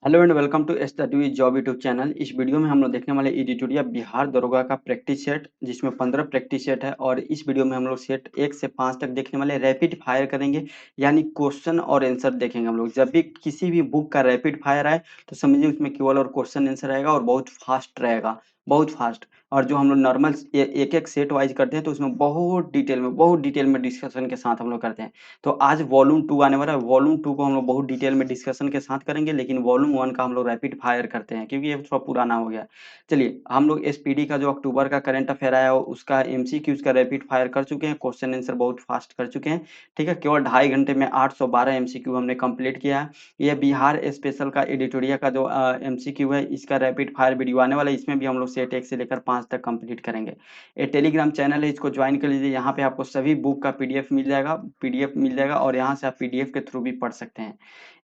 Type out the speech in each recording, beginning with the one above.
Hello and welcome to S job YouTube channel. इस video में हम लोग देखने वाले एडिटोरियल बिहार दरोगा का प्रैक्टिस सेट, जिसमें 15 प्रैक्टिस सेट है। और इस वीडियो में हम लोग सेट 1 से 5 तक देखने वाले रैपिड फायर करेंगे, यानी क्वेश्चन और आंसर देखेंगे हम लोग। जब भी किसी भी बुक का रैपिड फायर आए तो समझिए उसमें केवल और क्वेश्चन आंसर रहेगा और बहुत फास्ट रहेगा, बहुत फास्ट। और जो हम लोग नॉर्मल एक एक सेट वाइज करते हैं तो उसमें बहुत डिटेल में डिस्कशन के साथ हम लोग करते हैं। तो आज वॉल्यूम 2 आने वाला है। वॉल्यूम 2 को हम लोग बहुत डिटेल में डिस्कशन के साथ करेंगे, लेकिन वॉल्यूम 1 का हम लोग रैपिड फायर करते हैं क्योंकि ये थोड़ा पुराना हो गया। चलिए, हम लोग एसपीडी का जो अक्टूबर का करंट अफेयर आया उसका एमसीक्यूज का रैपिड फायर कर चुके हैं, क्वेश्चन आंसर बहुत फास्ट कर चुके हैं। ठीक है, केवल 2.5 घंटे में 812 एमसीक्यू हमने कंप्लीट किया है। ये बिहार स्पेशल का एडिटोरिया का जो एमसीक्यू है, इसका रैपिड फायर वीडियो आने वाला है। इसमें भी हम लोग सेट 1 से लेकर 5 तक कंप्लीट करेंगे। ये टेलीग्राम चैनल है, इसको ज्वाइन कर लीजिए। यहाँ पे आपको सभी बुक का पीडीएफ मिल जाएगा और यहाँ से आप पीडीएफ के थ्रू भी पढ़ सकते हैं।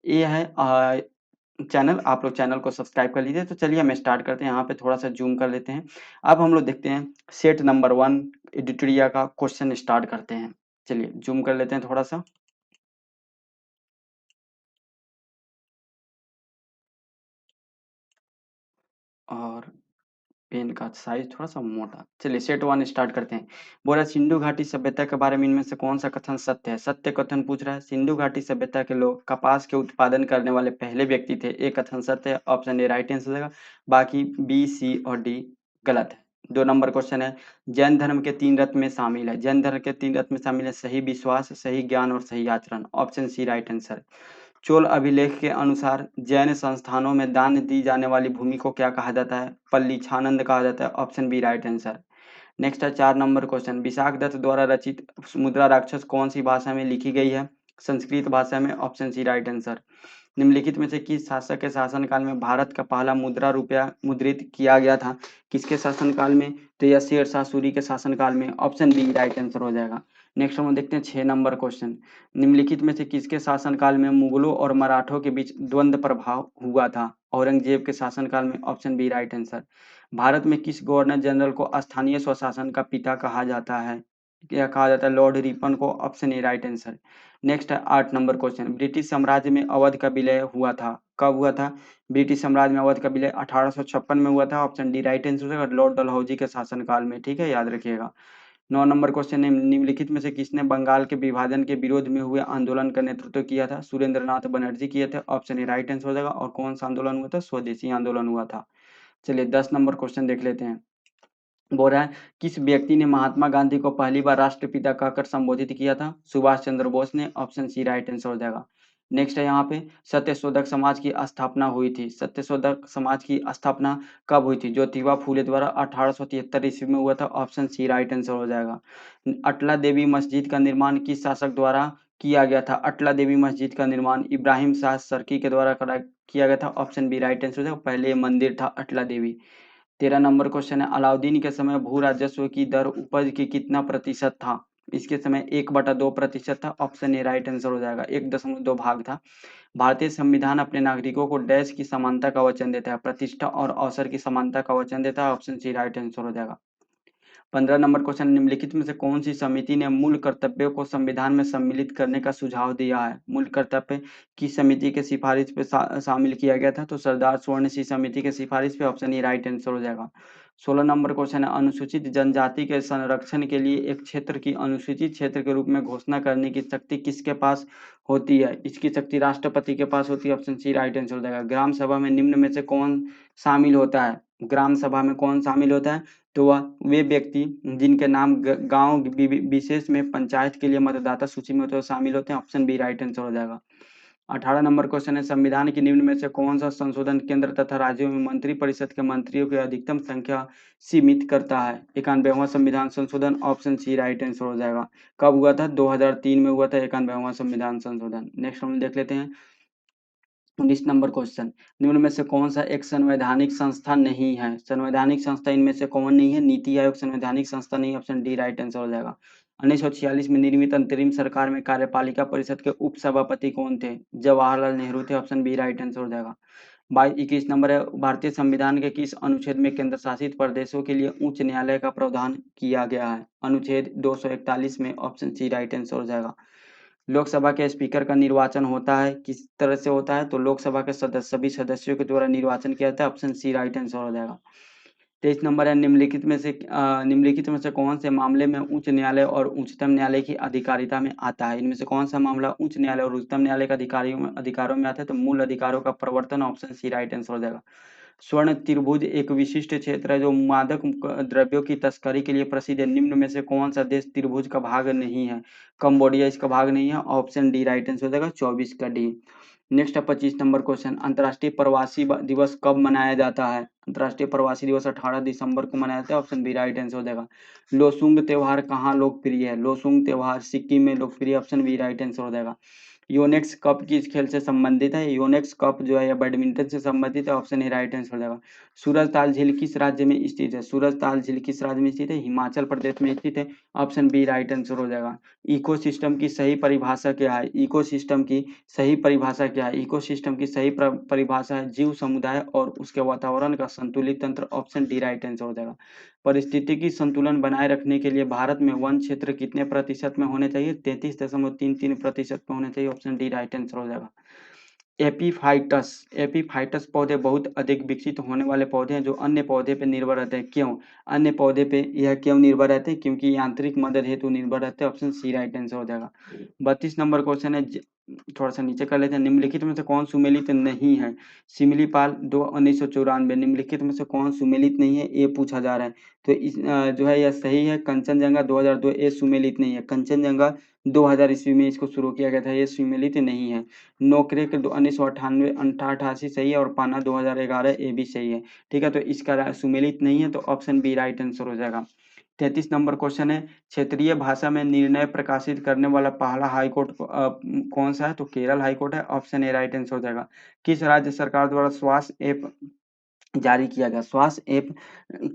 ये है चैनल, आप लोग चैनल को सब्सक्राइब कर लीजिए। तो चलिए हम स्टार्ट करते हैं। यहाँ पे थोड़ा सा जूम कर लेते हैं। अब हम लोग देखते हैं सेट नंबर 1 एडिटोरिया का क्वेश्चन स्टार्ट करते हैं। चलिए जूम कर लेते हैं थोड़ा सा। और पेन का साइज थोड़ा सा मोटा। चलिए सेट 1 स्टार्ट करते हैं। बोल रहा है सिंधु घाटी सभ्यता के बारे में इनमें से कौन सा कथन सत्य है। सत्य कथन पूछ रहा है। सिंधु घाटी सभ्यता के लोग कपास के उत्पादन करने वाले पहले व्यक्ति थे। ए कथन सत्य है, ऑप्शन ए राइट आंसर देगा। बाकी बी, सी और डी गलत है। 2 नंबर क्वेश्चन है, जैन धर्म के 3 रत्न में शामिल है। जैन धर्म के 3 रत्न में शामिल है सही विश्वास, सही ज्ञान और सही आचरण। Option C right answer. Chola अभिलेख के अनुसार जैन संस्थानों में दान दी जाने वाली भूमि को क्या कहा जाता है। पल्ली छानंद कहा जाता है। Option B right answer. Next है 4 नंबर क्वेश्चन, विशाख दत्त द्वारा रचित मुद्रा राक्षस कौन सी भाषा में लिखी गई है। संस्कृत भाषा में। Option C right answer. निम्नलिखित में से किस शासक के शासनकाल में भारत का पहला मुद्रा रुपया मुद्रित किया गया था। किसके शासनकाल में। तो यह शेरशाह सूरी के शासनकाल में। ऑप्शन बी राइट आंसर हो जाएगा। नेक्स्ट हम देखते हैं 6 नंबर क्वेश्चन, निम्नलिखित में से किसके शासनकाल में मुगलों और मराठों के बीच द्वंद्व प्रभाव हुआ था। औरंगजेब के शासनकाल में। Option B right answer. Bharat में किस गवर्नर जनरल को स्थानीय स्वशासन का पिता कहा जाता है। क्या कहा जाता है, लॉर्ड रिपन को। Option A right answer. Next है 8 नंबर क्वेश्चन, ब्रिटिश साम्राज्य में अवध का विलय हुआ था। कब हुआ था। ब्रिटिश साम्राज्य में अवध का विलय 1856 में हुआ था। ऑप्शन डी राइट आंसर है, लॉर्ड डलहौजी के शासनकाल में। ठीक है, याद रखिएगा। 9 नंबर क्वेश्चन है, निम्नलिखित में से किसने बंगाल के विभाजन के विरोध में हुए आंदोलन का नेतृत्व किया था। सुरेंद्र नाथ बनर्जी किए थे। ऑप्शन ए राइट आंसर हो जाएगा। और कौन सा आंदोलन हुआ था, स्वदेशी आंदोलन हुआ था। चलिए 10 नंबर क्वेश्चन देख लेते हैं। बोल रहा है, किस व्यक्ति ने महात्मा गांधी को पहली बार राष्ट्रपिता कहकर संबोधित किया था। सुभाष चंद्र बोस ने। ऑप्शन सी राइट आंसर हो जाएगा। नेक्स्ट है यहाँ पे, सत्यशोधक समाज की स्थापना हुई थी। सत्यशोधक समाज की स्थापना कब हुई थी। ज्योतिबा फूले द्वारा 1873 ईस्वी में हुआ था। ऑप्शन सी राइट आंसर हो जाएगा। अटला देवी मस्जिद का निर्माण किस शासक द्वारा किया गया था। अटला देवी मस्जिद का निर्माण इब्राहिम शाह सर्की के द्वारा किया गया था। ऑप्शन बी राइट आंसर हो जाएगा। पहले ये मंदिर था अटला देवी। 13 नंबर क्वेश्चन है, अलाउद्दीन के समय भू राजस्व की दर उपज की कितना प्रतिशत था। इसके समय 1/2% था। ऑप्शन ए राइट आंसर हो जाएगा। 1.2 भाग था। भारतीय संविधान अपने नागरिकों को डैश की समानता का वचन देता है। प्रतिष्ठा और अवसर की समानता का वचन देता है। ऑप्शन सी राइट आंसर हो जाएगा। 15 नंबर क्वेश्चन, निम्नलिखित में से कौन सी समिति ने मूल कर्तव्यों को संविधान में सम्मिलित करने का सुझाव दिया है। मूल कर्तव्य की समिति के सिफारिश पे शामिल किया गया था। तो सरदार स्वर्ण सिंह समिति के सिफारिश पे। ऑप्शन ई राइट आंसर हो जाएगा। 16 नंबर क्वेश्चन है, अनुसूचित जनजाति के संरक्षण के लिए एक क्षेत्र की अनुसूचित क्षेत्र के रूप में घोषणा करने की शक्ति किसके पास होती है। इसकी शक्ति राष्ट्रपति के पास होती है। ऑप्शन सी राइट आंसर हो जाएगा। ग्राम सभा में निम्न में से कौन शामिल होता है। ग्राम सभा में कौन शामिल होता है। तो वह वे व्यक्ति जिनके नाम गांव विशेष में पंचायत के लिए मतदाता सूची में तो शामिल होते हैं। ऑप्शन बी राइट आंसर हो जाएगा। 18 नंबर क्वेश्चन है, संविधान की निम्न में से कौन सा संशोधन केंद्र तथा राज्यों में मंत्रिपरिषद के मंत्रियों की अधिकतम संख्या सीमित करता है। 91वां संविधान संशोधन। ऑप्शन सी राइट आंसर हो जाएगा। कब हुआ था, 2003 में हुआ था 91वां संविधान संशोधन। नेक्स्ट हम देख लेते हैं 19 नंबर क्वेश्चन, निम्न में से कौन सा एक संवैधानिक संस्था नहीं है। संवैधानिक संस्था इनमें से कौन नहीं है। नीति आयोग संवैधानिक संस्था नहीं। ऑप्शन डी राइट आंसर हो जाएगा। 1946 में निर्मित अंतरिम सरकार में कार्यपालिका परिषद के उप सभापति कौन थे। जवाहरलाल नेहरू थे। ऑप्शन बी राइट आंसर हो जाएगा। 21 नंबर है, भारतीय संविधान के किस अनुच्छेद में केंद्र शासित प्रदेशों के लिए उच्च न्यायालय का प्रावधान किया गया है। अनुच्छेद 241 में। ऑप्शन सी राइट आंसर हो जाएगा। लोकसभा के स्पीकर का निर्वाचन होता है, किस तरह से होता है? तो लोकसभा के सभी सदस्यों के द्वारा निर्वाचन किया जाता है। ऑप्शन सी राइट आंसर हो जाएगा। 23 नंबर है, निम्नलिखित में से कौन से मामले में उच्च न्यायालय और उच्चतम न्यायालय की अधिकारिता में आता है? इनमें से कौन सा मामला उच्च न्यायालय और उच्चतम न्यायालय का अधिकारों में आता है? तो मूल अधिकारों का प्रवर्तन। ऑप्शन सी राइट आंसर हो जाएगा। स्वर्ण त्रिभुज एक विशिष्ट क्षेत्र है जो मादक द्रव्यों की तस्करी के लिए प्रसिद्ध है। निम्न में से कौन सा देश त्रिभुज का भाग नहीं है? कंबोडिया इसका भाग नहीं है। ऑप्शन डी राइट आंसर हो जाएगा, 24 का डी। नेक्स्ट है 25 नंबर क्वेश्चन, अंतर्राष्ट्रीय प्रवासी दिवस कब मनाया जाता है? अंतर्राष्ट्रीय प्रवासी दिवस 18 दिसंबर को मनाया जाता है। ऑप्शन बी राइट आंसर हो जाएगा। लोसुंग त्योहार कहाँ लोकप्रिय है? लोसुंग त्योहार सिक्किम में लोकप्रिय। ऑप्शन बी राइट आंसर हो जाएगा। योनेक्स कप किस खेल से संबंधित है? योनेक्स कप जो है या बैडमिंटन से संबंधित है। ऑप्शन ए राइट आंसर हो जाएगा। सूरजताल झील किस राज्य में स्थित है? सूरजताल झील किस राज्य में स्थित है? हिमाचल प्रदेश में स्थित है। ऑप्शन बी राइट आंसर हो जाएगा। इकोसिस्टम की सही परिभाषा क्या है? इकोसिस्टम की सही परिभाषा क्या है? इकोसिस्टम की सही परिभाषा है जीव समुदाय और उसके वातावरण का संतुलित तंत्र। ऑप्शन डी राइट आंसर हो जाएगा। परिस्थितिकी संतुलन बनाए रखने के लिए भारत में वन क्षेत्र कितने प्रतिशत में होने चाहिए? 33.33% में होने चाहिए। ऑप्शन डी राइट आंसर हो जाएगा। एपीफाइटस एपीफाइटस पौधे बहुत अधिक विकसित होने वाले पौधे हैं जो अन्य पौधे पर निर्भर रहते हैं। क्यों अन्य पौधे पे यह क्यों निर्भर रहते हैं? क्योंकि यांत्रिक मदद हेतु निर्भर रहते हैं। ऑप्शन सी राइट आंसर हो जाएगा। 32 नंबर क्वेश्चन है, थोड़ा सा नीचे कर लेते हैं। निम्नलिखित में से कौन सुमेलित नहीं है? सिमिलीपाल 1994। निम्नलिखित में से कौन सुमेलित नहीं है, ये पूछा जा रहा है। तो इस जो है यह सही है। कंचनजंगा 2002 ये सुमेलित नहीं है। कंचनजंगा 2000 ईस्वी में इसको शुरू किया गया था, ये सुमेलित नहीं है। नोकरेक 1998 88 सही है और पाना 2011 ये भी सही है। ठीक है, तो इसका सुमेलित नहीं है, तो ऑप्शन बी राइट आंसर हो जाएगा। 33 नंबर क्वेश्चन है, क्षेत्रीय भाषा में निर्णय प्रकाशित करने वाला पहला हाईकोर्ट कौन सा है? तो केरल हाईकोर्ट है। ऑप्शन ए राइट आंसर हो जाएगा। किस राज्य सरकार द्वारा स्वास्थ्य ऐप जारी किया गया? स्वास्थ्य ऐप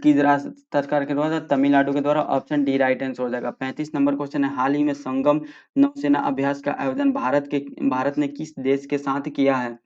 किस राज्य सरकार के द्वारा? तमिलनाडु के द्वारा। ऑप्शन डी राइट आंसर हो जाएगा। 35 नंबर क्वेश्चन है, हाल ही में संगम नौसेना अभ्यास का आयोजन भारत ने किस देश के साथ किया है?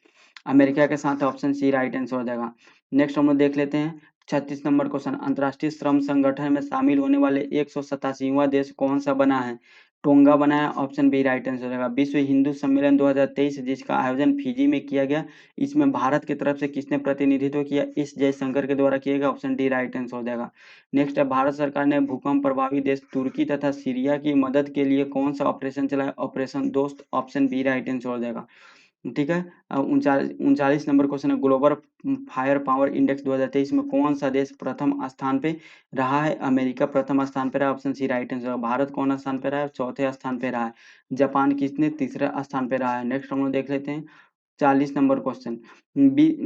अमेरिका के साथ। ऑप्शन सी राइट आंसर हो जाएगा। नेक्स्ट हम लोग देख लेते हैं 36 नंबर क्वेश्चन, अंतर्राष्ट्रीय श्रम संगठन में शामिल होने वाले 187वां देश कौन सा बना है? टोंगा बना है। ऑप्शन बी राइट आंसर हो जाएगा। विश्व हिंदू सम्मेलन 2023 जिसका आयोजन फिजी में किया गया, इसमें भारत की तरफ से किसने प्रतिनिधित्व किया? एस जयशंकर के द्वारा किया गया। ऑप्शन डी राइट आंसर हो जाएगा। नेक्स्ट है, भारत सरकार ने भूकंप प्रभावित देश तुर्की तथा सीरिया की मदद के लिए कौन सा ऑपरेशन चलाया? ऑपरेशन दोस्त। ऑप्शन बी राइट आंसर हो जाएगा। ठीक है, 39 नंबर क्वेश्चन है, ग्लोबल फायर पावर इंडेक्स 2023 में कौन सा देश प्रथम स्थान पे रहा है? अमेरिका प्रथम स्थान पे रहा। Option C right answer. Bharat कौन स्थान पे रहा है? चौथे स्थान पे रहा है। जापान किसने तीसरे स्थान पे रहा है? नेक्स्ट हम लोग देख लेते हैं 40 नंबर क्वेश्चन,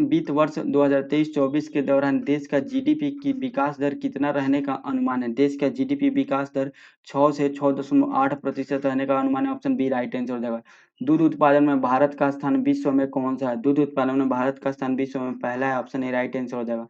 वित्त वर्ष 2023-24 के दौरान देश का जीडीपी की विकास दर कितना रहने का अनुमान है? देश का जीडीपी विकास दर 6 से 6.8% रहने का अनुमान है। ऑप्शन बी राइट आंसर हो जाएगा। दूध उत्पादन में भारत का स्थान विश्व में कौन सा है? दूध उत्पादन में भारत का स्थान विश्व में पहला है। ऑप्शन ए राइट आंसर हो जाएगा।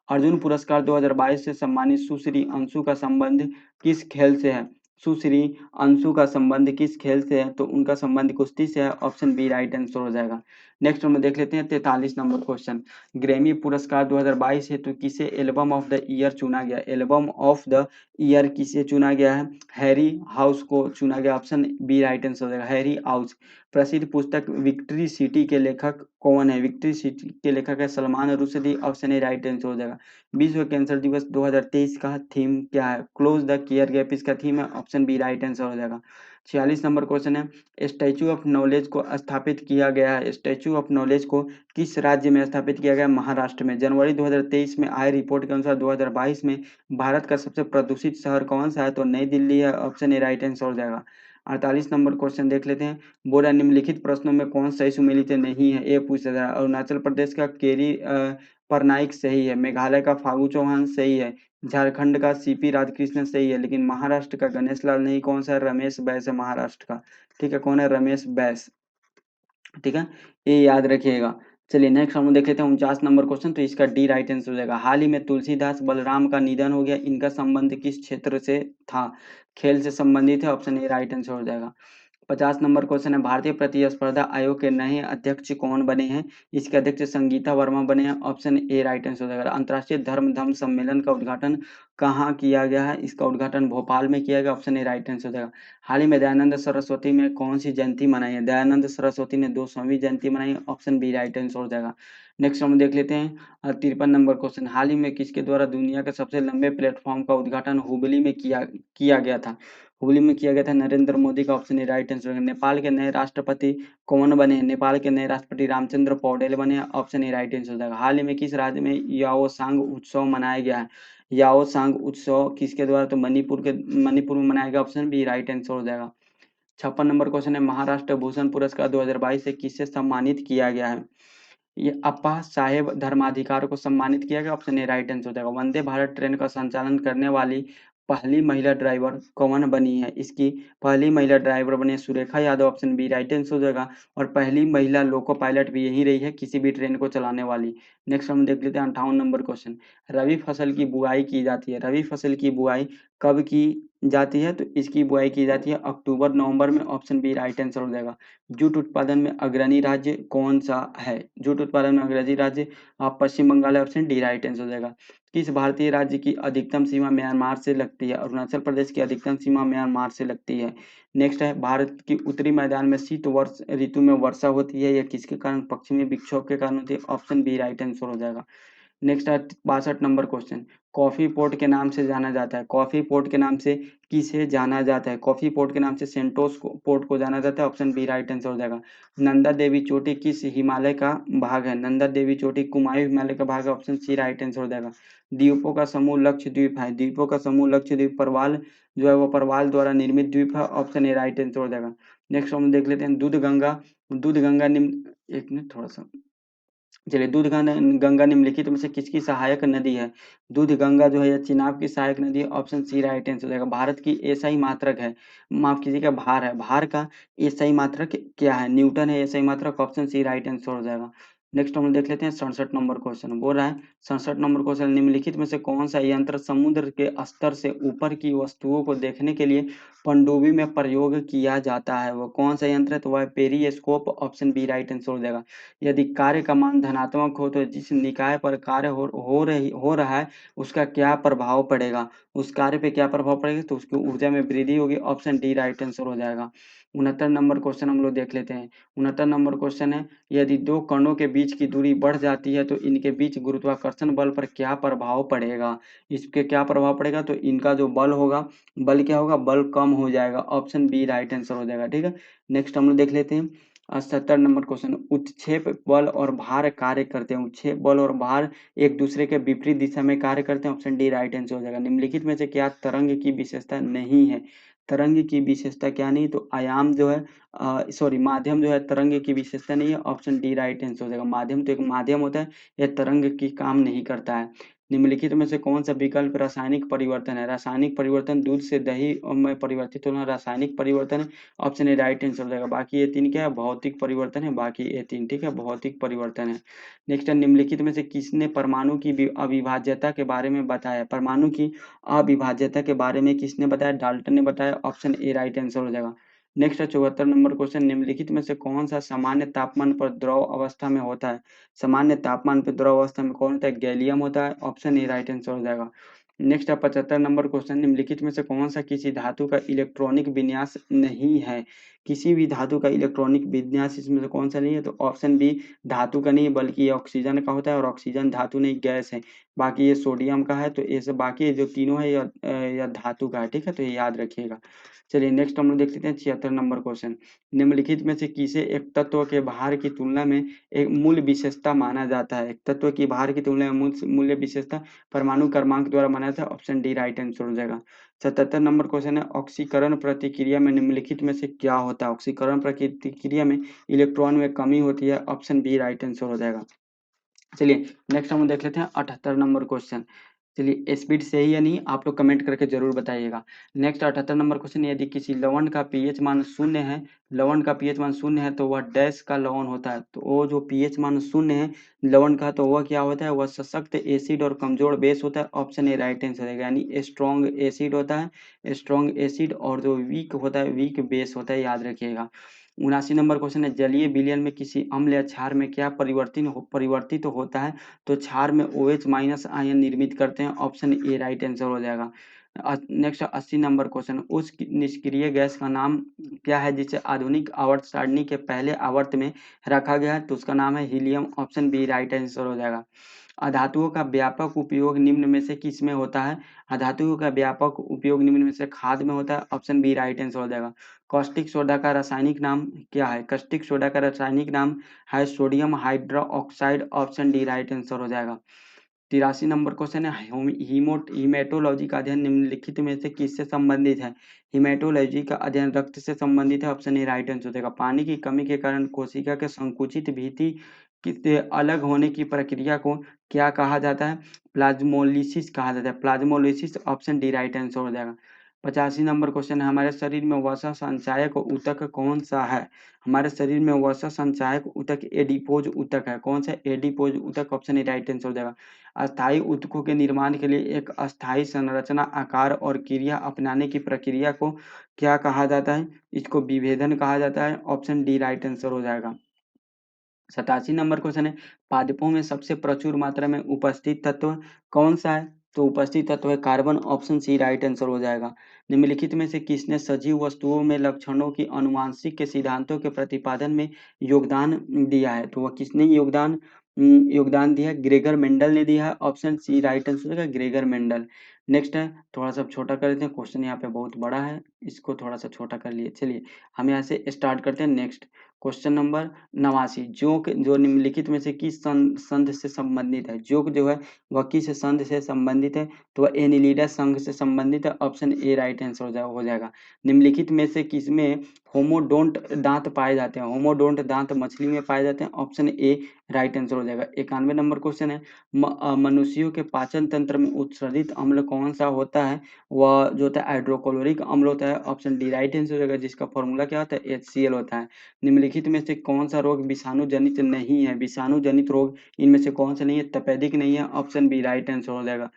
अर्जुन पुरस्कार 2022 से सम्मानित सुश्री अंशु का संबंध किस खेल से है? सुश्री अंशु का संबंध किस खेल से है? तो उनका संबंध कुश्ती से है। ऑप्शन बी राइट आंसर हो जाएगा। नेक्स्ट हम देख लेते हैं 43 नंबर क्वेश्चन, ग्रैमी पुरस्कार 2022 हेतु किसे एल्बम ऑफ द ईयर चुना गया? एल्बम ऑफ द ईयर किसे चुना गया है? हैरी हाउस को चुना गया। ऑप्शन बी राइट आंसर हो जाएगा, हैरी हाउस। प्रसिद्ध पुस्तक विक्ट्री सिटी के लेखक कौन है? विक्ट्री सिटी के लेखक है Salman Rushdie. Option A right answer हो जाएगा। विश्व कैंसर दिवस 2023 का थीम क्या है? क्लोज द केयर गैप इसका थीम है। ऑप्शन बी राइट आंसर हो जाएगा। 46 नंबर क्वेश्चन है, स्टैचू ऑफ नॉलेज को स्थापित किया गया है, स्टैचू ऑफ नॉलेज को किस राज्य में स्थापित किया गया? महाराष्ट्र में। जनवरी 2023 में आए रिपोर्ट के अनुसार 2022 में भारत का सबसे प्रदूषित शहर कौन सा है? तो नई दिल्ली है। ऑप्शन ए राइट आंसर हो जाएगा। 48 नंबर क्वेश्चन देख लेते हैं, बोरा निम्नलिखित प्रश्नों में कौन सही सुमेलित नहीं है? ये पूछा जा रहा है। अरुणाचल प्रदेश का केरी परनाइक सही है, मेघालय का फागू चौहान सही है, झारखंड का सीपी राधाकृष्णन सही है, लेकिन महाराष्ट्र का गणेश लाल नहीं, कौन सा है? रमेश बैस है महाराष्ट्र का। ठीक है, कौन है? रमेश बैस। ठीक है, ये याद रखिएगा। चलिए नेक्स्ट हम देख लेते हैं 49 नंबर क्वेश्चन, तो इसका डी राइट आंसर हो जाएगा। हाल ही में तुलसीदास बलराम का निधन हो गया, इनका संबंध किस क्षेत्र से था? खेल से संबंधित है। ऑप्शन ए राइट आंसर हो जाएगा। 50 नंबर क्वेश्चन है, भारतीय प्रतिस्पर्धा आयोग के नए अध्यक्ष कौन बने हैं? इसके अध्यक्ष संगीता वर्मा बने हैं। ऑप्शन ए राइट आंसर हो जाएगा। अंतर्राष्ट्रीय धर्म सम्मेलन का उद्घाटन कहाँ किया गया है? इसका उद्घाटन भोपाल में किया गया। ऑप्शन ए राइट आंसर हो जाएगा। हाल ही में दयानंद सरस्वती में कौन सी जयंती मनाई है? दयानंद सरस्वती ने 200वीं जयंती मनाई है। ऑप्शन बी राइट आंसर हो जाएगा। नेक्स्ट हम देख लेते हैं 53 नंबर क्वेश्चन, हाल ही में किसके द्वारा दुनिया के सबसे लंबे प्लेटफॉर्म का उद्घाटन हुबली में किया गया था? हुबली में किया गया था नरेंद्र मोदी का। ऑप्शन ए राइट आंसर होगा। नेपाल के नए राष्ट्रपति कौन बने हैं? नेपाल के नए राष्ट्रपति रामचंद्र पौडेल बने हैं। ऑप्शन ए राइट आंसर हो जाएगा। हाल ही में किस राज्य में याओसांग उत्सव मनाया गया है? याओसांग उत्सव किसके द्वारा? तो मणिपुर में मनाया गया। ऑप्शन बी राइट आंसर हो जाएगा। 56 नंबर क्वेश्चन है, महाराष्ट्र भूषण पुरस्कार 2022 से किससे सम्मानित किया गया है? ये अप्पा साहेब धर्माधिकार को सम्मानित किया गया। ऑप्शन ए राइट आंसर हो जाएगा। वंदे भारत ट्रेन का संचालन करने वाली पहली महिला ड्राइवर कौन बनी है? इसकी पहली महिला ड्राइवर बनी है Surekha Yadav. Option B right answer हो जाएगा। और पहली महिला लोको पायलट भी यही रही है किसी भी ट्रेन को चलाने वाली। नेक्स्ट हम देख लेते हैं 58 नंबर क्वेश्चन, रबी फसल की बुआई की जाती है। रबी फसल की बुआई कब की जाती है? तो इसकी बुआई की जाती है अक्टूबर नवंबर में। ऑप्शन बी राइट आंसर हो जाएगा। जूट उत्पादन में अग्रणी राज्य कौन सा है? जूट उत्पादन में अग्रणी राज्य पश्चिम बंगाल है। ऑप्शन डी राइट आंसर हो जाएगा। किस भारतीय राज्य की अधिकतम सीमा म्यांमार से लगती है? अरुणाचल प्रदेश की अधिकतम सीमा म्यांमार से लगती है। नेक्स्ट है, भारत की उत्तरी मैदान में शीत वर्ष ऋतु में वर्षा होती है, यह किसके कारण? पश्चिमी विक्षोभ के कारण होती है। ऑप्शन बी राइट आंसर हो जाएगा। नेक्स्ट है 62 नंबर क्वेश्चन, कॉफी पोर्ट के नाम से जाना जाता है। कॉफी पोर्ट के नाम से किसे जाना जाता है? कॉफी पोर्ट के नाम से सेंटोस पोर्ट को जाना जाता है। ऑप्शन बी राइट आंसर हो जाएगा। नंदा देवी चोटी किस हिमालय का भाग है? नंदा देवी चोटी कुमायूं हिमालय का भाग है। ऑप्शन सी राइट आंसर हो जाएगा। द्वीपों का समूह लक्षद्वीप है। द्वीपों का समूह लक्षद्वीप परवाल जो है वो परवाल द्वारा निर्मित द्वीप है। ऑप्शन ए राइट आंसर हो जाएगा। नेक्स्ट हम देख लेते हैं दूध गंगा निम्न, एक मिनट थोड़ा सा, चलिए, दूध गंगा निम्नलिखित में से किसकी सहायक नदी है? दूध गंगा जो है यह चिनाब की सहायक नदी है। ऑप्शन सी राइट आंसर हो जाएगा। भारत की एसआई मात्रक है, माफ कीजिएगा भार है, भार का एसआई मात्रक क्या है? न्यूटन है एसआई मात्रक। ऑप्शन सी राइट आंसर हो जाएगा। नेक्स्ट हम देख लेते हैं 67 नंबर क्वेश्चन, बोल रहा है 67 नंबर क्वेश्चन, निम्नलिखित में से कौन सा यंत्र समुद्र के स्तर से ऊपर की वस्तुओं को देखने के लिए पनडुब्बी में प्रयोग किया जाता है? वो कौन सा यंत्र है? तो वह periscope. Option B right answer हो जाएगा। यदि कार्य का मान धनात्मक हो तो जिस निकाय पर कार्य हो रहा है उसका क्या प्रभाव पड़ेगा? उस कार्य पे क्या प्रभाव पड़ेगा? तो उसकी ऊर्जा में वृद्धि होगी। ऑप्शन डी राइट आंसर हो जाएगा। 69 नंबर क्वेश्चन हम लोग देख लेते हैं। 69 नंबर क्वेश्चन है, यदि दो कणों के बीच की दूरी बढ़ जाती है तो इनके बीच गुरुत्वाकर्षण बल पर क्या प्रभाव पड़ेगा? इसके क्या प्रभाव पड़ेगा? तो इनका जो बल होगा, बल क्या होगा? बल कम हो जाएगा। ऑप्शन बी राइट आंसर हो जाएगा। ठीक है, नेक्स्ट हम लोग देख लेते हैं 70 नंबर क्वेश्चन, उत्क्षेप बल और भार कार्य करते हैं। उत्क्षेप बल और भार एक दूसरे के विपरीत दिशा में कार्य करते हैं। ऑप्शन डी राइट आंसर हो जाएगा। निम्नलिखित में से क्या तरंग की विशेषता नहीं है? तरंग की विशेषता क्या नहीं? तो आयाम जो है सॉरी माध्यम जो है तरंग की विशेषता नहीं है। ऑप्शन डी राइट आंसर हो जाएगा। माध्यम तो एक माध्यम होता है, यह तरंग की काम नहीं करता है। निम्नलिखित में से कौन सा विकल्प रासायनिक परिवर्तन है? रासायनिक परिवर्तन दूध से दही में परिवर्तित होना रासायनिक परिवर्तन है। ऑप्शन ए राइट आंसर हो जाएगा। बाकी ये तीन क्या है? भौतिक परिवर्तन है। बाकी ये तीन ठीक है भौतिक परिवर्तन है। नेक्स्ट है, निम्नलिखित में से किसने परमाणु की अविभाज्यता के बारे में बताया? परमाणु की अविभाज्यता के बारे में किसने बताया? डाल्टन ने बताया। ऑप्शन ए राइट आंसर हो जाएगा। नेक्स्ट है 74 नंबर क्वेश्चन, निम्नलिखित में से कौन सा सामान्य तापमान पर द्रव अवस्था में होता है? सामान्य तापमान पर द्रव अवस्था में कौन होता है? गैलियम होता है। ऑप्शन ए राइट आंसर हो जाएगा। नेक्स्ट है 75 नंबर क्वेश्चन, निम्नलिखित में से कौन सा किसी धातु का इलेक्ट्रॉनिक विन्यास नहीं है? किसी भी धातु का इलेक्ट्रॉनिक विन्यास इसमें से कौन सा नहीं है? तो ऑप्शन बी धातु का नहीं है, बल्कि ये ऑक्सीजन का होता है, और ऑक्सीजन धातु नहीं गैस है। बाकी ये सोडियम का है। तो ये सब बाकी जो तीनों है यह धातु का है। ठीक है, तो ये याद रखिएगा। चलिए, नेक्स्ट हम लोग देख लेते हैं 76 नंबर क्वेश्चन, निम्नलिखित में से किसे एक तत्व के भार की तुलना में एक मूल विशेषता माना जाता है? एक तत्व की भार की तुलना में मूल्य विशेषता परमाणु क्रमांक द्वारा माना जाता है। ऑप्शन डी राइट आंसर हो जाएगा। 77 नंबर क्वेश्चन है, ऑक्सीकरण प्रतिक्रिया में निम्नलिखित में से क्या होता है? ऑक्सीकरण प्रतिक्रिया में इलेक्ट्रॉन में कमी होती है। ऑप्शन बी राइट आंसर हो जाएगा। चलिए, नेक्स्ट हम देख लेते हैं 78 नंबर क्वेश्चन, चलिए स्पीड सही है नहीं, आप लोग कमेंट करके जरूर बताइएगा। नेक्स्ट 78 नंबर क्वेश्चन, यदि किसी लवण का पीएच मान शून्य है, लवण का पीएच मान शून्य है तो वह डैश का लवण होता है। तो वो जो पीएच मान शून्य है लवण का, तो वह क्या होता है, वह सशक्त एसिड और कमजोर बेस होता है। ऑप्शन ए राइट आंसर है, यानी स्ट्रॉन्ग एसिड होता है, स्ट्रॉन्ग एसिड, और जो वीक होता है वीक बेस होता है, याद रखिएगा। 79 नंबर क्वेश्चन है, जलीय विलयन में किसी अम्ल या क्षार में क्या परिवर्तित होता है। तो क्षार में OH माइनस आयन निर्मित करते हैं। ऑप्शन ए राइट आंसर हो जाएगा। नेक्स्ट 80 नंबर क्वेश्चन, उस निष्क्रिय गैस का नाम क्या है जिसे आधुनिक आवर्त सारणी के पहले आवर्त में रखा गया है। तो उसका नाम है helium. Option B right answer हो जाएगा। अधातुओं का व्यापक उपयोग निम्न में से किस में होता है। अधातुओं का व्यापक उपयोग निम्न में से खाद में होता है। ऑप्शन बी राइट आंसर हो जाएगा। कॉस्टिक सोडा का रासायनिक नाम क्या है। कॉस्टिक सोडा का रासायनिक नाम है sodium hydroxide. Option D right answer हो जाएगा। 83 नंबर क्वेश्चन है, हीमेटोलॉजी का अध्ययन निम्नलिखित में से किससे संबंधित है। हीमेटोलॉजी का अध्ययन रक्त से संबंधित है। ऑप्शन ए राइट आंसर हो जाएगा। पानी की कमी के कारण कोशिका के संकुचित भित्ति से अलग होने की प्रक्रिया को क्या कहा जाता है। प्लाज्मोलिसिस कहा जाता है, plasmolysis. Option D right answer हो जाएगा। 85 नंबर क्वेश्चन है, हमारे शरीर में वसा संचायक ऊतक कौन सा है। हमारे शरीर में वसा संचायक ऊतक एडिपोज ऊतक है। कौन सा, एडिपोज ऊतक। ऑप्शन ए राइट आंसर हो जाएगा। अस्थायी ऊतकों के निर्माण के लिए एक अस्थायी संरचना, आकार और क्रिया अपनाने की प्रक्रिया को क्या कहा जाता है। इसको विभेदन कहा जाता है। ऑप्शन डी राइट आंसर हो जाएगा। 87 नंबर क्वेश्चन है, पादपों में सबसे प्रचुर मात्रा में उपस्थित तत्व कौन सा है। तो उपस्थित तत्व है carbon. Option C right answer हो जाएगा। निम्नलिखित में से किसने सजीव वस्तुओं में लक्षणों की अनुवांशिक के सिद्धांतों के प्रतिपादन में योगदान दिया है। तो वह किसने योगदान दिया है, ग्रेगर मेंडल ने दिया है। ऑप्शन सी राइट आंसर हो जाएगा, ग्रेगर मेंडल। नेक्स्ट है, थोड़ा सा छोटा कर देते हैं, क्वेश्चन यहाँ पे बहुत बड़ा है, इसको थोड़ा सा छोटा कर लिए। चलिए हम यहाँ से स्टार्ट करते हैं। नेक्स्ट क्वेश्चन नंबर 89, जोक जो निम्नलिखित में से किस संघ से संबंधित है। जोक जो है वह किस संघ से संबंधित है। तो वह एनिलिडा संघ से संबंधित है। ऑप्शन ए राइट आंसर हो जाएगा। निम्नलिखित में से किसमें होमोडोंट दांत पाए जाते हैं। होमोडोंट दांत मछली में पाए जाते हैं। ऑप्शन ए राइट आंसर हो जाएगा। 91 नंबर क्वेश्चन है, मनुष्यों के पाचन तंत्र में उत्सर्जित अम्ल कौन सा होता है। वह जो होता है हाइड्रोक्लोरिक अम्ल होता है। ऑप्शन डी राइट आंसर हो जाएगा, जिसका फॉर्मूला क्या होता है, HCl होता है। निम्नलिखित में से कौन सा रोग विषाणु जनित नहीं है। विषाणु जनित रोग इनमें से कौन सा नहीं है, तपेदिक नहीं है। ऑप्शन बी राइट आंसर हो जाएगा।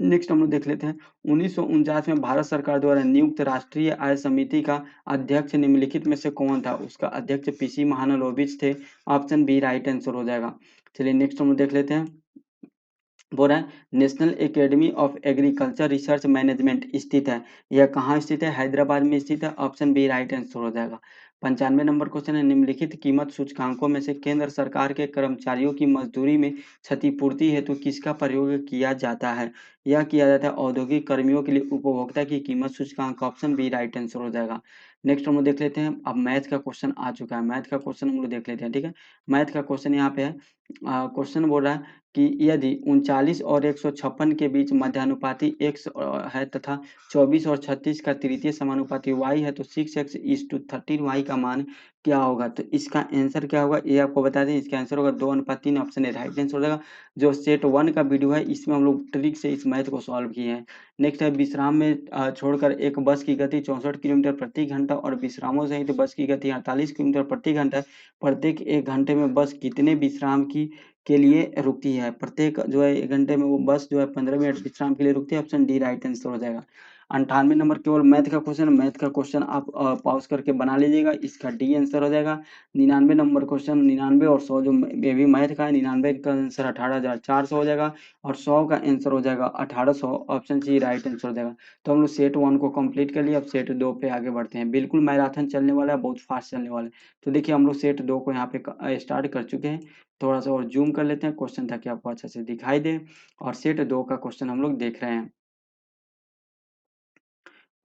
नेक्स्ट हम लोग देख लेते हैं, 1949 में भारत सरकार द्वारा नियुक्त राष्ट्रीय आय समिति का अध्यक्ष निम्नलिखित में से कौन था। उसका अध्यक्ष PC महालनोबिस थे। ऑप्शन बी राइट आंसर हो जाएगा। चलिए नेक्स्ट हम लोग देख लेते हैं, बोल रहा है national academy of agriculture research management स्थित है। यह कहाँ स्थित है, हैदराबाद में स्थित है। ऑप्शन बी राइट आंसर हो जाएगा। 95 नंबर क्वेश्चन है, निम्नलिखित कीमत सूचकांकों में से केंद्र सरकार के कर्मचारियों की मजदूरी में क्षतिपूर्ति हेतु किसका प्रयोग किया जाता है। यह किया जाता है औद्योगिक कर्मियों के लिए उपभोक्ता की कीमत सूचकांक। ऑप्शन बी राइट आंसर हो जाएगा। नेक्स्ट हम लोग देख लेते हैं, अब मैथ का क्वेश्चन आ चुका है, मैथ का क्वेश्चन हम लोग देख लेते हैं। ठीक है, मैथ का क्वेश्चन यहाँ पे है। क्वेश्चन बोल रहा है कि यदि 39 और 156 के बीच मध्यानुपाती x है तथा 24 और 36 का तृतीय समानुपाती y है, तो 6x:13y का मान क्या होगा। तो इसका आंसर क्या होगा, ये आपको बता दें, इसका आंसर होगा 2:3। ऑप्शन ए राइट आंसर हो जाएगा। जो सेट 1 का वीडियो है इसमें हम लोग ट्रिक से इस मैथ को सॉल्व किए हैं। नेक्स्ट है, विश्राम में छोड़कर एक बस की गति 64 किलोमीटर प्रति घंटा और विश्रामों सहित बस की गति 48 किलोमीटर प्रति घंटा। प्रत्येक 1 घंटे में बस कितने विश्राम के लिए रुकती है। प्रत्येक जो है 1 घंटे में वो बस जो है 15 मिनट विश्राम के लिए रुकती है। ऑप्शन डी राइट आंसर हो जाएगा। 98 नंबर केवल मैथ का क्वेश्चन, मैथ का क्वेश्चन आप पॉज करके बना लीजिएगा, इसका डी आंसर हो जाएगा। 99 नंबर क्वेश्चन, 99 और 100 जो ये भी मैथ का है, 99 का आंसर 18,400 हो जाएगा और 100 का आंसर हो जाएगा 1800। ऑप्शन सी राइट आंसर हो जाएगा। तो हम लोग सेट 1 को कंप्लीट कर लिए, अब सेट 2 पे आगे बढ़ते हैं। बिल्कुल मैराथन चलने वाला है, बहुत फास्ट चलने वाला है। तो देखिए हम लोग सेट 2 को यहाँ पे स्टार्ट कर चुके हैं। थोड़ा सा और जूम कर लेते हैं क्वेश्चन ताकि आपको अच्छे से दिखाई दे। और सेट 2 का क्वेश्चन हम लोग देख रहे हैं।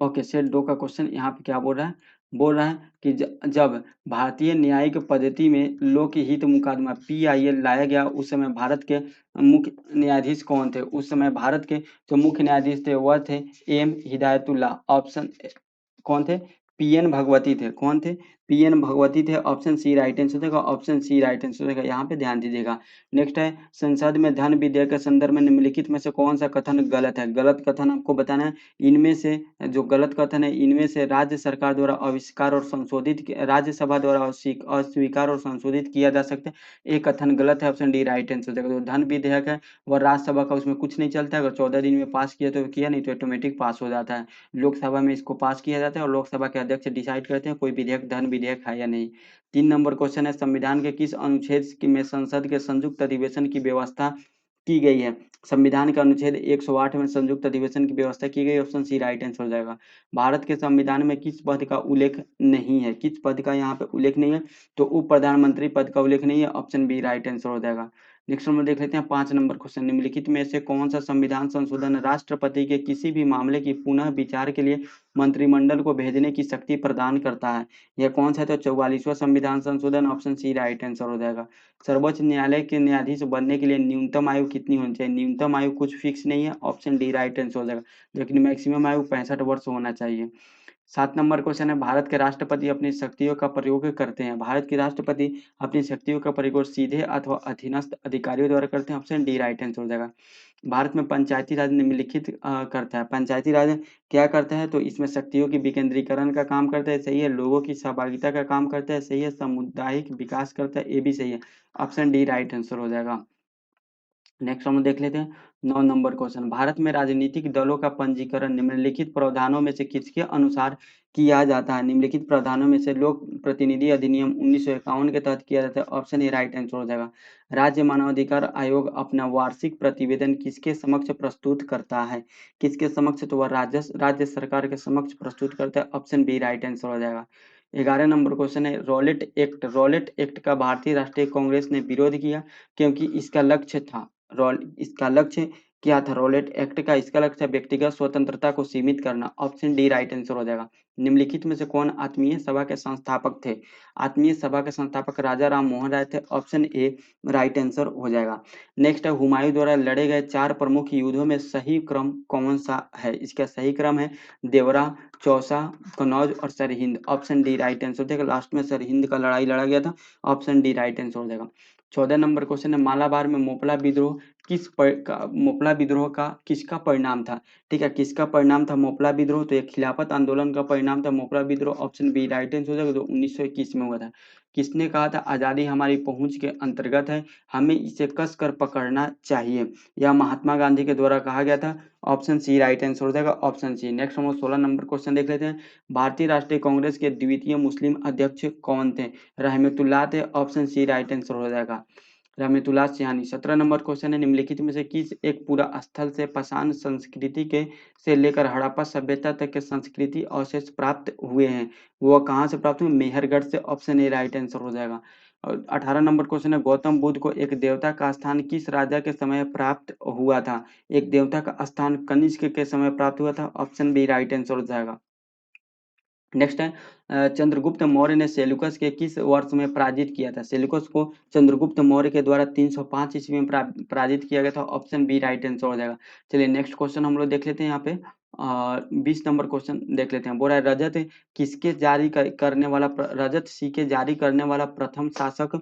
ओके, सेट 2 का क्वेश्चन यहाँ पे क्या बोल रहा है कि जब भारतीय न्यायिक पद्धति में लोकहित मुकदमा PIL लाया गया, उस समय भारत के मुख्य न्यायाधीश कौन थे। उस समय भारत के जो मुख्य न्यायाधीश थे वह थे M हिदायतुल्लाह। ऑप्शन कौन थे, PN भगवती थे। कौन थे, पीएन भगवती थे, ऑप्शन सी राइट आंसर हो जाएगा, ऑप्शन सी राइट आंसर हो जाएगा, यहाँ पे ध्यान दीजिएगा। नेक्स्ट है, संसद में धन विधेयक के संदर्भ में निम्नलिखित में से कौन सा कथन गलत है? गलत कथन आपको बताना है। इनमें से जो गलत कथन है, इनमें से राज्य सरकार द्वारा आविष्कार और संशोधित राज्यसभा द्वारा अस्वीकार और संशोधित किया जा सकता है, एक कथन गलत है, ऑप्शन डी राइट आंसर हो जाएगा। जो धन विधेयक है वह राज्यसभा का, उसमें कुछ नहीं चलता है, अगर 14 दिन में पास किया तो किया, नहीं तो ऑटोमेटिक पास हो जाता है। लोकसभा में इसको पास किया जाता है और लोकसभा के अध्यक्ष डिसाइड करते हैं कोई विधेयक धन विधेयक है या नहीं। 3 नंबर क्वेश्चन है, संविधान के किस अनुच्छेद में संसद के संयुक्त अधिवेशन की व्यवस्था की गई है? संविधान के अनुच्छेद 108 में संयुक्त अधिवेशन की व्यवस्था की गई, ऑप्शन सी राइट आंसर हो जाएगा। भारत के संविधान में किस पद का उल्लेख नहीं है? किस पद का यहाँ पे उल्लेख नहीं है? तो उप प्रधानमंत्री पद का उल्लेख नहीं है, ऑप्शन बी राइट आंसर हो जाएगा। नेक्स्ट हम देख लेते हैं 5 नंबर क्वेश्चन, निम्नलिखित में से कौन सा संविधान संशोधन राष्ट्रपति के किसी भी मामले की पुनः विचार के लिए मंत्रिमंडल को भेजने की शक्ति प्रदान करता है? यह कौन सा है? तो 44वां संविधान संशोधन, ऑप्शन सी राइट आंसर हो जाएगा। सर्वोच्च न्यायालय के न्यायाधीश बनने के लिए न्यूनतम आयु कितनी होनी चाहिए? न्यूनतम आयु कुछ फिक्स नहीं है, ऑप्शन डी राइट आंसर हो जाएगा, लेकिन मैक्सिमम आयु 65 वर्ष होना चाहिए। 7 नंबर क्वेश्चन है, भारत के राष्ट्रपति अपनी शक्तियों का प्रयोग करते हैं। भारत के राष्ट्रपति अपनी शक्तियों का प्रयोग सीधे अथवा अधीनस्थ अधिकारियों द्वारा करते हैं, ऑप्शन डी राइट आंसर हो जाएगा। भारत में पंचायती राज निम्नलिखित करता है। पंचायती राज क्या करता है? तो इसमें शक्तियों की विकेंद्रीकरण का काम करता है, सही है। लोगों की सहभागिता का काम करता है, सही है। सामुदायिक विकास करता है, ये भी सही है, ऑप्शन डी राइट आंसर हो जाएगा। नेक्स्ट हम देख लेते हैं 9 नंबर क्वेश्चन, भारत में राजनीतिक दलों का पंजीकरण निम्नलिखित प्रावधानों में से किसके अनुसार किया जाता है? निम्नलिखित प्रावधानों में से लोक प्रतिनिधि अधिनियम 1951 के तहत किया जाता है, ऑप्शन ए राइट आंसर हो जाएगा। राज्य मानवाधिकार आयोग अपना वार्षिक प्रतिवेदन किसके समक्ष प्रस्तुत करता है? किसके समक्ष? तो वह राज्य सरकार के समक्ष प्रस्तुत करता है, ऑप्शन बी राइट आंसर हो जाएगा। 11 नंबर क्वेश्चन है, रॉलेट एक्ट का भारतीय राष्ट्रीय कांग्रेस ने विरोध किया क्योंकि इसका लक्ष्य था, इसका लक्ष्य क्या था? रॉलेट एक्ट का इसका लक्ष्य व्यक्तिगत स्वतंत्रता को सीमित करना, ऑप्शन डी राइट आंसर हो जाएगा। निम्नलिखित में से कौन आत्मीय सभा के संस्थापक थे? आत्मीय सभा के संस्थापक राजा राम मोहन राय थे, ऑप्शन ए राइट आंसर हो जाएगा। नेक्स्ट है, हुमायूं द्वारा लड़े गए 4 प्रमुख युद्धों में सही क्रम कौन सा है? इसका सही क्रम है देवरा, चौसा, कनौज और Sirhind, option D right answer हो जाएगा। लास्ट में सरहिंद का लड़ाई लड़ा गया था, ऑप्शन डी राइट आंसर हो जाएगा। 14 नंबर क्वेश्चन है, मालाबार में मोपला विद्रोह का किसका परिणाम था? ठीक है, किसका परिणाम था मोपला विद्रोह? तो ये खिलाफत आंदोलन का परिणाम था मोपला विद्रोह, ऑप्शन बी राइट आंसर हो जाएगा, जो 1921 में हुआ था। किसने कहा था आजादी हमारी पहुंच के अंतर्गत है, हमें इसे कस कर पकड़ना चाहिए? यह महात्मा गांधी के द्वारा कहा गया था, ऑप्शन सी राइट आंसर हो जाएगा, ऑप्शन सी। नेक्स्ट हम 16 नंबर क्वेश्चन देख लेते हैं, भारतीय राष्ट्रीय कांग्रेस के द्वितीय मुस्लिम अध्यक्ष कौन थे? रहमतुल्लाह थे, ऑप्शन सी राइट आंसर हो जाएगा, रहमतुल्लाह सिहानी। 17 नंबर क्वेश्चन है, निम्नलिखित में से किस एक पूरा स्थल से पाषाण संस्कृति के से लेकर हड़प्पा सभ्यता तक के संस्कृति अवशेष प्राप्त हुए हैं? वह कहाँ से प्राप्त हुए? मेहरगढ़ से, ऑप्शन ए राइट आंसर हो जाएगा। और 18 नंबर क्वेश्चन है, गौतम बुद्ध को एक देवता का स्थान किस राजा के समय प्राप्त हुआ था? एक देवता का स्थान कनिष्क के समय प्राप्त हुआ था, ऑप्शन बी राइट आंसर हो जाएगा। नेक्स्ट है, चंद्रगुप्त मौर्य ने सेल्यूकस के किस वर्ष में पराजित किया था? सेल्यूकस को चंद्रगुप्त मौर्य के द्वारा 305 ईस्वी में पराजित किया गया था, ऑप्शन बी राइट आंसर हो जाएगा। चलिए नेक्स्ट क्वेश्चन हम लोग देख लेते हैं यहाँ पे, 20 नंबर क्वेश्चन देख लेते हैं। बोल रहा है, रजत सिक्के जारी करने वाला प्रथम शासक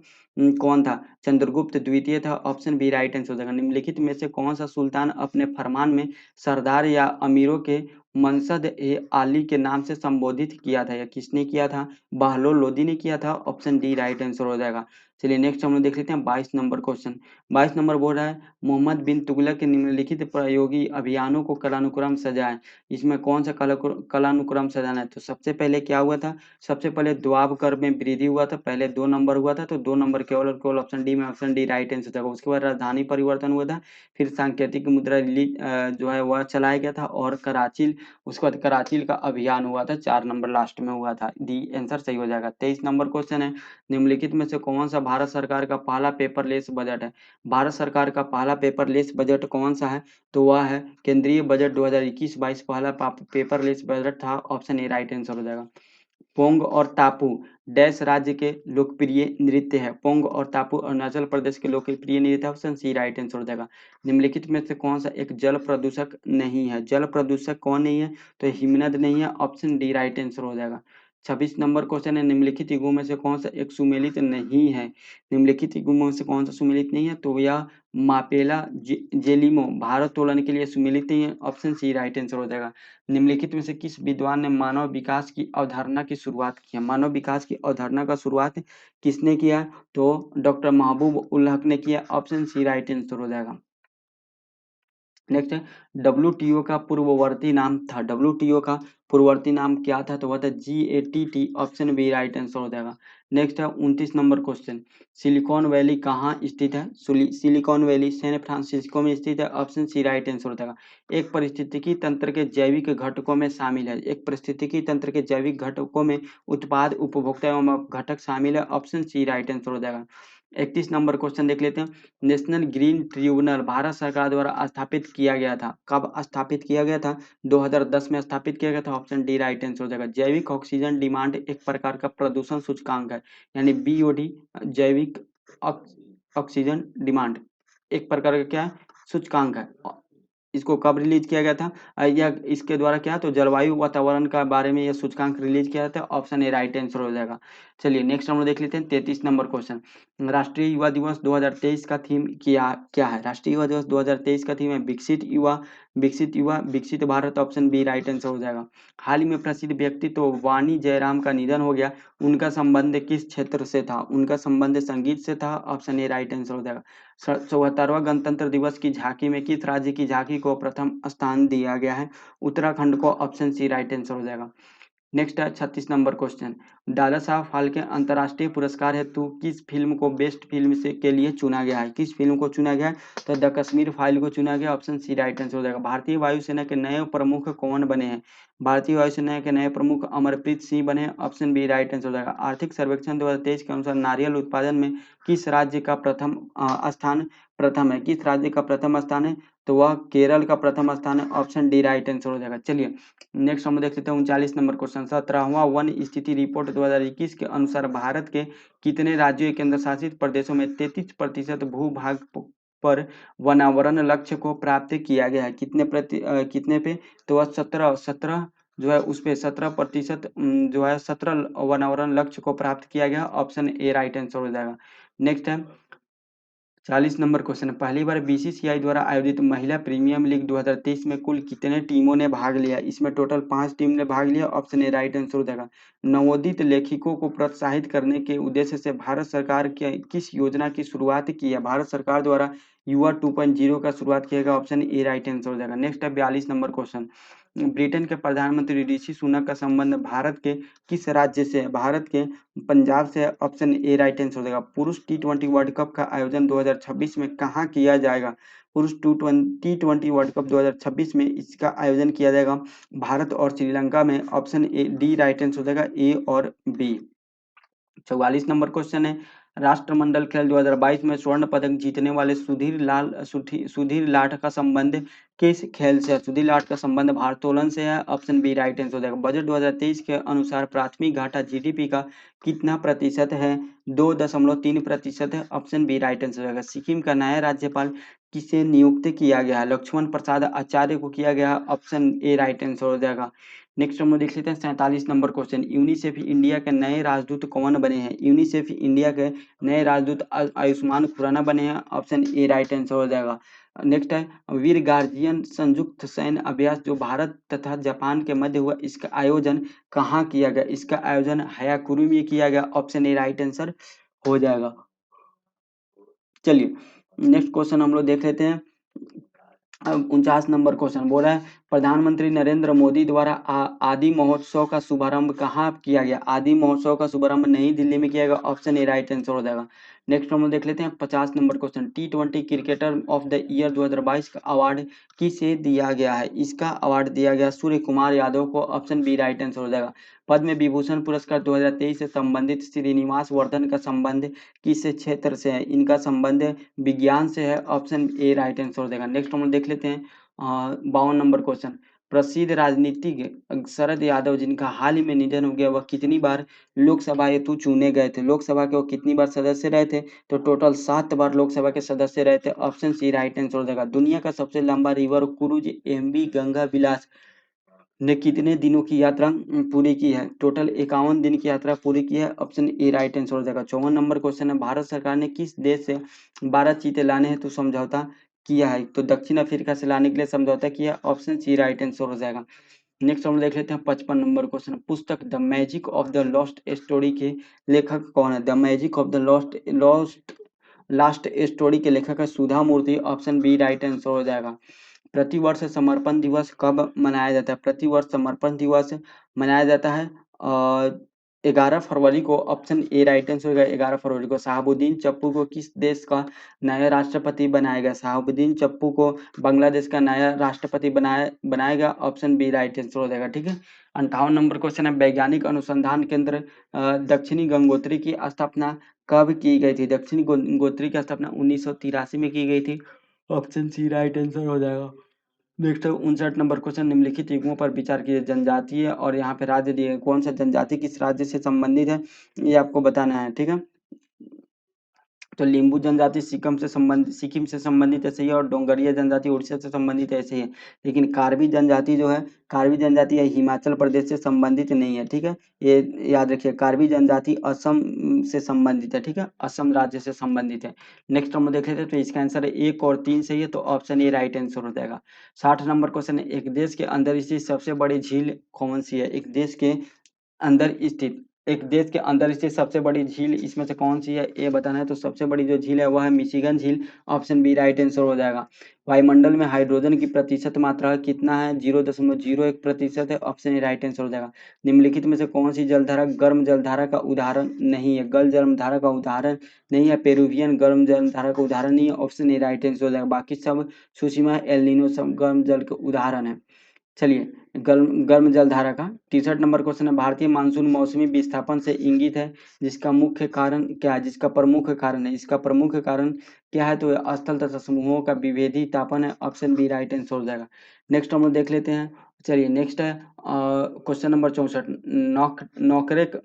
कौन था? चंद्रगुप्त द्वितीय था, ऑप्शन बी राइट आंसर हो जाएगा। निम्नलिखित में से कौन सा सुल्तान अपने फरमान में सरदार या अमीरों के मनसद ए आली के नाम से संबोधित किया था? या किसने किया था? बहलोल लोदी ने किया था, ऑप्शन डी राइट आंसर हो जाएगा। चलिए नेक्स्ट हम लोग देख लेते हैं 22 नंबर क्वेश्चन। 22 नंबर बोल रहा है, मोहम्मद बिन तुगलक के निम्नलिखित प्रायोगी अभियानों को कालानुक्रम सजाएं। इसमें कौन सा कालानुक्रम सजाना है? तो सबसे पहले क्या हुआ था? सबसे पहले द्वाब कर में वृद्धि हुआ था, पहले 2 नंबर हुआ था, तो 2 नंबर केवल और केवल ऑप्शन डी में, ऑप्शन डी राइट आंसर हो जाएगा। उसके बाद राजधानी परिवर्तन हुआ था, फिर सांकेतिक मुद्रा रिलीज जो है वह चलाया गया था, और कराची, उसके बाद कराची का अभियान हुआ था, 4 नंबर लास्ट में हुआ था, डी आंसर सही हो जाएगा। 23 नंबर क्वेश्चन है, निम्नलिखित में से कौन सा भारत सरकार का पहला पेपरलेस बजट है? भारत सरकार का पहला पेपरलेस बजट कौन सा है? तो वह है केंद्रीय बजट 2021-22, पहला पेपरलेस बजट था, ऑप्शन ए राइट आंसर हो जाएगा। पोंग और टापू डैश राज्य के लोकप्रिय नृत्य है? पोंग और टापू अरुणाचल प्रदेश के लोकप्रिय नृत्य, ऑप्शन सी राइट आंसर हो जाएगा। निम्नलिखित में से कौन सा एक जल प्रदूषक नहीं है? जल प्रदूषक कौन नहीं है? तो हिमनद नहीं है, ऑप्शन डी राइट आंसर हो जाएगा। 26 नंबर क्वेश्चन है, निम्नलिखित युगों में से कौन सा एक सुमेलित नहीं है? निम्नलिखित युगों में से कौन सा सुमेलित नहीं है? तो यह मापेला जेलिमो भारोत्तोलन के लिए सुमेलित नहीं है। ऑप्शन सी राइट आंसर हो जाएगा। निम्नलिखित में से किस विद्वान ने मानव विकास की अवधारणा की शुरुआत की है? मानव विकास की अवधारणा का शुरुआत किसने किया? तो डॉक्टर महबूब उल हक ने किया। ऑप्शन सी राइट आंसर हो जाएगा। नेक्स्ट है, डब्ल्यूटीओ का पूर्ववर्ती नाम था। डब्ल्यूटीओ का पूर्ववर्ती नाम क्या था? तो वह था GATT। Option B right answer हो जाएगा। नेक्स्ट है 29 नंबर क्वेश्चन, सिलिकॉन वैली कहाँ स्थित है? सिलिकॉन वैली सैन फ्रांसिस्को में स्थित है। ऑप्शन सी राइट आंसर हो जाएगा। एक पारिस्थितिकी तंत्र के जैविक घटकों में शामिल है। एक पारिस्थितिकी तंत्र के जैविक घटकों में उत्पाद, उपभोक्ता एवं घटक शामिल है। ऑप्शन सी राइट आंसर हो जाएगा। 31 नंबर क्वेश्चन देख लेते हैं, नेशनल ग्रीन ट्रिब्यूनल भारत सरकार द्वारा स्थापित किया गया था। कब स्थापित किया गया था? 2010 में स्थापित किया गया था। ऑप्शन डी राइट आंसर हो जाएगा। जैविक ऑक्सीजन डिमांड एक प्रकार का प्रदूषण सूचकांक है, यानी BOD, जैविक ऑक्सीजन डिमांड एक प्रकार का क्या है? सूचकांक है। इसको कब रिलीज किया गया था? यह इसके द्वारा क्या, तो जलवायु वातावरण का बारे में यह सूचकांक रिलीज किया जाता है। ऑप्शन ए राइट आंसर हो जाएगा। चलिए नेक्स्ट हम लोग देख लेते हैं 33 नंबर क्वेश्चन, राष्ट्रीय युवा दिवस 2023 का थीम क्या क्या है? राष्ट्रीय युवा दिवस 2023 का थीम है विकसित युवा, विकसित युवा, विकसित Bharat. Option B right answer हो जाएगा। हाल ही में प्रसिद्ध व्यक्तित्व वाणी जयराम का निधन हो गया, उनका संबंध किस क्षेत्र से था? उनका संबंध संगीत से था। ऑप्शन ए राइट आंसर हो जाएगा। 74वां गणतंत्र दिवस की झांकी में किस राज्य की झांकी को प्रथम स्थान दिया गया है? उत्तराखंड को। ऑप्शन सी राइट आंसर हो जाएगा। नेक्स्ट है 36 नंबर क्वेश्चन, दादा साहब फाल्के अंतर्राष्ट्रीय पुरस्कार हेतु किस फिल्म को बेस्ट फिल्म से के लिए चुना गया है? किस फिल्म को चुना गया है? तो द कश्मीर फाइल को चुना गया। ऑप्शन सी राइट आंसर हो जाएगा। भारतीय वायुसेना के नए प्रमुख कौन बने हैं? भारतीय वायुसेना के नए प्रमुख अमरप्रीत सिंह बने। ऑप्शन बी राइट आंसर हो जाएगा। आर्थिक सर्वेक्षण 2023 के अनुसार नारियल उत्पादन में किस राज्य का प्रथम स्थान प्रथम है? किस राज्य का प्रथम स्थान है? तो वह केरल का प्रथम स्थान है। ऑप्शन डी राइट आंसर हो जाएगा। चलिए नेक्स्ट हम देख लेते हैं 39 नंबर क्वेश्चन, 17वां वन स्थिति रिपोर्ट 2021 के अनुसार भारत के कितने राज्यों केंद्र शासित प्रदेशों में 33% भूभाग पर वनावरण लक्ष्य को प्राप्त किया गया है? कितने पे? तो वह 17 जो है उस पे 17% जो है 17 वनावरण लक्ष्य को प्राप्त किया गया। ऑप्शन ए राइट आंसर हो जाएगा। नेक्स्ट है 40 नंबर क्वेश्चन, पहली बार BCCI द्वारा आयोजित महिला प्रीमियम लीग 2023 में कुल कितने टीमों ने भाग लिया? इसमें टोटल 5 टीम ने भाग लिया। ऑप्शन ए राइट आंसर हो जाएगा। नवोदित लेखकों को प्रोत्साहित करने के उद्देश्य से भारत सरकार की किस योजना की शुरुआत की है? भारत सरकार द्वारा युवा 2.0 का शुरुआत किया गया। ऑप्शन ए राइट आंसर हो जाएगा। नेक्स्ट है 42 नंबर क्वेश्चन, ब्रिटेन के प्रधानमंत्री ऋषि सुनक का संबंध भारत के किस राज्य से है? भारत के पंजाब से। ऑप्शन ए राइट आंसर हो जाएगा। पुरुष T20 वर्ल्ड कप का आयोजन 2026 में कहाँ किया जाएगा? पुरुष T20 वर्ल्ड कप 2026 में इसका आयोजन किया जाएगा भारत और श्रीलंका में। Option A D right answer हो जाएगा, ए और बी। 44 नंबर क्वेश्चन है, राष्ट्रमंडल खेल 2022 में स्वर्ण पदक जीतने वाले सुधीर लाठ का संबंध किस खेल से है? सुधीर लाठ का संबंध भारोत्तोलन से है। ऑप्शन बी राइट आंसर हो जाएगा। बजट 2023 के अनुसार प्राथमिक घाटा GDP का कितना प्रतिशत है? 2.3% है। ऑप्शन बी राइट आंसर हो जाएगा। सिक्किम का नया राज्यपाल किसे नियुक्त किया गया है? लक्ष्मण प्रसाद आचार्य को किया गया। ऑप्शन ए राइट आंसर हो जाएगा। नेक्स्ट हम लोग देख लेते हैं 47 नंबर क्वेश्चन, यूनिसेफ इंडिया के नए राजदूत कौन बने हैं? यूनिसेफ इंडिया के नए राजदूत आयुष्मान खुराना बने हैं। ऑप्शन ए राइट आंसर हो जाएगा। नेक्स्ट है वीर गार्जियन संयुक्त सैन्य अभ्यास जो भारत तथा जापान के मध्य हुआ, इसका आयोजन कहाँ किया गया? इसका आयोजन हयाकुरी में किया गया। ऑप्शन ए राइट आंसर हो जाएगा। चलिए नेक्स्ट क्वेश्चन हम लोग देख लेते हैं। 49 नंबर क्वेश्चन बोल रहा है, प्रधानमंत्री नरेंद्र मोदी द्वारा आदि महोत्सव का शुभारंभ कहाँ किया गया? आदि महोत्सव का शुभारंभ नई दिल्ली में किया गया। ऑप्शन ए राइट आंसर हो जाएगा। नेक्स्ट हम लोग देख लेते हैं 50 number question, T20 cricketer of the year 2022 का अवार्ड किसे दिया गया है? इसका अवार्ड दिया गया सूर्य कुमार यादव को। ऑप्शन बी राइट आंसर हो जाएगा। पद्म विभूषण पुरस्कार 2023 से संबंधित श्रीनिवास वर्धन का संबंध किस क्षेत्र से है? इनका संबंध विज्ञान से है। ऑप्शन ए राइट आंसर हो जाएगा। नेक्स्ट हम लोग देख लेते हैं 52 नंबर क्वेश्चन, प्रसिद्ध राजनीतिज्ञ शरद यादव जिनका हाल ही में निधन हो गया, वह कितनी बार लोकसभा हेतु चुने गए थे? लोकसभा के वो कितनी बार सदस्य रहे थे? तो टोटल 7 बार लोकसभा के सदस्य रहे थे। ऑप्शन सी राइट आंसर हो जाएगा। दुनिया का सबसे लंबा रिवर क्रूज MV गंगा विलास ने कितने दिनों की यात्रा पूरी की है? टोटल 51 दिन की यात्रा पूरी की है। ऑप्शन ए राइट आंसर हो जाएगा। 54 नंबर क्वेश्चन है, भारत सरकार ने किस देश से 12 चीते लाने हेतु समझौता किया है? तो दक्षिण अफ्रीका से लाने के लिए समझौता किया। ऑप्शन सी राइट आंसर हो जाएगा। नेक्स्ट हम देख लेते हैं 55 नंबर क्वेश्चन। पुस्तक the magic of the lost story के लेखक कौन है? The magic of the lost lost last story के लेखक है सुधा मूर्ति। ऑप्शन बी राइट आंसर हो जाएगा। प्रतिवर्ष समर्पण दिवस कब मनाया जाता है? प्रतिवर्ष समर्पण दिवस मनाया जाता है 11 फरवरी को। ऑप्शन ए राइट आंसर होगा 11 फरवरी को। शहाबुद्दीन चप्पू को किस देश का नया राष्ट्रपति बनाया गया? शहाबुद्दीन चप्पू को बांग्लादेश का नया राष्ट्रपति बनाएगा। ऑप्शन बी राइट आंसर हो जाएगा। ठीक है। 58 नंबर क्वेश्चन है, वैज्ञानिक अनुसंधान केंद्र दक्षिणी गंगोत्री की स्थापना कब की गई थी? दक्षिणी गंगोत्री की स्थापना 1983 में की गई थी। ऑप्शन सी राइट आंसर हो जाएगा। नेक्स्ट 59 नंबर क्वेश्चन, निम्नलिखित युग्मों पर विचार कीजिए। जनजातीय और यहाँ पे राज्य दिए, कौन सा जनजाति किस राज्य से संबंधित है ये आपको बताना है। ठीक है। तो लिम्बू जनजाति सिक्किम से संबंधित ऐसे ही है, और डोंगरिया जनजाति उड़ीसा से संबंधित ऐसे ही है। लेकिन कार्बी जनजाति जो है, कार्बी जनजाति है हिमाचल प्रदेश से संबंधित नहीं है। ठीक है, ये याद रखिए। कार्बी जनजाति असम से संबंधित है। ठीक है, असम राज्य से संबंधित है। नेक्स्ट हम देख लेते हैं, तो इसका आंसर है 1 और 3 सही है, तो ऑप्शन ए राइट आंसर हो जाएगा। 60 नंबर क्वेश्चन है, एक देश के अंदर स्थित सबसे बड़ी झील कौन सी है? एक देश के अंदर स्थित सबसे बड़ी झील इसमें से कौन सी है ये बताना है। तो सबसे बड़ी जो झील है वह है मिशिगन झील। ऑप्शन बी राइट आंसर हो जाएगा। वायुमंडल में हाइड्रोजन की प्रतिशत मात्रा कितना है? 0.01% है। ऑप्शन ए राइट आंसर हो जाएगा। निम्नलिखित में से कौन सी जलधारा गर्म जलधारा का उदाहरण नहीं है? गल जलधारा का उदाहरण नहीं है। पेरुवियन गर्म जलधारा का उदाहरण नहीं है। ऑप्शन ए राइट आंसर हो जाएगा। बाकी सब सुषमा एल नीनो सब गर्म जल के उदाहरण है। चलिए, गर्म गर्म जलधारा का 63 नंबर क्वेश्चन है, भारतीय मानसून मौसमी विस्थापन से इंगित है, जिसका मुख्य कारण क्या है? जिसका प्रमुख कारण है, इसका प्रमुख कारण क्या है? तो स्थल तथा समूहों का विभेदी तापन है। ऑप्शन बी राइट आंसर हो जाएगा। नेक्स्ट हम लोग देख लेते हैं। चलिए, नेक्स्ट है क्वेश्चन नंबर 64।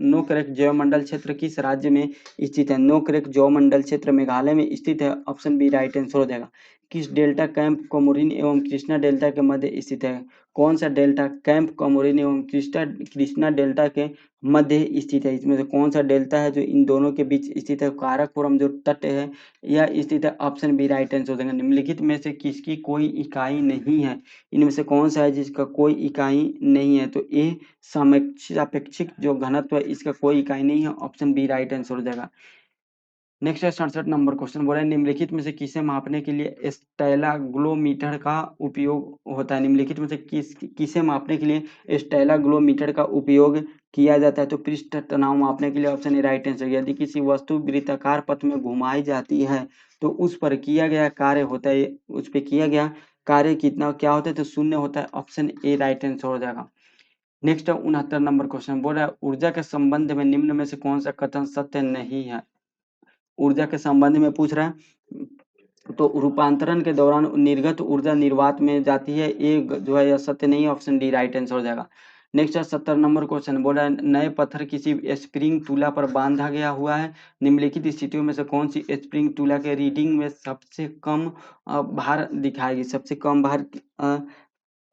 नोकरेक जैवमंडल क्षेत्र किस राज्य में स्थित है? नोकरेक जैवमंडल क्षेत्र मेघालय में स्थित है। ऑप्शन बी राइट आंसर हो जाएगा। किस डेल्टा कैंप कोमोरिन एवं कृष्णा डेल्टा के मध्य स्थित है? कौन सा डेल्टा कैंप कोमोरिन एवं कृष्णा डेल्टा के मध्य स्थित है? इसमें से कौन सा डेल्टा है जो इन दोनों के बीच स्थित है? काराकोरम जो तट है यह स्थित है। ऑप्शन बी राइट आंसर हो जाएगा। निम्नलिखित में से किसकी कोई इकाई नहीं है? इनमें से कौन सा है जिसका कोई इकाई नहीं है? तो ए सापेक्षिक जो घनत्व है इसका कोई इकाई नहीं है। ऑप्शन बी राइट आंसर हो जाएगा। नेक्स्ट है 67 नंबर क्वेश्चन, बोला है निम्नलिखित में से किसे मापने के लिए स्टेलाग्लोमीटर का उपयोग होता है? निम्नलिखित में से किसे मापने के लिए स्टेलाग्लोमीटर का उपयोग किया जाता है? तो पृष्ठ तनाव मापने के लिए। Option A right answer. यदि किसी वस्तु वृत्ताकार पथ में घुमाई जाती है तो उस पर किया गया कार्य होता है, उस पर किया गया कार्य कितना क्या होता है? तो शून्य होता है। ऑप्शन ए राइट आंसर हो जाएगा। नेक्स्ट है 69 नंबर क्वेश्चन, बोल रहा है ऊर्जा के संबंध में निम्न में से कौन सा कथन सत्य नहीं है? ऊर्जा के संबंध में पूछ रहा है। तो रूपांतरण के दौरान निर्गत ऊर्जा निर्वात में जाती है, ये जो है यह सत्य नहीं है। ऑप्शन डी राइट आंसर हो जाएगा। नेक्स्ट है 70 नंबर क्वेश्चन, बोला है नए पत्थर किसी स्प्रिंग टूला पर बांधा गया हुआ है, निम्नलिखित स्थितियों में से कौन सी स्प्रिंग टूला के रीडिंग में सबसे कम भार दिखाएगी? सबसे कम भार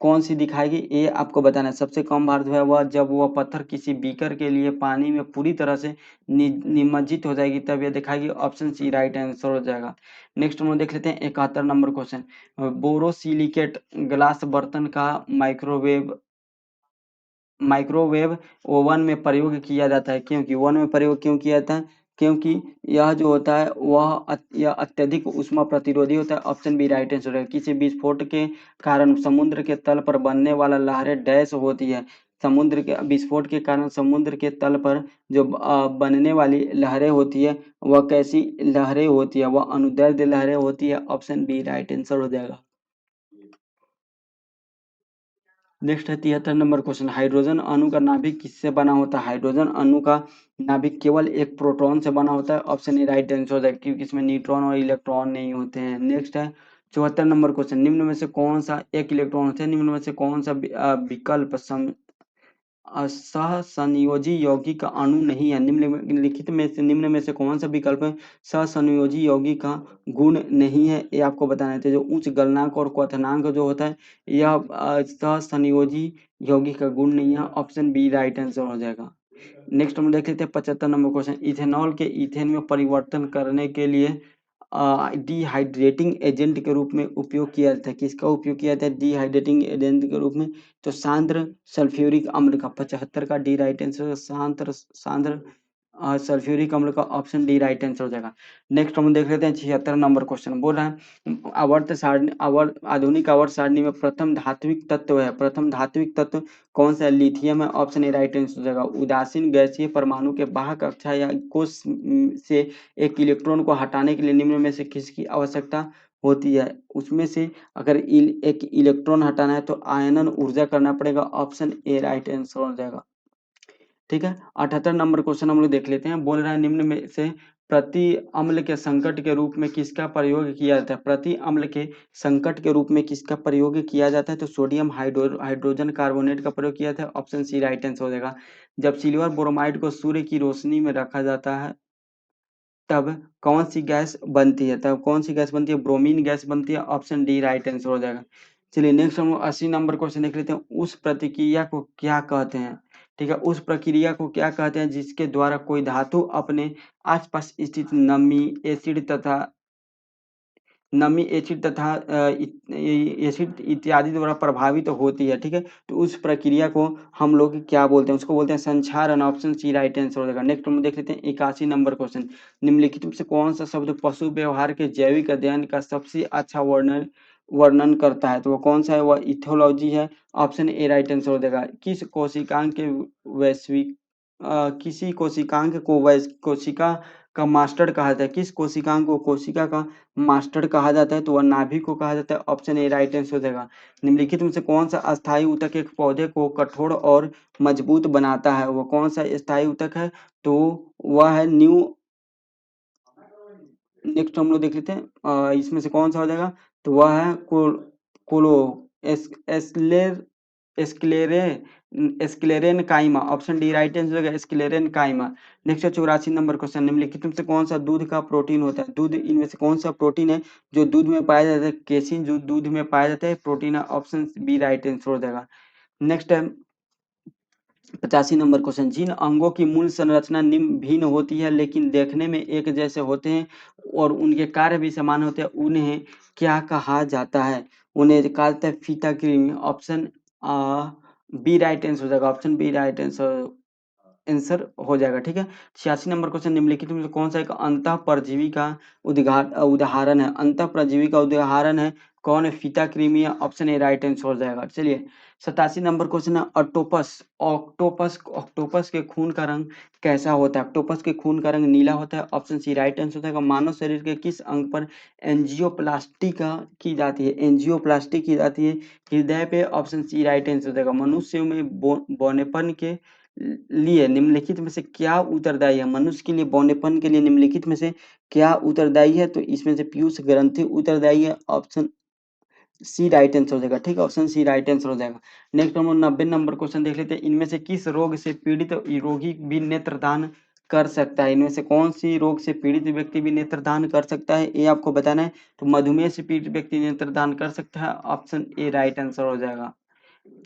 कौन सी दिखाएगी ये आपको बताना है। सबसे कम भार जो है वह जब वह पत्थर किसी बीकर के लिए पानी में पूरी तरह से निमज्जित हो जाएगी तब यह दिखाएगी। ऑप्शन सी राइट आंसर हो जाएगा। नेक्स्ट हम लोग देख लेते हैं 71 नंबर क्वेश्चन, बोरोसिलिकेट ग्लास बर्तन का माइक्रोवेव ओवन में प्रयोग किया जाता है, क्योंकि ओवन में प्रयोग क्यों किया जाता है? क्योंकि यह जो होता है यह अत्यधिक उष्मा प्रतिरोधी होता है। ऑप्शन बी राइट आंसर है। किसी विस्फोट के कारण समुद्र के तल पर बनने वाला लहरें डैश होती है। समुद्र के विस्फोट के कारण समुद्र के तल पर जो बनने वाली लहरें होती है वह कैसी लहरें होती है? वह अनुदैर्ध्य लहरें होती है। ऑप्शन बी राइट आंसर हो जाएगा। नेक्स्ट है 73 नंबर क्वेश्चन, हाइड्रोजन अणु का नाभिक किससे बना होता है? हाइड्रोजन अणु का नाभिक केवल एक प्रोटॉन से बना होता है। ऑप्शन ए राइट आंसर हो जाएगा, क्योंकि इसमें न्यूट्रॉन और इलेक्ट्रॉन नहीं होते हैं। नेक्स्ट है 74 नंबर क्वेश्चन, निम्न में से कौन सा एक इलेक्ट्रॉन होता है? निम्न में से कौन सा विकल्प सहसंयोजी यौगिक का अणु नहीं है। निम्न में से कौन सा विकल्प है सहसंयोजी यौगिक का गुण नहीं है, ये आपको बताना है। तो जो उच्च गलनांक और क्वथनांक जो होता है यह सहसंयोजी यौगिक का गुण नहीं है। ऑप्शन बी राइट आंसर हो जाएगा। नेक्स्ट हम देख लेते हैं 75 नंबर क्वेश्चन। इथेनॉल के ईथेन में परिवर्तन करने के लिए डिहाइड्रेटिंग एजेंट के रूप में उपयोग किया जाता है। किसका उपयोग किया जाता है डिहाइड्रेटिंग एजेंट के रूप में? तो सांद्र सल्फ्यूरिक अम्ल का। 75 का डी राइट आंसर। सांद्र सल्फ्यूरिक अम्ल का ऑप्शन डी राइट आंसर हो जाएगा। नेक्स्ट हम देख लेते हैं 76 नंबर क्वेश्चन। बोल रहा है आधुनिक आवर्त सारणी में प्रथम धात्विक तत्व है। प्रथम धात्विक तत्व कौन सा है? लिथियम है। ऑप्शन ए राइट आंसर हो जाएगा। उदासीन गैसीय परमाणु के बाह्य कक्षा या कोश से एक इलेक्ट्रॉन को हटाने के लिए निम्न में से किसकी आवश्यकता होती है? उसमें से अगर एक इलेक्ट्रॉन हटाना है तो आयनन ऊर्जा करना पड़ेगा। ऑप्शन ए राइट आंसर हो जाएगा। ठीक है। 78 नंबर क्वेश्चन हम लोग देख लेते हैं। बोल रहा है निम्न में से प्रति अम्ल के संकट के रूप में किसका प्रयोग किया जाता है? प्रति अम्ल के संकट के रूप में किसका प्रयोग किया जाता है? तो सोडियम हाइड्रोजन कार्बोनेट का प्रयोग किया जाता है। ऑप्शन सी राइट आंसर हो जाएगा। जब सिल्वर ब्रोमाइड को सूर्य की रोशनी में रखा जाता है तब कौन सी गैस बनती है? तब कौन सी गैस बनती है? ब्रोमीन गैस बनती है। ऑप्शन डी राइट आंसर हो जाएगा। चलिए नेक्स्ट हम 80 नंबर क्वेश्चन देख लेते हैं। उस प्रतिक्रिया को क्या कहते हैं? ठीक है, उस प्रक्रिया को क्या कहते हैं जिसके द्वारा कोई धातु अपने आसपास स्थित नमी एसिड तथा एसिड इत्यादि द्वारा प्रभावित होती है। ठीक है, तो उस प्रक्रिया को हम लोग क्या बोलते हैं? उसको बोलते हैं संक्षारण। ऑप्शन सी राइट आंसर हो जाएगा। नेक्स्ट हम देख लेते हैं 81 नंबर क्वेश्चन। निम्नलिखित में से कौन सा शब्द पशु व्यवहार के जैविक अध्ययन का सबसे अच्छा वर्णन वर्णन करता है? तो वो कौन सा है? वह इथोलॉजी है। ऑप्शन ए राइट आंसर हो जाएगा। किसी कोशिकांग को कोशिका का मास्टर कहा जाता है। किस कोशिकांग को कोशिका का मास्टर कहा जाता है? तो वह नाभिक को कहा जाता है। ऑप्शन ए राइट आंसर हो जाएगा। निम्नलिखित में से कौन सा अस्थायी ऊतक एक पौधे को कठोर और मजबूत बनाता है? वो कौन सा स्थायी ऊतक है? तो वह है न्यू। नेक्स्ट हम लोग देख लेते हैं इसमें से कौन सा हो जाएगा? तो वह है कोलो एस, एस्लेर एस्क्लेरे sclerenchyma. Option D right answer होगा एस्क्लेरेन काइमा। नेक्स्ट है 84 नंबर क्वेश्चन। निम्नलिखित में से कौन सा दूध का प्रोटीन होता है? दूध इनमें से कौन सा प्रोटीन है जो दूध में पाया जाता है? केसिन जो दूध में पाया जाता है प्रोटीन है। ऑप्शन बी राइट आंसर हो जाएगा। नेक्स्ट है 85 नंबर क्वेश्चन। जिन अंगों की मूल संरचना निम्न भिन्न होती है लेकिन देखने में एक जैसे होते हैं और उनके कार्य भी समान होते हैं उन्हें क्या कहा जाता है? उन्हें कहा जाता है फीता कृमि। ऑप्शन बी राइट आंसर हो जाएगा। ऑप्शन बी राइट आंसर हो जाएगा। ठीक है। 86 नंबर क्वेश्चन। निम्नलिखित में से कौन सा एक अंतः परजीवी का उदाहरण है? अंतः परजीवी का उदाहरण है कौन है? फीता कृमि। ऑप्शन ए राइट आंसर हो जाएगा। चलिए 87 नंबर क्वेश्चन है ऑक्टोपस। ऑक्टोपस के खून का रंग कैसा होता है? ऑक्टोपस के खून का रंग नीला होता है। ऑप्शन सी राइट आंसर हो जाएगा। मानव शरीर के किस अंग पर एंजियोप्लास्टी की जाती है? एंजियोप्लास्टी की जाती है हृदय पे। ऑप्शन सी राइट आंसर हो जाएगा। मनुष्य में बौनेपन के लिए निम्नलिखित में से क्या उत्तरदायी है? मनुष्य के लिए बौनेपन के लिए निम्नलिखित में से क्या उत्तरदायी है? तो इसमें से पीयूष ग्रंथि उत्तरदायी है। ऑप्शन सी राइट आंसर हो जाएगा। ठीक है, ऑप्शन सी राइट आंसर हो जाएगा। नेक्स्ट हम 90 नंबर क्वेश्चन देख लेते हैं। इनमें से किस रोग से पीड़ित रोगी भी नेत्रदान कर सकता है? इनमें से कौन सी रोग से पीड़ित व्यक्ति भी नेत्रदान कर सकता है, ये आपको बताना है। तो मधुमेह से पीड़ित व्यक्ति नेत्रदान कर सकता है। ऑप्शन ए राइट आंसर हो जाएगा।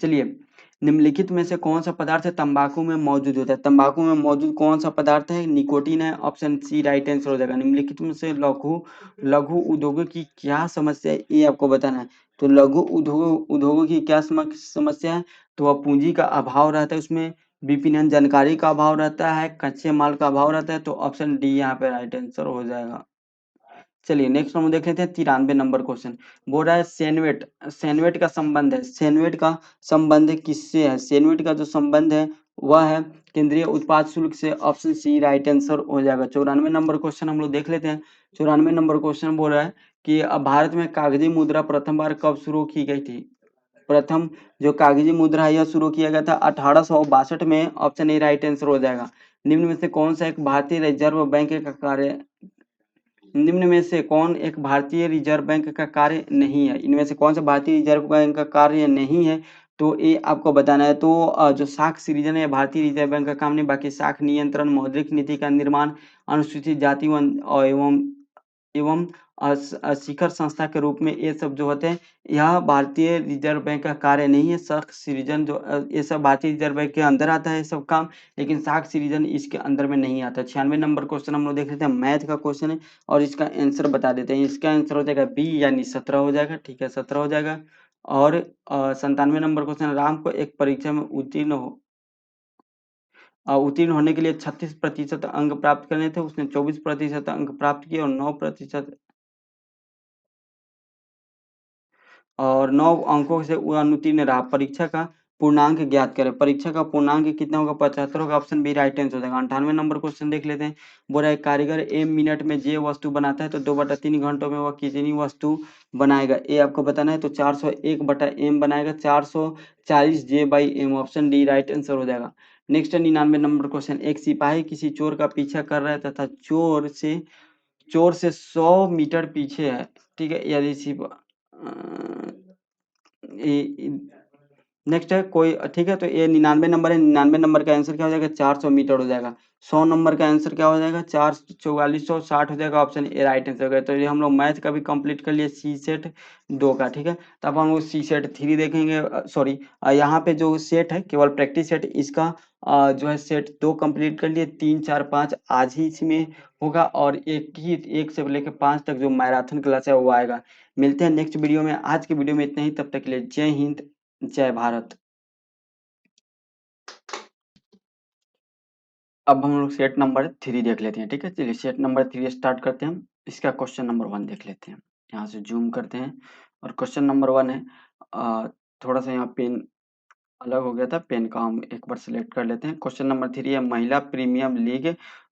चलिए निम्नलिखित में से कौन सा पदार्थ है तंबाकू में मौजूद होता है? तंबाकू में मौजूद कौन सा पदार्थ है? निकोटीन है। ऑप्शन सी राइट आंसर हो जाएगा। निम्नलिखित में से लघु लघु उद्योगों की क्या समस्या है, ये आपको बताना है। तो लघु उद्योगों की क्या समस्या है? तो वह पूंजी का अभाव रहता है, उसमें विपणन जानकारी का अभाव रहता है, कच्चे माल का अभाव रहता है। तो ऑप्शन डी यहाँ पे राइट आंसर हो जाएगा। चलिए नेक्स्ट हम देख लेते हैं 93 नंबर क्वेश्चन। बोल रहा है सेनवेट का संबंध है। सेनवेट का संबंध किससे है? सेनवेट का जो संबंध है वह है केंद्रीय उत्पाद शुल्क से। ऑप्शन सी राइट आंसर हो जाएगा। 94 नंबर क्वेश्चन हम लोग देख लेते हैं। 94 नंबर क्वेश्चन बोल रहा है कि भारत में कागजी मुद्रा प्रथम बार कब शुरू की गई थी? प्रथम जो कागजी मुद्रा है यह शुरू किया गया था 1862 में। ऑप्शन ए राइट आंसर हो जाएगा। निम्न में से कौन सा एक भारतीय रिजर्व बैंक का कार्य निम्न में से कौन एक भारतीय रिजर्व बैंक का कार्य नहीं है? इनमें से कौन सा भारतीय रिजर्व बैंक का कार्य नहीं है? तो ये आपको बताना है। तो जो साख सृजन है भारतीय रिजर्व बैंक का काम नहीं, बाकी साख नियंत्रण, मौद्रिक नीति का निर्माण, अनुसूचित जाति एवं एवं शिखर संस्था के रूप में ये सब जो होते हैं, यह भारतीय रिजर्व बैंक का कार्य नहीं है। साख सृजन जो ये सब भारतीय रिजर्व बैंक के अंदर आता है सब काम, लेकिन साख सृजन इसके अंदर में नहीं आता। 96 नंबर क्वेश्चन हम लोग देख लेते हैं, मैथ का क्वेश्चन है और इसका आंसर बता देते हैं। इसका आंसर हो जाएगा बी यानी 17 हो जाएगा। ठीक है, 17 हो जाएगा। और 97 नंबर क्वेश्चन, राम को एक परीक्षा में उत्तीर्ण होने के लिए 36% अंक प्राप्त करने थे, उसने 24% अंक प्राप्त किए और 9% और 9 अंकों से वो अनुत्तीर्ण रहा। परीक्षा का पूर्णांक ज्ञात करें। परीक्षा का पूर्णांक कितना होगा? 75 होगा। ऑप्शन बी राइट आंसर हो जाएगा। 98 नंबर क्वेश्चन देख लेते हैं। बोल रहा है कारीगर एम मिनट में जे वस्तु बनाता है तो 2/3 घंटों में वह कितनी वस्तु बनाएगा? ये आपको बताना है। तो 401/m बनाएगा, 440 J/m। Option D right answer हो जाएगा। नेक्स्ट है 99 नंबर क्वेश्चन, एक सिपाही किसी चोर का पीछा कर रहा है तथा चोर से 100 मीटर पीछे है। ठीक है, यदि नेक्स्ट है कोई, ठीक है, तो ये 99 नंबर है। 99 नंबर का आंसर क्या हो जाएगा? 400 मीटर हो जाएगा। 100 नंबर का आंसर क्या हो जाएगा? 4460 हो जाएगा। ऑप्शन ए राइट आंसर हो गया। तो ये हम लोग मैथ का भी कंप्लीट कर लिए, सी सेट 2 का। ठीक है, तो अब हम लोग सी सेट 3 देखेंगे। सॉरी, यहाँ पे जो सेट है केवल प्रैक्टिस सेट, इसका जो है सेट 2 कंप्लीट कर लिए। 3 4 5 आज ही इसमें होगा और एक से लेकर 5 तक जो मैराथन क्लास है वो आएगा। मिलते हैं नेक्स्ट वीडियो में। आज की वीडियो में इतना ही, तब तक के लिए जय हिंद, जय भारत। अब हम लोग सेट नंबर 3 देख लेते हैं। ठीक है, चलिए सेट नंबर 3 स्टार्ट करते हैं हम। इसका क्वेश्चन नंबर 1 देख लेते हैं। यहाँ से जूम करते हैं और क्वेश्चन नंबर 1 है। थोड़ा सा यहाँ पेन अलग हो गया था, पेन का हम एक बार सिलेक्ट कर लेते हैं। क्वेश्चन नंबर 3 है, महिला प्रीमियम लीग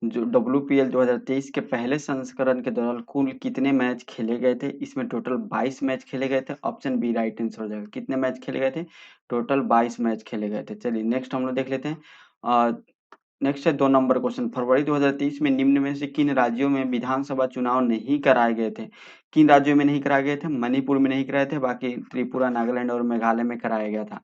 जो WPL 2023 के पहले संस्करण के दौरान कुल कितने मैच खेले गए थे? इसमें टोटल 22 मैच खेले गए थे। ऑप्शन बी राइट आंसर हो जाएगा। कितने मैच खेले गए थे? टोटल 22 मैच खेले गए थे। चलिए नेक्स्ट हम लोग देख लेते हैं। नेक्स्ट है 2 नंबर क्वेश्चन, फरवरी 2023 में निम्न में से किन राज्यों में विधानसभा चुनाव नहीं कराए गए थे? किन राज्यों में नहीं कराए गए थे? मणिपुर में नहीं कराए थे, बाकी त्रिपुरा, नागालैंड और मेघालय में कराया गया था।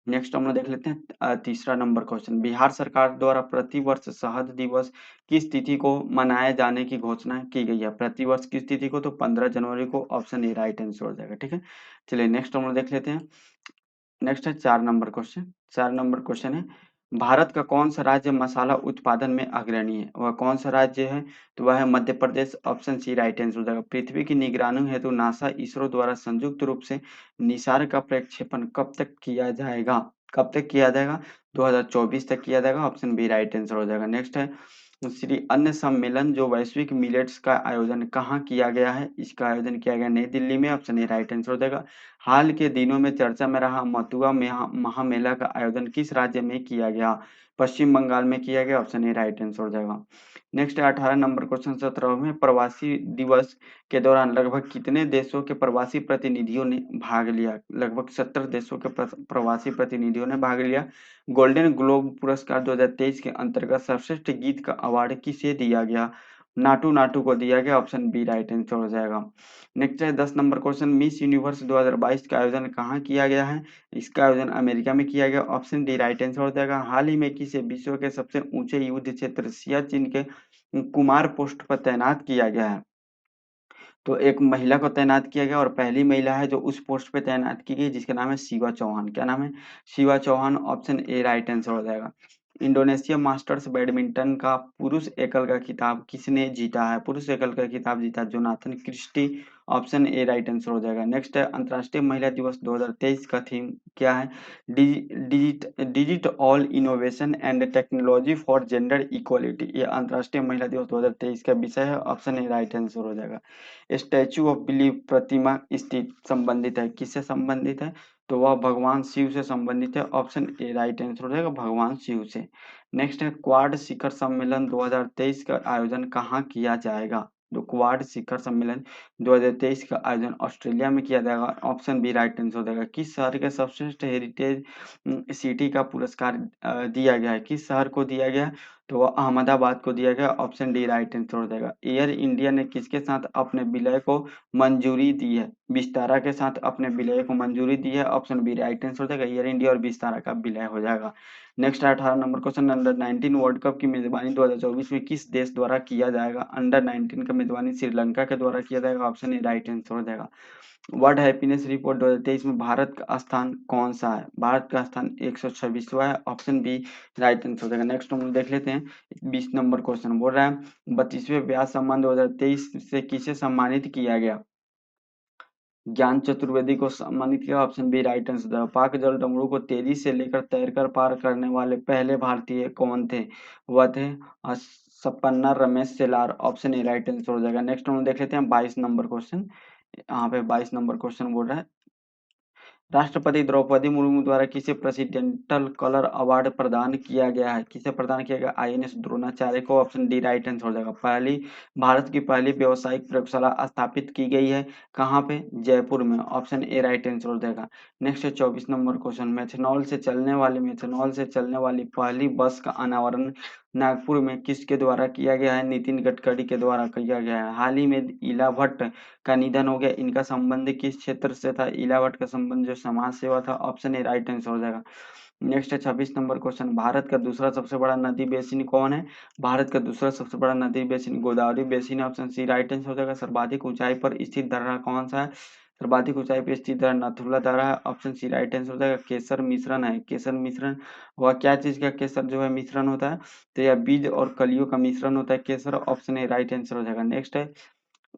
नेक्स्ट हम लोग देख लेते हैं तीसरा नंबर क्वेश्चन, बिहार सरकार द्वारा प्रतिवर्ष शहद दिवस किस तिथि को मनाए जाने की घोषणा की गई है? प्रतिवर्ष किस तिथि को? तो 15 जनवरी को। ऑप्शन ए राइट आंसर हो जाएगा। ठीक है, चलिए नेक्स्ट हम लोग देख लेते हैं। नेक्स्ट है 4 नंबर क्वेश्चन। 4 नंबर क्वेश्चन है, भारत का कौन सा राज्य मसाला उत्पादन में अग्रणी है? वह कौन सा राज्य है? तो वह है Madhya Pradesh. Option C right answer हो जाएगा। पृथ्वी की निगरानी हेतु नासा इसरो द्वारा संयुक्त रूप से निसार का प्रक्षेपण कब तक किया जाएगा? कब तक किया जाएगा? 2024 तक किया जाएगा। ऑप्शन बी राइट आंसर हो जाएगा। नेक्स्ट है श्री अन्न सम्मेलन जो वैश्विक मिलेट्स का आयोजन कहाँ किया गया है? इसका आयोजन किया गया नई दिल्ली में। ऑप्शन ए राइट आंसर हो जाएगा। हाल के दिनों में चर्चा में रहा मथुरा महामेला का आयोजन किस राज्य में किया गया? पश्चिम बंगाल में किया गया। ऑप्शन ए राइट आंसर हो जाएगा। नेक्स्ट है 18 नंबर क्वेश्चन, 17वें प्रवासी दिवस के दौरान लगभग कितने देशों के प्रवासी प्रतिनिधियों ने भाग लिया? लगभग 70 देशों के प्रवासी प्रतिनिधियों ने भाग लिया। गोल्डन ग्लोब पुरस्कार 2023 के अंतर्गत सर्वश्रेष्ठ गीत का अवार्ड किसे दिया गया? नाटू नाटू को दिया गया। ऑप्शन बी राइट आंसर हो जाएगा। नेक्स्ट है 10 नंबर क्वेश्चन, मिस यूनिवर्स 2022 का आयोजन कहाँ किया गया है? इसका आयोजन अमेरिका में किया गया। ऑप्शन डी राइट आंसर हो जाएगा। हाल ही में किसे विश्व के सबसे ऊंचे युद्ध क्षेत्र सियाचिन के कुमार पोस्ट पर तैनात किया गया है? तो एक महिला को तैनात किया गया और पहली महिला है जो उस पोस्ट पे तैनात की गई, जिसका नाम है शिवा चौहान। क्या नाम है? Shiva Chauhan. Option A right answer हो जाएगा। इंडोनेशिया मास्टर्स बैडमिंटन का पुरुष एकल का खिताब किसने जीता है? पुरुष एकल का खिताब जीता Jonathan Christie. Option A right answer हो जाएगा। नेक्स्ट है अंतर्राष्ट्रीय महिला दिवस 2023 का थीम क्या है? Digit all innovation and technology for gender equality. ये अंतर्राष्ट्रीय महिला दिवस 2023 का विषय है। ऑप्शन ए राइट आंसर हो जाएगा। स्टैचू ऑफ बिलीफ प्रतिमा स्थित संबंधित है, किससे संबंधित है? तो वह भगवान शिव से संबंधित है। ऑप्शन ए राइट आंसर हो जाएगा, भगवान शिव से। नेक्स्ट है क्वाड शिखर सम्मेलन 2023 का आयोजन कहाँ किया जाएगा? तो क्वाड शिखर सम्मेलन 2023 का आयोजन ऑस्ट्रेलिया में किया जाएगा। ऑप्शन बी राइट आंसर हो जाएगा। किस शहर के सर्वश्रेष्ठ हेरिटेज सिटी का पुरस्कार दिया गया है? किस शहर को दिया गया है? तो वो अहमदाबाद को दिया गया, ऑप्शन डी राइट आंसर हो जाएगा। एयर इंडिया ने किसके साथ अपने विलय को मंजूरी दी है? विस्तारा के साथ अपने विलय को मंजूरी दी है, ऑप्शन बी राइट आंसर हो जाएगा। एयर इंडिया और विस्तारा का विलय हो जाएगा। Next 18 number question, under 19 world cup की मेजबानी 2024 में किस देश द्वारा किया जाएगा? अंडर 19 का मेजबानी श्रीलंका के द्वारा किया जाएगा, ऑप्शन ए राइट आंसर हो जाएगा। वर्ल्ड हैप्पीनेस रिपोर्ट 2023 में भारत का स्थान कौन सा है? भारत का स्थान 126वां है, ऑप्शन बी राइट आंसर हो जाएगा। नेक्स्ट हम लोग देख लेते हैं 20 नंबर क्वेश्चन, बोल रहा है 32वें व्यास सम्मान 2023 से किसे सम्मानित किया गया? ज्ञान चतुर्वेदी को सम्मानित किया, ऑप्शन बी राइट आंसर है। पाक जल डमरू को तेजी से लेकर तैरकर पार करने वाले पहले भारतीय कौन थे? वह थे Sapanna Ramesh Selar, option A right answer हो जाएगा। नेक्स्ट हम देख लेते हैं 22 नंबर क्वेश्चन। यहाँ पे 22 नंबर क्वेश्चन बोल रहा है राष्ट्रपति द्रौपदी मुर्मू द्वारा किसे प्रेसिडेंटल कलर अवार्ड प्रदान किया गया है? किसे प्रदान किया गया? आईएनएस द्रोणाचार्य को, ऑप्शन डी राइट आंसर हो जाएगा। पहली भारत की पहली व्यावसायिक प्रयोगशाला स्थापित की गई है कहाँ पे? जयपुर में, ऑप्शन ए राइट आंसर हो जाएगा। नेक्स्ट है 24 नंबर क्वेश्चन, मेथनॉल से चलने वाली पहली बस का अनावरण नागपुर में किसके द्वारा किया गया है? नितिन गडकरी के द्वारा किया गया है। हाल ही में इला भट्ट का निधन हो गया, इनका संबंध किस क्षेत्र से था? इला भट्ट का संबंध जो समाज सेवा था, ऑप्शन ए राइट आंसर हो जाएगा। नेक्स्ट है 26 नंबर क्वेश्चन, भारत का दूसरा सबसे बड़ा नदी बेसिन कौन है? भारत का दूसरा सबसे बड़ा नदी basin Godavari basin, option C right answer हो जाएगा। सर्वाधिक ऊंचाई पर स्थित दर्रा कौन सा है? सर्वाधिक ऊंचाई पर स्थित दर्रा नथुला दर्रा है, ऑप्शन सी राइट आंसर हो जाएगा। केसर मिश्रण है, केसर मिश्रण वह क्या चीज का केसर जो है मिश्रण होता है? तो यह बीज और कलियों का मिश्रण होता है केसर, ऑप्शन ए राइट आंसर हो जाएगा। नेक्स्ट है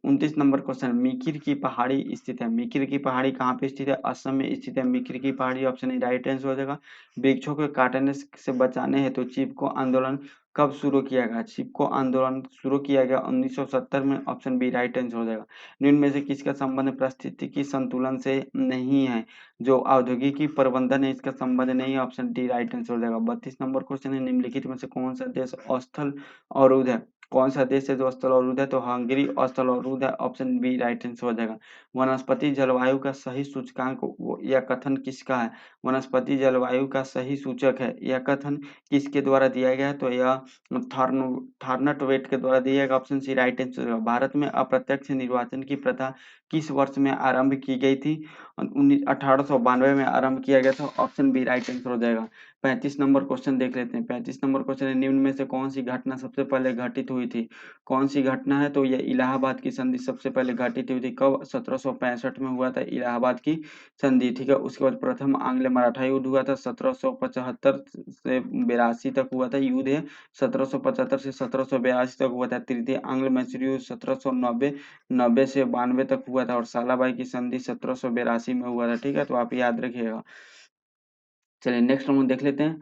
29 नंबर क्वेश्चन, मिकिर की पहाड़ी स्थित है। मिकिर की पहाड़ी कहाँ पे स्थित है? असम में स्थित है मिकिर की पहाड़ी, ऑप्शन ए राइट आंसर हो जाएगा। वृक्षों को काटने से बचाने हेतु चिपको आंदोलन कब शुरू किया गया? चिपको आंदोलन शुरू किया गया 1970 में, ऑप्शन बी राइट आंसर हो जाएगा। निम्न में से किसका संबंध पारिस्थितिकी संतुलन से नहीं है? जो औद्योगिकी प्रबंधन है इसका संबंध नहीं है, ऑप्शन डी राइट आंसर हो जाएगा। 32 नंबर क्वेश्चन है, निम्नलिखित में से कौन सा देश अस्थल अवरुद्ध है? कौन सा देश है जो स्थल अवरुद्ध है? तो हंगरी स्थल अवरुद्ध है, ऑप्शन बी राइट आंसर हो जाएगा। वनस्पति जलवायु का सही सूचकांक यह कथन किसका है? वनस्पति जलवायु का सही सूचक है यह कथन किसके द्वारा दिया गया है? तो यह थार्नटवेट के द्वारा दिया गया, ऑप्शन सी राइट आंसर होगा। भारत में अप्रत्यक्ष निर्वाचन की प्रथा किस वर्ष में आरंभ की गई थी? 1892 में आरंभ किया गया था, ऑप्शन बी राइट आंसर हो जाएगा। 35 नंबर क्वेश्चन देख लेते हैं। 35 नंबर क्वेश्चन है, निम्न में से कौन सी घटना सबसे पहले घटित हुई थी? कौन सी घटना है? तो यह इलाहाबाद की संधि सबसे पहले घटित हुई थी। कब? 1765 में हुआ था इलाहाबाद की संधि, ठीक है। उसके बाद प्रथम आंग्ल मराठा युद्ध हुआ था 1775 से 82 तक हुआ था युद्ध है। 1775 से 1782 तक हुआ था। तृतीय आंग्ल मैसूर युद्ध 1790 से 92 तक हुआ था, और सालाबाई की संधि 1782 में हुआ था, ठीक है। तो आप याद रखिएगा। चलिए नेक्स्ट हम देख लेते हैं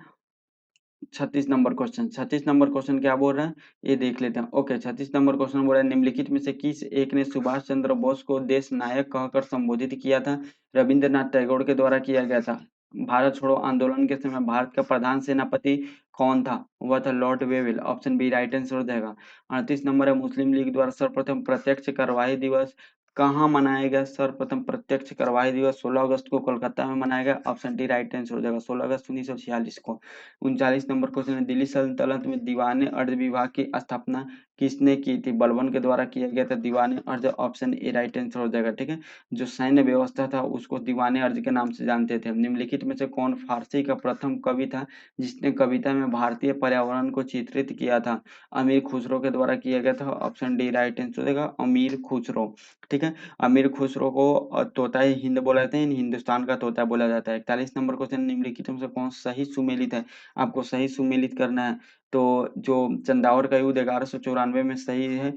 36 नंबर क्वेश्चन। 36 नंबर क्वेश्चन क्या बोल रहा है ये देख लेते हैं। ओके, 36 नंबर क्वेश्चन बोल रहा है निम्नलिखित में से किस एक ने सुभाष चंद्र बोस को देश नायक कहकर संबोधित किया था? रविंद्रनाथ टैगोर के द्वारा किया गया था। भारत छोड़ो आंदोलन के समय भारत का प्रधान सेनापति कौन था? वह था lord Wavell, option B right answer हो जाएगा। 38 नंबर है, मुस्लिम लीग द्वारा सर्वप्रथम प्रत्यक्ष कार्यवाही दिवस कहाँ मनाया गया? सर्वप्रथम प्रत्यक्ष कार्यवाही दिवस 16 अगस्त को कोलकाता में मनाया गया, ऑप्शन डी राइट आंसर हो जाएगा, 16 अगस्त 1946 को। 39 नंबर क्वेश्चन है, दिल्ली सल्तनत में दीवाने अर्ध विभाग की स्थापना किसने की थी? बलबन के द्वारा किया गया था दीवाने अर्ध, ऑप्शन ए राइट आंसर हो जाएगा, ठीक है। जो सैन्य व्यवस्था था उसको दीवाने अर्ध के नाम से जानते थे। निम्नलिखित में से कौन फारसी का प्रथम कवि था जिसने कविता में भारतीय पर्यावरण को चित्रित किया था? अमीर खुसरो के द्वारा किया गया था, ऑप्शन डी राइट आंसर हो जाएगा, अमीर खुसरो, ठीक है। अमीर खुसरो को तोता हिंद बोला जाता है, हिंदुस्तान का तोता बोला जाता है। 41 नंबर क्वेश्चन, निम्नलिखित में से कौन सही सुमेलित है? आपको सही सुमेलित करना है। तो जो चंदावर का युद्ध 1194 में सही है,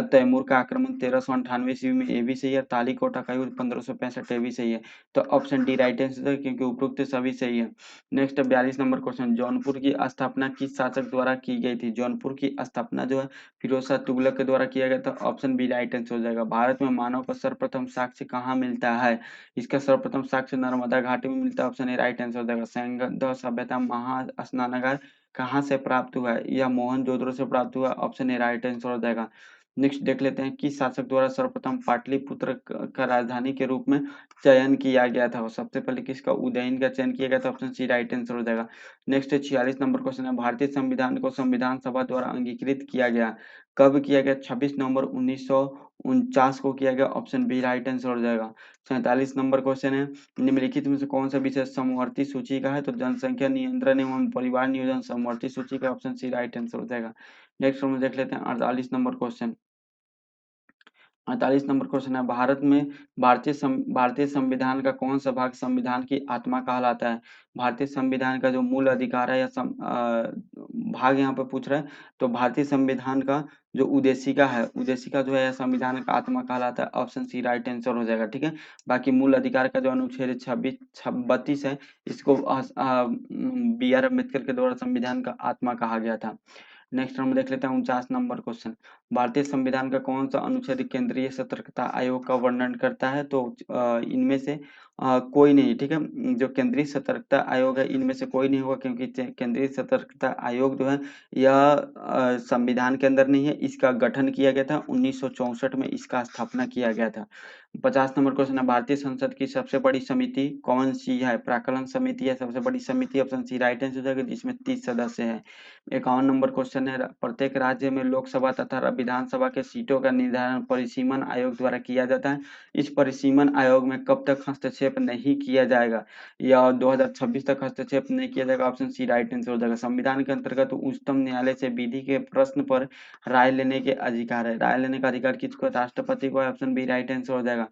तैमूर का आक्रमण 1398 ईस्वी में ये भी सही है, तालीकोटा का युद्ध 1565 ये भी सही है। तो ऑप्शन डी राइट आंसर है क्योंकि उपरोक्त सभी सही है। नेक्स्ट 42 नंबर क्वेश्चन, जौनपुर की स्थापना किस शासक द्वारा की गई थी? जौनपुर की स्थापना जो है फिरोज शाह तुगलक के द्वारा किया गया था, ऑप्शन बी राइट आंसर हो जाएगा। भारत में मानव का सर्वप्रथम साक्ष्य कहाँ मिलता है? इसका सर्वप्रथम साक्ष्य नर्मदा घाटी में मिलता है, ऑप्शन ए राइट आंसर हो जाएगा। सिंधु सभ्यता महास्नानागार कहाँ से प्राप्त हुआ है? यह मोहनजोदड़ो से प्राप्त हुआ, ऑप्शन ए राइट आंसर हो जाएगा। नेक्स्ट देख लेते हैं किस शासक द्वारा सर्वप्रथम पाटलिपुत्र का राजधानी के रूप में चयन किया गया था। सबसे पहले किसका, उदयन का चयन किया गया था। ऑप्शन सी राइट आंसर हो जाएगा। नेक्स्ट है 46 नंबर क्वेश्चन है, भारतीय संविधान को संविधान सभा द्वारा अंगीकृत किया गया, कब किया गया। 26 नवंबर 1949 को किया गया। ऑप्शन बी राइट आंसर हो जाएगा। 47 नंबर क्वेश्चन है, निम्नलिखित में से कौन सा विषय समवर्ती सूची का है। तो जनसंख्या नियंत्रण एवं परिवार नियोजन समवर्ती सूची का। ऑप्शन सी राइट आंसर हो जाएगा। नेक्स्ट हम देख लेते हैं 48 नंबर क्वेश्चन। 48 नंबर क्वेश्चन है, भारत में भारतीय संविधान का कौन सा भाग संविधान की आत्मा कहलाता है। भारतीय संविधान का जो मूल अधिकार है या भाग यहाँ पे पूछ रहा है, तो भारतीय संविधान का जो उद्देशिका है, उद्देशिका जो है संविधान का आत्मा कहलाता है। ऑप्शन सी राइट आंसर हो जाएगा। ठीक है, बाकी मूल अधिकार का जो अनुच्छेद 32 है, इसको बी आर अम्बेडकर के द्वारा संविधान का आत्मा कहा गया था। नेक्स्ट हम देख लेते हैं 49 नंबर क्वेश्चन, भारतीय संविधान का कौन सा अनुच्छेद केंद्रीय सतर्कता आयोग का वर्णन करता है। तो इनमें से कोई नहीं। ठीक है, जो केंद्रीय सतर्कता आयोग है इनमें से कोई नहीं होगा, क्योंकि केंद्रीय सतर्कता आयोग जो है यह संविधान के अंदर नहीं है, इसका गठन किया गया था 1964 में, इसका स्थापना किया गया था। 50 नंबर क्वेश्चन है, भारतीय संसद की सबसे बड़ी समिति कौन सी है। प्राक्कलन समिति है सबसे बड़ी समिति। ऑप्शन सी राइट आंसर हो जाएगा, जिसमें 30 सदस्य हैं। 51 नंबर क्वेश्चन है, प्रत्येक राज्य में लोकसभा तथा विधानसभा के सीटों का निर्धारण परिसीमन आयोग द्वारा किया जाता है। इस परिसीमन आयोग में कब तक हस्तक्षेप नहीं किया जाएगा, या 2026 तक हस्तक्षेप नहीं किया जाएगा। ऑप्शन सी राइट आंसर हो जाएगा। संविधान के अंतर्गत उच्चतम न्यायालय से विधि के प्रश्न पर राय लेने के अधिकार है। राय लेने का अधिकार किसको, राष्ट्रपति को। ऑप्शन बी राइट आंसर हो जाएगा।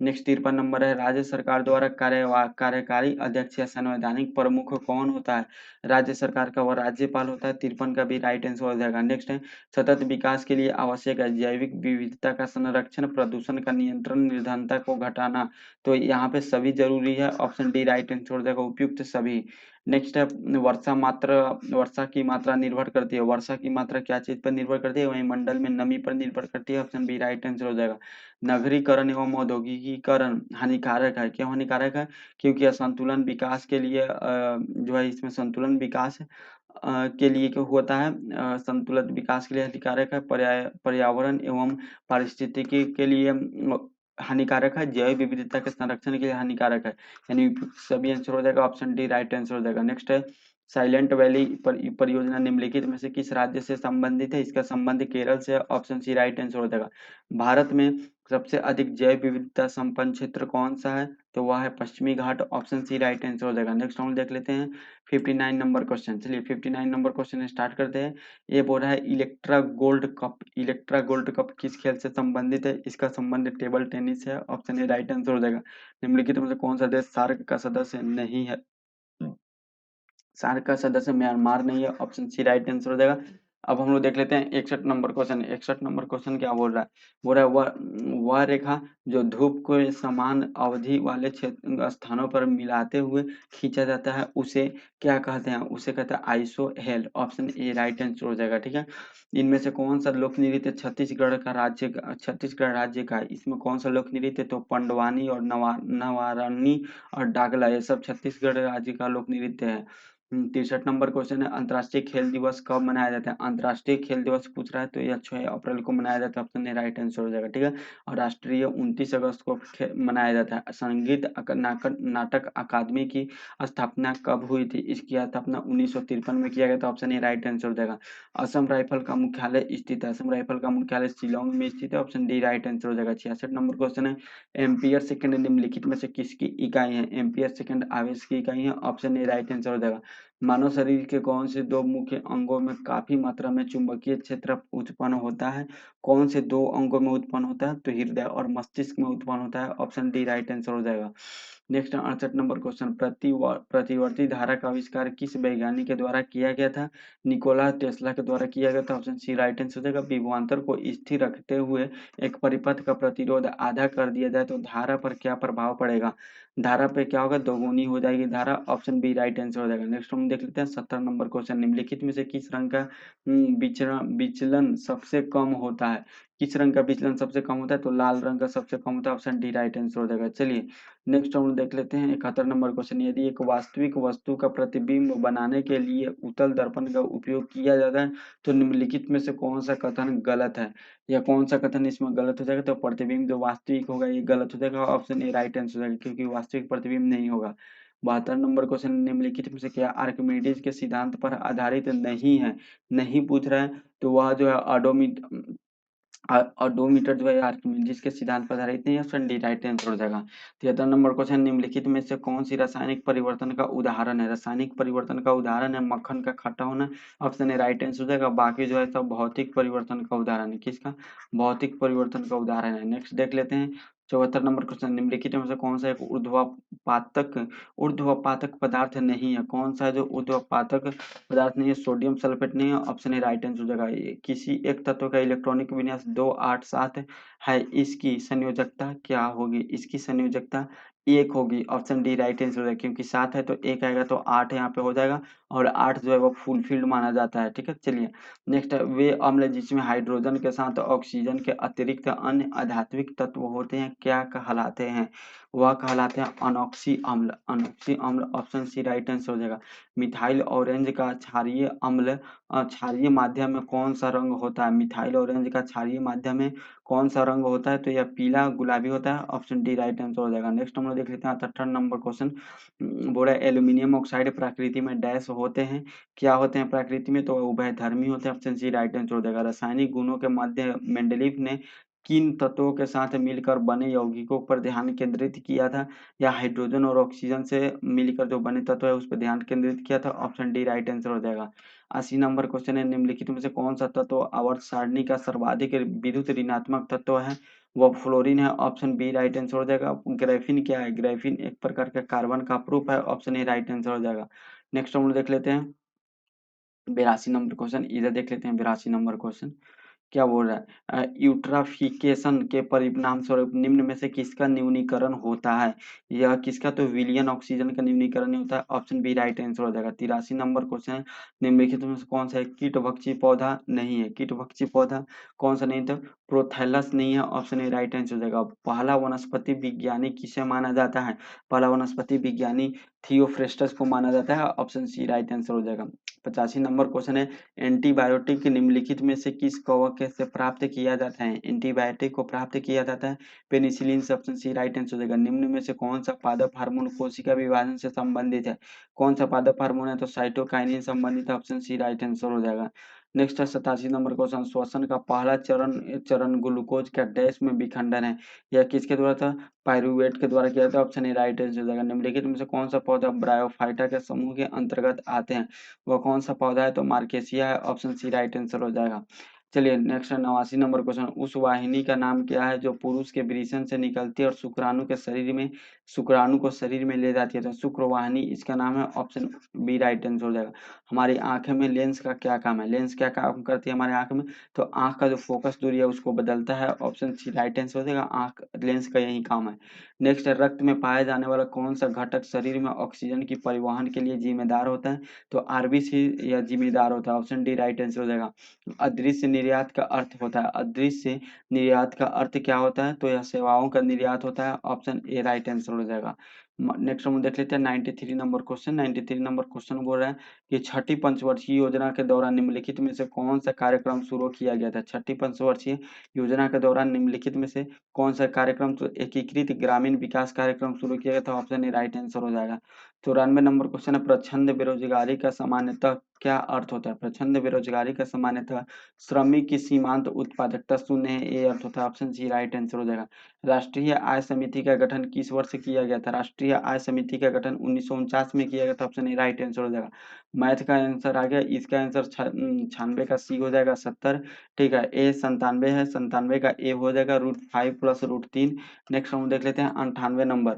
नेक्स्ट 53 नंबर है, राज्य सरकार द्वारा कार्यकारी अध्यक्ष या संवैधानिक प्रमुख कौन होता है। राज्य सरकार का वह राज्यपाल होता है। 53 का भी राइट आंसर हो जाएगा। नेक्स्ट है, सतत विकास के लिए आवश्यक है जैविक विविधता का संरक्षण, प्रदूषण का नियंत्रण, निर्धनता को घटाना। तो यहाँ पे सभी जरूरी है। ऑप्शन डी राइट आंसर हो जाएगा, उपयुक्त सभी। नेक्स्ट है, वर्षा की मात्रा निर्भर करती है। वर्षा की मात्रा क्या चीज पर निर्भर करती है, वही मंडल में नमी पर निर्भर करती है। ऑप्शन बी राइट आंसर हो जाएगा। नगरीकरण एवं औद्योगिकीकरण हानिकारक है। क्यों हानिकारक है, क्योंकि असंतुलन विकास के लिए जो है इसमें संतुलन विकास के लिए क्यों होता है, संतुलित विकास के लिए हानिकारक है। पर्यावरण एवं पारिस्थितिकी के लिए हानिकारक है। जैव विविधता के संरक्षण के लिए हानिकारक है। यानी सभी आंसर हो जाएगा। ऑप्शन डी राइट आंसर हो जाएगा। नेक्स्ट है, साइलेंट वैली परियोजना निम्नलिखित में से किस राज्य से संबंधित है। इसका संबंध केरल से। ऑप्शन सी राइट आंसर हो जाएगा। भारत में सबसे अधिक जैव विविधता संपन्न क्षेत्र कौन सा है, तो वह है पश्चिमी घाट। ऑप्शन सी राइट आंसर हो जाएगा। नेक्स्ट हम देख लेते हैं 59 नंबर क्वेश्चन। चलिए 59 नंबर क्वेश्चन स्टार्ट करते हैं। ये बोल रहा है Electra gold cup, Electra gold cup किस खेल से संबंधित है। इसका संबंध टेबल टेनिस है। ऑप्शन ए राइट आंसर हो जाएगा। निम्नलिखित में से कौन सा देश सार्क का सदस्य नहीं है। सार्क का सदस्य म्यांमार नहीं है। ऑप्शन सी राइट आंसर हो जाएगा। अब हम लोग देख लेते हैं 61 नंबर क्वेश्चन। 61 नंबर क्वेश्चन क्या बोल रहा है, बोल रहा है वह रेखा जो धूप को समान अवधि वाले क्षेत्र स्थानों पर मिलाते हुए खींचा जाता है उसे क्या कहते हैं, उसे कहते हैं आइसोहेल। ऑप्शन ए राइट आंसर हो जाएगा। ठीक है, इनमें से कौन सा लोक नृत्य छत्तीसगढ़ राज्य का है। इसमें कौन सा लोक नृत्य, तो पंडवानी और नवारणी और डागला, ये सब छत्तीसगढ़ राज्य का लोक नृत्य है। 63 नंबर क्वेश्चन है, अंतर्राष्ट्रीय खेल दिवस कब मनाया जाता है। अंतर्राष्ट्रीय खेल दिवस पूछ रहा है, तो यह 6 अप्रैल को मनाया जाता है। ऑप्शन ए राइट आंसर हो जाएगा। ठीक है, और राष्ट्रीय 29 अगस्त को मनाया जाता है। संगीत नाटक अकादमी की स्थापना कब हुई थी। इसकी स्थापना 1953 में किया गया था। ऑप्शन ए राइट आंसर हो जाएगा। असम राइफल का मुख्यालय स्थित है। असम राइफल का मुख्यालय शिलोंग में स्थित है। ऑप्शन डी राइट आंसर हो जाएगा। 66 नंबर क्वेश्चन है, एम्पियर सेकंड निम्नलिखित में से किसकी इकाई है। एम्पियर सेकंड आवेश की इकाई है। ऑप्शन ए राइट आंसर हो जाएगा। मानव शरीर के कौन से दो मुख्य अंगों में काफी मात्रा में चुंबकीय क्षेत्र उत्पन्न होता है। कौन से दो अंगों में उत्पन्न होता है, तो हृदय और मस्तिष्क में उत्पन्न होता है। ऑप्शन डी राइट आंसर हो जाएगा। नेक्स्ट 68 नंबर क्वेश्चन, प्रतिवर्ती धारा का आविष्कार किस वैज्ञानिक के द्वारा किया गया था। निकोला टेस्ला के द्वारा किया गया था। ऑप्शन सी राइट आंसर हो जाएगा। विभवांतर को स्थिर रखते हुए एक परिपथ का प्रतिरोध आधा कर दिया जाए तो धारा पर क्या प्रभाव पड़ेगा। धारा पे क्या होगा, दोगुनी हो जाएगी धारा, ऑप्शन बी राइट आंसर हो जाएगा। नेक्स्ट हम देख लेते हैं 17 नंबर क्वेश्चन, निम्नलिखित में से किस रंग का विचलन सबसे कम होता है? किस रंग का विचलन सबसे कम होता है? तो लाल रंग का सबसे कम होता है, ऑप्शन डी राइट आंसर हो जाएगा। चलिए नेक्स्ट हम देख लेते हैं 71 नंबर क्वेश्चन, यदि एक वास्तविक वस्तु का प्रतिबिंब बनाने के लिए उत्तल दर्पण का उपयोग किया जाता है तो निम्नलिखित में से कौन सा कथन गलत है, या कौन सा कथन इसमें गलत हो जाएगा? तो प्रतिबिंब जो वास्तविक होगा ये गलत हो जाएगा, ऑप्शन ए राइट आंसर हो जाएगा, क्योंकि वास्तविक प्रतिबिंब नहीं होगा। 72 नंबर क्वेश्चन, निम्नलिखित में से क्या आर्किमिडीज के सिद्धांत पर आधारित नहीं है? नहीं पूछ रहा है तो वह जो है ऑडोमीटर जो है आर्किमिडीज के सिद्धांत पर आधारित नहीं है, ऑप्शन डी राइट आंसर हो जाएगा। 73 नंबर क्वेश्चन, निम्नलिखित में से कौन सी रासायनिक परिवर्तन का उदाहरण है? रासायनिक परिवर्तन का उदाहरण है मक्खन का खट्टा होना, ऑप्शन ए राइट आंसर हो जाएगा। बाकी जो है सब भौतिक परिवर्तन का उदाहरण है। किसका? भौतिक परिवर्तन का उदाहरण है। नेक्स्ट देख लेते हैं 74 नंबर क्वेश्चन, निम्नलिखित में से कौन सा एक ऊर्ध्वपातक पदार्थ नहीं है? कौन सा है जो ऊर्ध्वपातक पदार्थ नहीं है? सोडियम सल्फेट नहीं है, ऑप्शन ए राइट आंसर हो जाएगा। किसी एक तत्व का इलेक्ट्रॉनिक विन्यास 2 8 7 है, इसकी संयोजकता क्या होगी? इसकी संयोजकता 1 होगी, ऑप्शन डी राइट आंसर हो जाएगा, क्योंकि 7 है तो 1 आएगा तो 8 यहाँ पे हो जाएगा, और 8 जो है वो फुलफिल्ड माना जाता है। ठीक है, चलिए नेक्स्ट, वे अम्ल जिसमें हाइड्रोजन के साथ ऑक्सीजन के अतिरिक्त अन्य अधात्विक तत्व होते हैं क्या कहलाते हैं? वह कहलाते हैं अनोक्सी अम्ल। अनोक्सी अम्ल, ऑप्शन सी राइट आंसर हो जाएगा। मिथाइल ऑरेंज का क्षारीय अम्ल क्षारीय माध्यम में कौन सा रंग होता है? मिथाइल ऑरेंज का क्षारीय माध्यम में कौन सा रंग होता है? तो यह पीला गुलाबी होता है, ऑप्शन डी राइट आंसर हो जाएगा। नेक्स्ट हम लोग देख लेते हैं 78 नंबर क्वेश्चन, बोल रहा है एल्यूमिनियम ऑक्साइड प्रकृति में डैश होते हैं, क्या होते हैं प्रकृति में? तो उभयधर्मी होते हैं, ऑप्शन सी राइट आंसर हो जाएगा। रासायनिक गुणों के मध्य मेंडलीव ने किन तत्वों के साथ मिलकर बने यौगिकों पर ध्यान केंद्रित किया था, या हाइड्रोजन और ऑक्सीजन से मिलकर जो बने तत्व है उस पर ध्यान केंद्रित किया था, ऑप्शन डी राइट आंसर हो जाएगा। 80 नंबर क्वेश्चन है, निम्नलिखित में से कौन सा तत्व आवर्त सारणी का सर्वाधिक विद्युत ऋणात्मक तत्व है? वो फ्लोरीन है, ऑप्शन बी राइट आंसर हो जाएगा। ग्रेफिन क्या है? ग्रेफिन एक प्रकार का कार्बन का प्रूफ है, ऑप्शन ए राइट आंसर हो जाएगा। नेक्स्ट हम लोग देख लेते हैं 82 नंबर क्वेश्चन, इधर देख लेते हैं 82 नंबर क्वेश्चन क्या बोल रहा है, यूट्राफिकेशन के परिणाम स्वरूप निम्न में से किसका न्यूनीकरण होता है? यह किसका? तो विलियन ऑक्सीजन का न्यूनीकरण नहीं होता है, ऑप्शन बी राइट आंसर हो जाएगा। 83 नंबर क्वेश्चन है, निम्नलिखित में से कौन सा है कीटभक्षी पौधा नहीं है? कीटभक्षी पौधा कौन सा नहीं? तो प्रोथैलस नहीं है, ऑप्शन ए राइट आंसर हो जाएगा। पहला वनस्पति विज्ञानी किसे माना जाता है? पहला वनस्पति विज्ञानी थियोफ्रेस्टस को माना जाता है, ऑप्शन सी राइट आंसर हो जाएगा। 85 नंबर क्वेश्चन है, एंटीबायोटिक निम्नलिखित में से किस कवक से प्राप्त किया जाता है? एंटीबायोटिक को प्राप्त किया जाता है पेनिसिलिन से, ऑप्शन सी राइट आंसर हो जाएगा। निम्न में से कौन सा पादप हार्मोन कोशिका विभाजन से संबंधित है? कौन सा पादप हार्मोन है? तो साइटोकाइनिन संबंधित है, ऑप्शन सी राइट आंसर हो जाएगा। नेक्स्ट है 87 नंबर क्वेश्चन, श्वसन का पहला चरण चरण ग्लूकोज का डैश में विखंडन है, यह किसके द्वारा था? पायरूवेट के द्वारा किया था, ऑप्शन ए राइट आंसर हो जाएगा। निम्नलिखित में से कौन सा पौधा ब्रायोफाइटा के समूह के अंतर्गत आते हैं? वह कौन सा पौधा है? तो मार्केसिया है, ऑप्शन सी राइट आंसर हो जाएगा। चलिए नेक्स्ट 89 नंबर क्वेश्चन, उस वाहिनी का नाम क्या है जो पुरुष के वृषण से निकलती है और शुक्राणु को शरीर में ले जाती है? तो शुक्रवाहिनी इसका नाम है, ऑप्शन बी राइट आंसर हो जाएगा। हमारी आंखें में लेंस का क्या काम है? लेंस क्या काम करती है हमारे आंख में? तो आंख का जो फोकस दूरी है उसको बदलता है, ऑप्शन सी राइट आंसर हो जाएगा। आंख लेंस का यही काम है। नेक्स्ट है, रक्त में पाया जाने वाला कौन सा घटक शरीर में ऑक्सीजन की परिवहन के लिए जिम्मेदार होता है? तो आरबीसी यह जिम्मेदार होता है, ऑप्शन डी राइट आंसर हो जाएगा। अदृश्य निर्यात का अर्थ होता है, अदृश्य निर्यात का अर्थ क्या होता है? तो यह सेवाओं का निर्यात होता है, ऑप्शन ए राइट आंसर हो जाएगा। नेक्स्ट हम देख लेते हैं 93 नंबर क्वेश्चन, 93 नंबर क्वेश्चन बोल रहा है कि छठी पंचवर्षीय योजना के दौरान निम्नलिखित में से कौन सा कार्यक्रम शुरू किया गया था? छठी पंचवर्षीय योजना के दौरान निम्नलिखित में से कौन सा कार्यक्रम? तो एकीकृत ग्रामीण विकास कार्यक्रम शुरू किया गया था, ऑप्शन ए राइट आंसर हो जाएगा। 94 नंबर क्वेश्चन है, प्रच्छन्न बेरोजगारी का सामान्यतः क्या अर्थ होता है? प्रच्छन्न बेरोजगारी का सामान्यतः श्रमिक की सीमांत उत्पादकता शून्य है, ये अर्थ होता है, ऑप्शन सी राइट आंसर हो जाएगा। राष्ट्रीय आय समिति का गठन किस वर्ष किया गया था? राष्ट्रीय आय समिति का गठन 1949 में किया गया था, ऑप्शन ए राइट आंसर हो जाएगा। मैथ का आंसर आ गया, इसका आंसर 96 का सी हो जाएगा 70, ठीक है। ए 97 है, 97 का ए हो जाएगा √5 प्लस √3। नेक्स्ट हम देख लेते हैं 98 नंबर,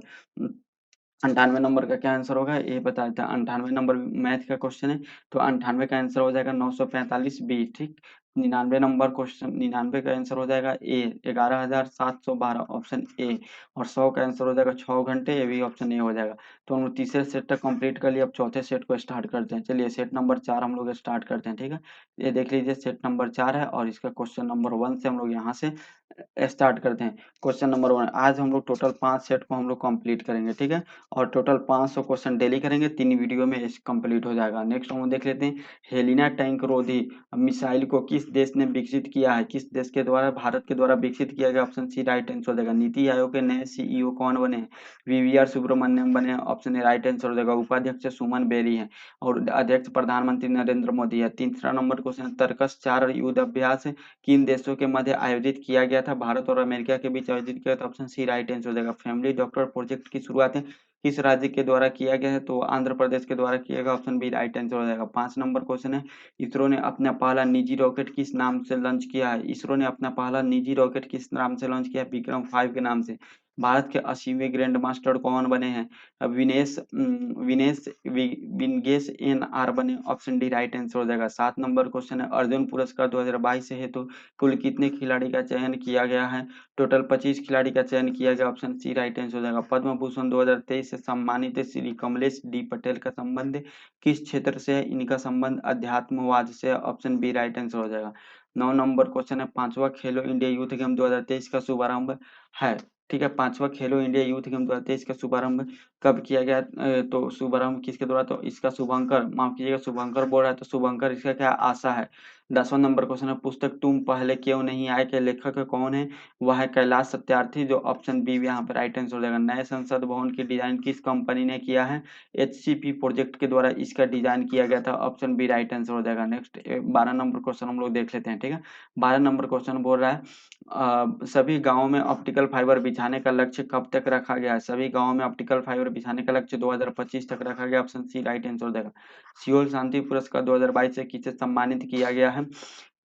98 नंबर का क्या आंसर होगा ये बता देते हैं। 98 नंबर मैथ का क्वेश्चन है, तो 98 का आंसर हो जाएगा 945 बी, ठीक। 99 नंबर क्वेश्चन, 99 का आंसर हो जाएगा ए 11,712 ऑप्शन ए। और 100 का आंसर हो जाएगा 6 घंटे, ये भी ऑप्शन ए हो जाएगा। तो हम लोग तीसरे सेट तक कंप्लीट कर लिए, अब चौथे सेट को स्टार्ट करते हैं। चलिए सेट नंबर 4 हम लोग स्टार्ट करते हैं, ठीक है। ये देख लीजिए सेट नंबर 4 है और इसका क्वेश्चन नंबर 1 से हम लोग यहाँ से स्टार्ट करते हैं। क्वेश्चन नंबर 1, आज हम लोग टोटल 5 सेट को हम लोग कंप्लीट करेंगे, ठीक है। और टोटल 500 क्वेश्चन डेली करेंगे, 3 वीडियो में कंप्लीट हो जाएगा। नेक्स्ट हम लोग देख लेते हैं, हेलिना टैंक रोधी मिसाइल को किस देश ने विकसित किया है? किस देश के द्वारा, भारत के द्वारा विकसित किया गया? ऑप्शन सी राइट आंसर हो जाएगा। नीति आयोग के नए सीईओ कौन बने हैं? वीवीआर सुब्रमण्यम बने हैं, ऑप्शन ए राइट आंसर हो जाएगा। उपाध्यक्ष सुमन बेरी है और अध्यक्ष प्रधानमंत्री नरेंद्र मोदी है। तीसरा नंबर क्वेश्चन, तर्कस 4 युद्ध अभ्यास किन देशों के मध्य आयोजित किया गया था? भारत और अमेरिका के बीच आयोजित किया था, ऑप्शन सी राइट आंसर हो जाएगा। फैमिली डॉक्टर प्रोजेक्ट की शुरुआत है किस राज्य के द्वारा किया गया है? तो आंध्र प्रदेश के द्वारा किया गया, ऑप्शन बी राइट आंसर हो जाएगा। 5 नंबर क्वेश्चन है, इसरो ने अपना पहला निजी रॉकेट किस नाम से लॉन्च किया है? इसरो ने अपना पहला निजी रॉकेट किस नाम से लॉन्च किया है? विक्रम 5 के नाम से। भारत के 80वें ग्रैंड मास्टर कौन बने हैं? विनेश विनेश विनगेश एन आर बने, ऑप्शन डी राइट आंसर हो जाएगा। 7 नंबर क्वेश्चन है, अर्जुन पुरस्कार 2022 हेतु कुल कितने खिलाड़ी का चयन किया गया है? टोटल 25 खिलाड़ी का चयन किया गया, ऑप्शन सी राइट आंसर हो जाएगा। पद्म भूषण 2023 से सम्मानित श्री कमलेश डी पटेल का संबंध किस क्षेत्र से है? इनका संबंध अध्यात्मवाद से, ऑप्शन बी राइट आंसर हो जाएगा। 9 नंबर क्वेश्चन है, 5वां खेलो इंडिया यूथ गेम 2023 का शुभारंभ है, ठीक है। 5वां खेलो इंडिया यूथ गेम 2023 का शुभारंभ कब किया गया? तो शुभारंभ किसके द्वारा? तो इसका शुभंकर, माफ कीजिएगा, शुभंकर बोल रहा है तो शुभंकर इसका क्या? आशा है। 10वां नंबर क्वेश्चन है, पुस्तक तुम पहले क्यों नहीं आए के लेखक कौन है? वह है कैलाश सत्यार्थी, जो ऑप्शन बी यहाँ पर राइट आंसर हो जाएगा। नए संसद भवन की डिजाइन किस कंपनी ने किया है? एचसीपी प्रोजेक्ट के द्वारा इसका डिजाइन किया गया था, ऑप्शन बी राइट आंसर हो जाएगा। नेक्स्ट 12 नंबर क्वेश्चन हम लोग देख लेते हैं, ठीक है। 12 नंबर क्वेश्चन बोल रहा है, सभी गांवों में ऑप्टिकल फाइबर बिछाने का लक्ष्य कब तक रखा गया है? सभी गांवों में ऑप्टिकल फाइबर बिछाने का लक्ष्य 2025 तक रखा गया, ऑप्शन सी राइट आंसर हो जाएगा। सियोल शांति पुरस्कार 2022 से किसे सम्मानित किया गया है?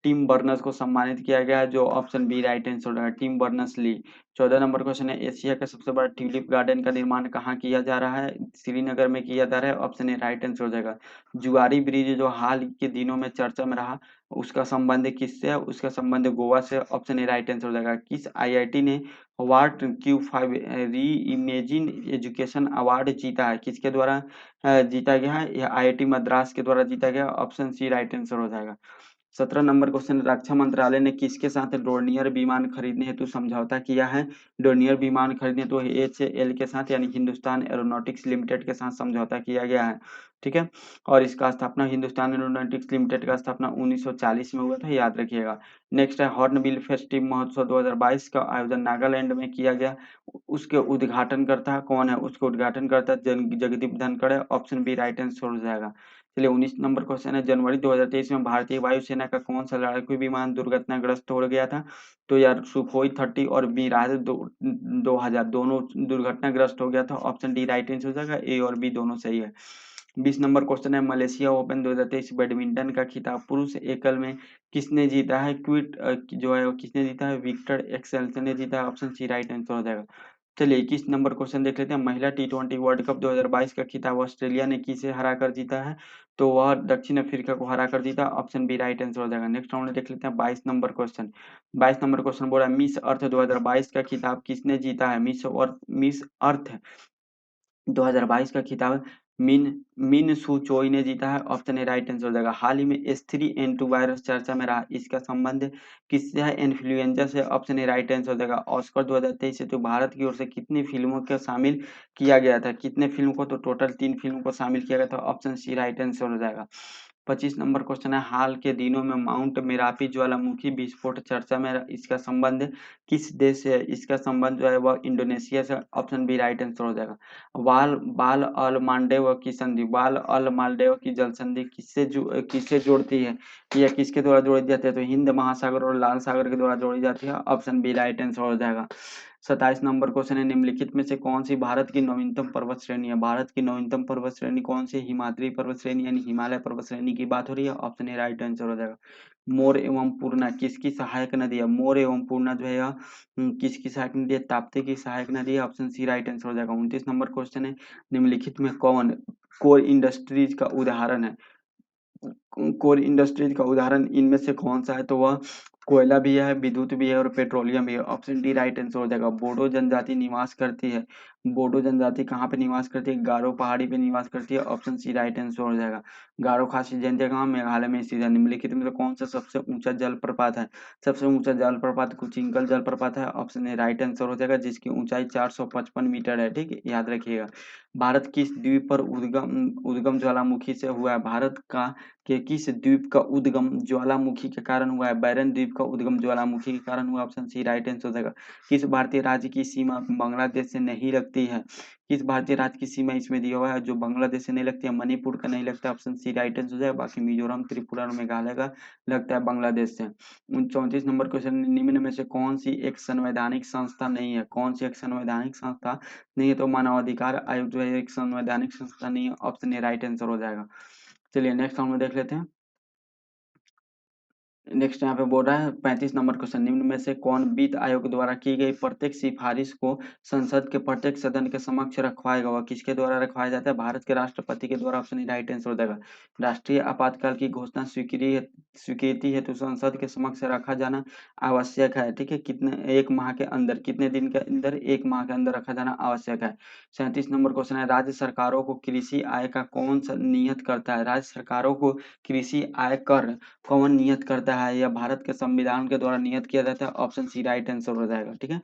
टिम बर्नर्स को सम्मानित किया गया है, जो ऑप्शन बी राइट आंसर होगा, Tim Berners Lee. 14 number question है, एशिया का सबसे बड़ा ट्यूलिप गार्डन का निर्माण कहाँ किया जा रहा है? श्रीनगर में किया जा रहा है, ऑप्शन ए राइट आंसर हो जाएगा। जुआरी ब्रिज जो हाल के दिनों में चर्चा में रहा, उसका संबंध किससे है? उसका संबंध गोवा से, ऑप्शन ए राइट आंसर हो जाएगा। किस आईआईटी ने वाट Q5 री इमेजिन एजुकेशन अवार्ड जीता है? किसके द्वारा जीता गया है? यह आईआईटी मद्रास के द्वारा जीता गया, ऑप्शन सी राइट आंसर हो जाएगा। 17 नंबर क्वेश्चन, रक्षा मंत्रालय ने किसके साथ डोर्नियर विमान खरीदने हेतु समझौता किया है? डोर्नियर विमान खरीदने हेतु HAL के साथ यानी हिंदुस्तान एरोनॉटिक्स लिमिटेड के साथ समझौता किया गया है, ठीक है। और इसका स्थापना, हिंदुस्तान एरोनॉटिक्स लिमिटेड का स्थापना 1940 में हुआ था, याद रखिएगा। नेक्स्ट है, हॉर्नबिल फेस्टिव महोत्सव 2022 का आयोजन नागालैंड में किया गया, उसके उद्घाटनकर्ता कौन है? उसके उद्घाटनकर्ता जगदीप धनखड़ है, ऑप्शन बी राइट आंसर हो जाएगा। चलिए 19 नंबर क्वेश्चन है, जनवरी 2023 में भारतीय वायुसेना का कौन सा लड़ाकू विमान दुर्घटनाग्रस्त हो गया था? तो यार सुखोई 30 और मिराज 2000 दोनों दुर्घटनाग्रस्त हो गया था, ऑप्शन डी राइट आंसर हो जाएगा। ए और बी दोनों सही है। 20 नंबर क्वेश्चन है, मलेशिया ओपन 2023 बैडमिंटन का खिताब पुरुष एकल में किसने जीता है? जो है वो किसने जीता है? विक्टर एक्सेल्सन ने जीता है, ऑप्शन सी राइट आंसर हो जाएगा। चलिए 21 नंबर क्वेश्चन देख लेते हैं, महिला T20 वर्ल्ड कप 2022 का खिताब ऑस्ट्रेलिया ने किसे हराकर जीता है? तो वह दक्षिण अफ्रीका को हराकर जीता, ऑप्शन बी राइट आंसर हो जाएगा। नेक्स्ट राउंड देख लेते हैं 22 नंबर क्वेश्चन। 22 नंबर क्वेश्चन बोल रहा है, मिस अर्थ 2022 का खिताब किसने जीता है? मिस अर्थ 2022 का खिताब मिन मिन सू चोई ने जीता है, ऑप्शन ए राइट आंसर हो जाएगा। हाल ही में H3N2 वायरस चर्चा में रहा, इसका संबंध किससे है? इन्फ्लुएंजा से, ऑप्शन ए राइट आंसर हो जाएगा। ऑस्कर 2023 से तो भारत की ओर से कितनी फिल्मों को शामिल किया गया था? कितने फिल्म को? तो टोटल 3 फिल्म को शामिल किया गया था, ऑप्शन सी राइट आंसर हो जाएगा। 25 नंबर क्वेश्चन है, हाल के दिनों में माउंट मेरापी ज्वालामुखी विस्फोट चर्चा में इसका संबंध किस देश से है? इसका संबंध जो है वह इंडोनेशिया से, ऑप्शन बी राइट आंसर हो जाएगा। वाल बाल अल मालदेव की संधि, बाल अल मालदेव की जल संधि किससे जोड़ती है? या किसके द्वारा जोड़ी जाती है? तो हिंद महासागर और लाल सागर के द्वारा जोड़ी जाती है, ऑप्शन बी राइट आंसर हो जाएगा। 27 नंबर क्वेश्चन है, निम्नलिखित में से कौन सी भारत की नवीनतम पर्वत श्रेणी है? भारत की नवीनतम पर्वत श्रेणी कौन सी? हिमाद्री पर्वत श्रेणी यानी हिमालय पर्वत श्रेणी की बात हो रही है, ऑप्शन ए राइट आंसर हो जाएगा। मोर एवं पूर्णा किसकी सहायक नदी है? मोर एवं पूर्णा जो है यह किसकी सहायक नदी है? ताप्ती की सहायक नदी है, ऑप्शन सी राइट आंसर हो जाएगा। 29 नंबर क्वेश्चन है, निम्नलिखित में कौन कोर इंडस्ट्रीज का उदाहरण है? कोल इंडस्ट्रीज का उदाहरण इनमें से कौन सा है, तो वह कोयला भी है, विद्युत भी है और पेट्रोलियम भी है। ऑप्शन डी राइट आंसर हो जाएगा। बोडो जनजाति निवास करती है। बोडो जनजाति कहाँ पे निवास करती है? गारो पहाड़ी पे निवास करती है। ऑप्शन सी राइट आंसर हो जाएगा। गारो खासी जनजाति कहाँ? मेघालय में स्थित है। निम्नलिखित में से कौन सा सबसे ऊंचा जलप्रपात है? सबसे ऊंचा जलप्रपात कुचिंकल जलप्रपात है। ऑप्शन ए राइट आंसर हो जाएगा, जिसकी ऊंचाई 455 मीटर है। ठीक है, याद रखिएगा। भारत किस द्वीप पर उद्गम उद्गम ज्वालामुखी से हुआ है? भारत का के किस द्वीप का उद्गम ज्वालामुखी के कारण हुआ है? बैरन द्वीप का उद्गम ज्वालामुखी के कारण हुआ। ऑप्शन सी राइट आंसर हो जाएगा। किस भारतीय राज्य की सीमा बांग्लादेश से नहीं लगती है? किस भारतीय राज्य की सीमा इसमें दिया हुआ है जो बांग्लादेश से नहीं लगती है? मणिपुर का नहीं लगता। ऑप्शन सी राइट आंसर हो जाएगा। बाकी मिजोरम, त्रिपुरा और मेघालय का लगता है बांग्लादेश से। 34 नंबर क्वेश्चन, निम्न में से कौन सी एक संवैधानिक संस्था नहीं है? कौन सी एक संवैधानिक संस्था नहीं है? तो मानवाधिकार आयोग जो है एक संवैधानिक संस्था नहीं है। ऑप्शन ए राइट आंसर हो जाएगा। चलिए नेक्स्ट हम लोग देख लेते हैं। नेक्स्ट यहाँ पे बोल रहा है 35 नंबर क्वेश्चन, निम्न में से कौन वित्त आयोग द्वारा की गई प्रत्येक सिफारिश को संसद के प्रत्येक सदन के समक्ष रखवाएगा? वह किसके द्वारा रखवाया जाता है? भारत के राष्ट्रपति के द्वारा। ऑप्शन राइट आंसर हो जाएगा। राष्ट्रीय आपातकाल की घोषणा स्वीकृति हेतु संसद के समक्ष रखा जाना आवश्यक है। ठीक है, कितने एक माह के अंदर, कितने दिन के अंदर? एक माह के अंदर रखा जाना आवश्यक है। 37 नंबर क्वेश्चन है, राज्य सरकारों को कृषि आय का कौन सा नियत करता है? राज्य सरकारों को कृषि आय कर कौन नियत करता है? या भारत के संविधान के द्वारा नियत किया जाता है। ऑप्शन सी राइट आंसर हो जाएगा। ठीक है,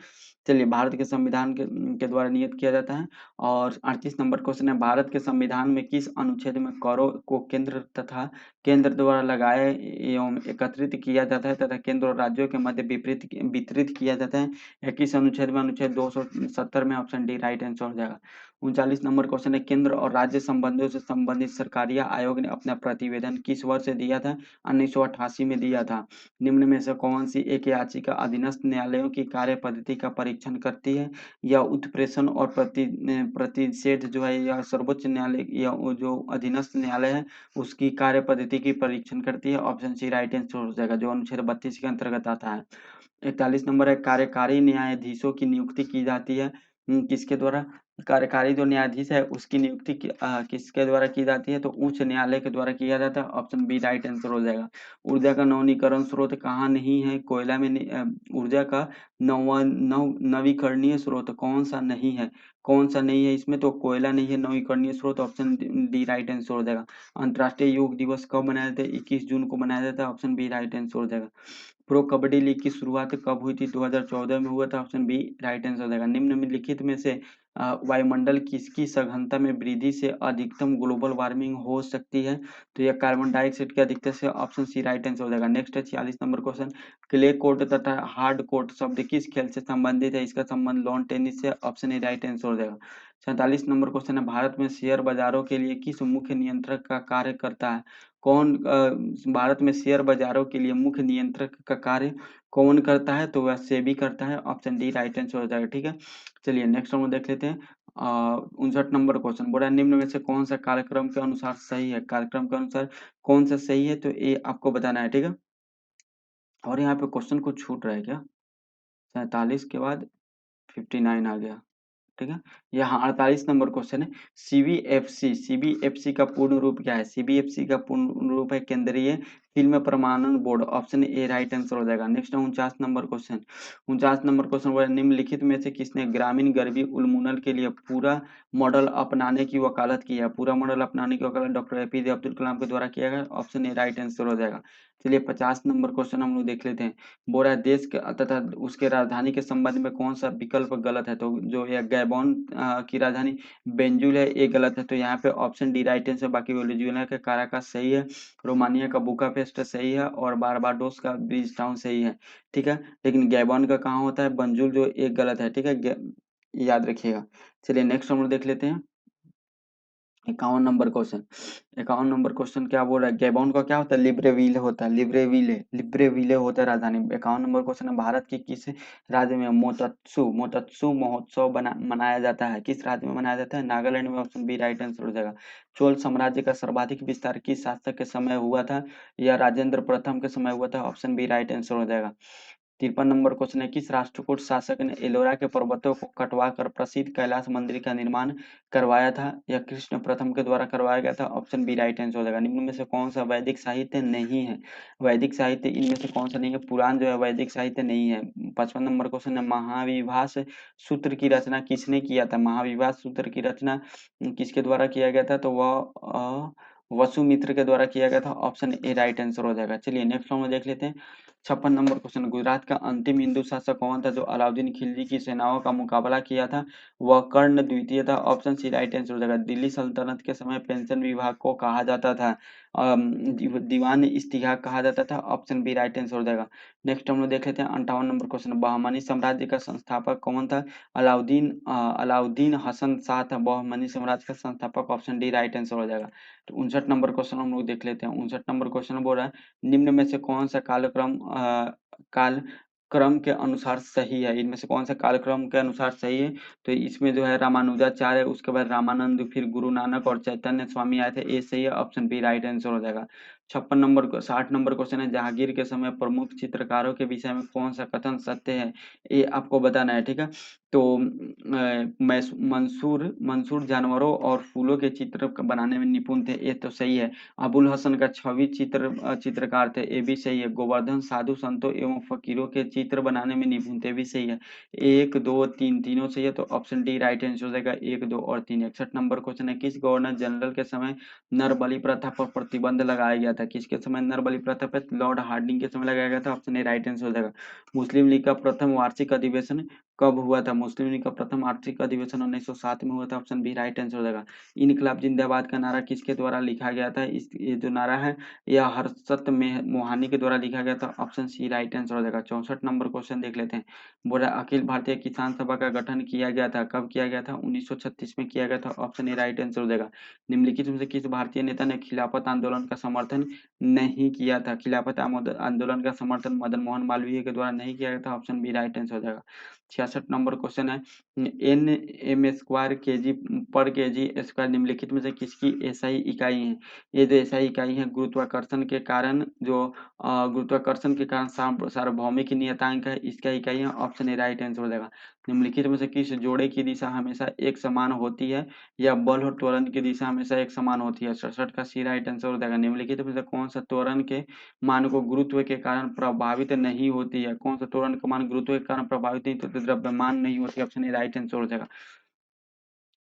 चलिए भारत के संविधान के द्वारा नियत किया जाता है। और 38 नंबर क्वेश्चन है, भारत के संविधान में किस अनुच्छेद में करों को केंद्र तथा केंद्र द्वारा लगाए एवं एकत्रित किया जाता है तथा केंद्र और राज्यों के मध्य वितरित किया जाता है? या किस अनुच्छेद में? अनुच्छेद 270 में। ऑप्शन डी राइट आंसर हो जाएगा। 39 नंबर क्वेश्चन है, केंद्र और राज्य संबंधों से संबंधित सरकारिया आयोग ने अपना प्रतिवेदन किस वर्ष दिया था? 1988 में दिया था। निम्न में से कौन सी एक याचिका अधीनस्थ न्यायालयों की कार्य पद्धति का परीक्षण करती है? या उत्प्रेषण और प्रतिषेध जो है, या सर्वोच्च न्यायालय या वो जो अधीनस्थ न्यायालय है उसकी कार्य पद्धति की परीक्षण करती है? ऑप्शन सी राइट आंसर हो जाएगा, जो अनुच्छेद 32 के अंतर्गत आता है। 41 नंबर है, कार्यकारी न्यायाधीशों की नियुक्ति की जाती है किसके द्वारा? कार्यकारी जो न्यायाधीश है उसकी नियुक्ति किसके द्वारा की जाती है? तो उच्च न्यायालय के द्वारा किया जाता है। ऑप्शन बी राइट आंसर हो जाएगा। ऊर्जा का नवीकरण स्रोत कहाँ नहीं है? कोयला में ऊर्जा का नवीकरणीय स्रोत कौन सा नहीं है? कौन सा नहीं है इसमें? तो कोयला नहीं है नवीकरणीय स्रोत। ऑप्शन डी राइट आंसर हो जाएगा। अंतर्राष्ट्रीय योग दिवस कब मनाया जाता है? 21 जून को मनाया जाता है। ऑप्शन बी राइट आंसर हो जाएगा। प्रो कबड्डी लीग की शुरुआत कब हुई थी? 2014 में हुआ था। ऑप्शन बी राइट आंसर हो जाएगा। निम्नलिखित में से वायुमंडल किसकी सघनता में वृद्धि से अधिकतम ग्लोबल वार्मिंग हो सकती है? तो यह कार्बन डाइऑक्साइड की अधिकता से। ऑप्शन सी राइट आंसर हो जाएगा। नेक्स्ट है 46 नंबर क्वेश्चन, क्ले कोर्ट तथा हार्ड कोर्ट शब्द किस खेल से संबंधित है? इसका संबंध लॉन टेनिस से। ऑप्शन ए राइट आंसर हो जाएगा। 47 नंबर क्वेश्चन है, भारत में शेयर बाजारों के लिए किस मुख्य नियंत्रक का कार्य करता है? कौन भारत में शेयर बाजारों के लिए मुख्य नियंत्रक का कार्य कौन करता है? तो वह सेबी करता है। ऑप्शन डी राइट आंसर हो जाएगा। ठीक है, चलिए नेक्स्ट हम देख लेते हैं। 59 नंबर क्वेश्चन बोला, निम्न में से कौन सा कार्यक्रम के अनुसार सही है? कार्यक्रम के अनुसार कौन सा सही है? तो ये आपको बताना है। ठीक है, और यहाँ पे क्वेश्चन कुछ छूट रहा है क्या? 47 के बाद 59 आ गया। ठीक है, यहाँ 48 नंबर क्वेश्चन है, सीबीएफसी का पूर्ण रूप क्या है? सीबीएफसी का पूर्ण रूप है केंद्रीय फिल्म प्रमाणन board. Option A right answer हो जाएगा। नेक्स्ट है 49 नंबर क्वेश्चन। 49 नंबर क्वेश्चन बोला, निम्नलिखित में से किसने ग्रामीण गरीबी उन्मूलन के लिए पूरा मॉडल अपनाने की वकालत की है? पूरा मॉडल अपनाने की वकालत डॉक्टर एपीजे अब्दुल कलाम के द्वारा किया गया। ऑप्शन ए राइट आंसर हो जाएगा। चलिए 50 नंबर क्वेश्चन हम लोग देख लेते हैं। बोल रहा है देश के तथा उसके राजधानी के संबंध में कौन सा विकल्प गलत है? तो जो यह गैबोन की राजधानी बेंजुल है ये गलत है। तो यहाँ पे ऑप्शन डी राइट आंसर। बाकी वेनेजुएला का काराकास सही है, रोमानिया का बुकापेस्ट सही है और बारबाडोस का ब्रिज टाउन सही है। ठीक है, लेकिन गैबोन का कहाँ होता है? बंजुल जो एक गलत है। ठीक है, याद रखिएगा। चलिए नेक्स्ट हम लोग देख लेते हैं। 51 नंबर क्वेश्चन क्या बोल रहा है? गैबोन का क्या होता है? लिब्रेविले होता है। लिब्रेविले होता है राजधानी। 51 नंबर क्वेश्चन है, भारत के किस राज्य में मोतत्सु मोतत्सु महोत्सव मनाया जाता है? किस राज्य में मनाया जाता है? नागालैंड में। ऑप्शन बी राइट आंसर हो जाएगा। चोल साम्राज्य का सर्वाधिक विस्तार किस शासक के समय हुआ था? या राजेंद्र प्रथम के समय हुआ था? ऑप्शन बी राइट आंसर हो जाएगा। 53 नंबर क्वेश्चन है, किस राष्ट्रकूट शासक ने एलोरा के पर्वतों को कटवाकर प्रसिद्ध कैलाश मंदिर का निर्माण करवाया था? यह कृष्ण प्रथम के द्वारा करवाया गया था। ऑप्शन बी राइट आंसर हो जाएगा। निम्न में से कौन सा वैदिक साहित्य नहीं है? वैदिक साहित्य इनमें से कौन सा नहीं है? पुराण जो है वैदिक साहित्य नहीं है। 55 नंबर क्वेश्चन है, महाविभास सूत्र की रचना किसने किया था? महाविभास सूत्र की रचना किसके द्वारा किया गया था? तो वह वसुमित्र के द्वारा किया गया था। ऑप्शन ए राइट आंसर हो जाएगा। चलिए नेक्स्ट हम देख लेते हैं। 56 नंबर क्वेश्चन, गुजरात का अंतिम हिंदू शासक कौन था जो अलाउद्दीन खिलजी की सेनाओं का मुकाबला किया था? वह कर्ण द्वितीय था। ऑप्शन सी राइट आंसर हो जाएगा। दिल्ली सल्तनत के समय पेंशन विभाग को कहा जाता था दीवान इस्तिहाक कहा जाता था। ऑप्शन बी राइट आंसर हो जाएगा। नेक्स्ट हम लोग देख लेते हैं 58 नंबर क्वेश्चन, बहमनी साम्राज्य का संस्थापक कौन था? अलाउद्दीन हसन शाह था बहमनी साम्राज्य का संस्थापक। ऑप्शन डी राइट आंसर हो जाएगा। तो 59 नंबर क्वेश्चन हम लोग देख लेते हैं। 59 नंबर क्वेश्चन बोल रहा है, निम्न में से कौन सा कालक्रम के अनुसार सही है? इनमें से कौन सा कालक्रम के अनुसार सही है? तो इसमें जो है रामानुजाचार्य, उसके बाद रामानंद, फिर गुरु नानक और चैतन्य स्वामी आए थे। ये सही है। ऑप्शन बी राइट आंसर हो जाएगा। 60 नंबर क्वेश्चन है, जहांगीर के समय प्रमुख चित्रकारों के विषय में कौन सा कथन सत्य है? ये आपको बताना है, ठीक है। तो मंसूर मंसूर जानवरों और फूलों के चित्र बनाने में निपुण थे। ये तो सही है। अबुल हसन का छवि चित्रकार थे। ये भी सही है। गोवर्धन साधु संतों एवं फकीरों के चित्र बनाने में निपुण थे। भी सही है। 1 2 3 तीनों सही है। तो ऑप्शन डी राइट आंसर हो जाएगा। 1 2 और 3। 61 नंबर क्वेश्चन है, किस गवर्नर जनरल के समय नरबलि प्रथा पर प्रतिबंध लगाया गया था? किसके समय नरबलि प्रथा पर? लॉर्ड हार्डिंग के समय लगाया गया था। ऑप्शन ए राइट आंसर हो जाएगा। मुस्लिम लीग का प्रथम वार्षिक अधिवेशन कब हुआ था? मुस्लिम लीग का प्रथम वार्षिक अधिवेशन 1907 में हुआ था। ऑप्शन बी राइट आंसर हो जाएगा। इनकलाब जिंदाबाद का नारा किसके द्वारा लिखा गया था? ये जो नारा है यह हर्षत मोहानी के द्वारा लिखा गया था। ऑप्शन सी राइट आंसर हो जाएगा। 64 नंबर क्वेश्चन देख लेते हैं। बोला अखिल भारतीय किसान सभा का गठन किया गया था। कब किया गया था? 1936 में किया गया था। ऑप्शन ए राइट आंसर हो जाएगा। निम्नलिखित में से किस भारतीय नेता ने खिलाफत आंदोलन का समर्थन नहीं किया था? खिलाफत आंदोलन का समर्थन मदन मोहन मालवीय के द्वारा नहीं किया गया था। ऑप्शन बी राइट आंसर हो जाएगा। 66 नंबर क्वेश्चन है, एन एम स्क्वायर के जी पर के जी स्क्वायर निम्नलिखित में से किसकी एसआई इकाई है? ये जो एसआई इकाई है गुरुत्वाकर्षण के कारण गुरुत्वाकर्षण के कारण सार्वभौमिक नियतांक है, इसका इकाई है। ऑप्शन ए राइट आंसर हो जाएगा। निम्नलिखित में से किस जोड़े की दिशा हमेशा एक समान होती है या बल और त्वरण की दिशा हमेशा एक समान होती है? 67 का सी राइट आंसर हो जाएगा। निम्नलिखित में से कौन सा त्वरण के मान को गुरुत्व के कारण प्रभावित नहीं होती है? कौन सा त्वरण का मान गुरुत्व के कारण प्रभावित नहीं होती? द्रव्यमान नहीं होती। ऑप्शन ए राइट आंसर हो जाएगा।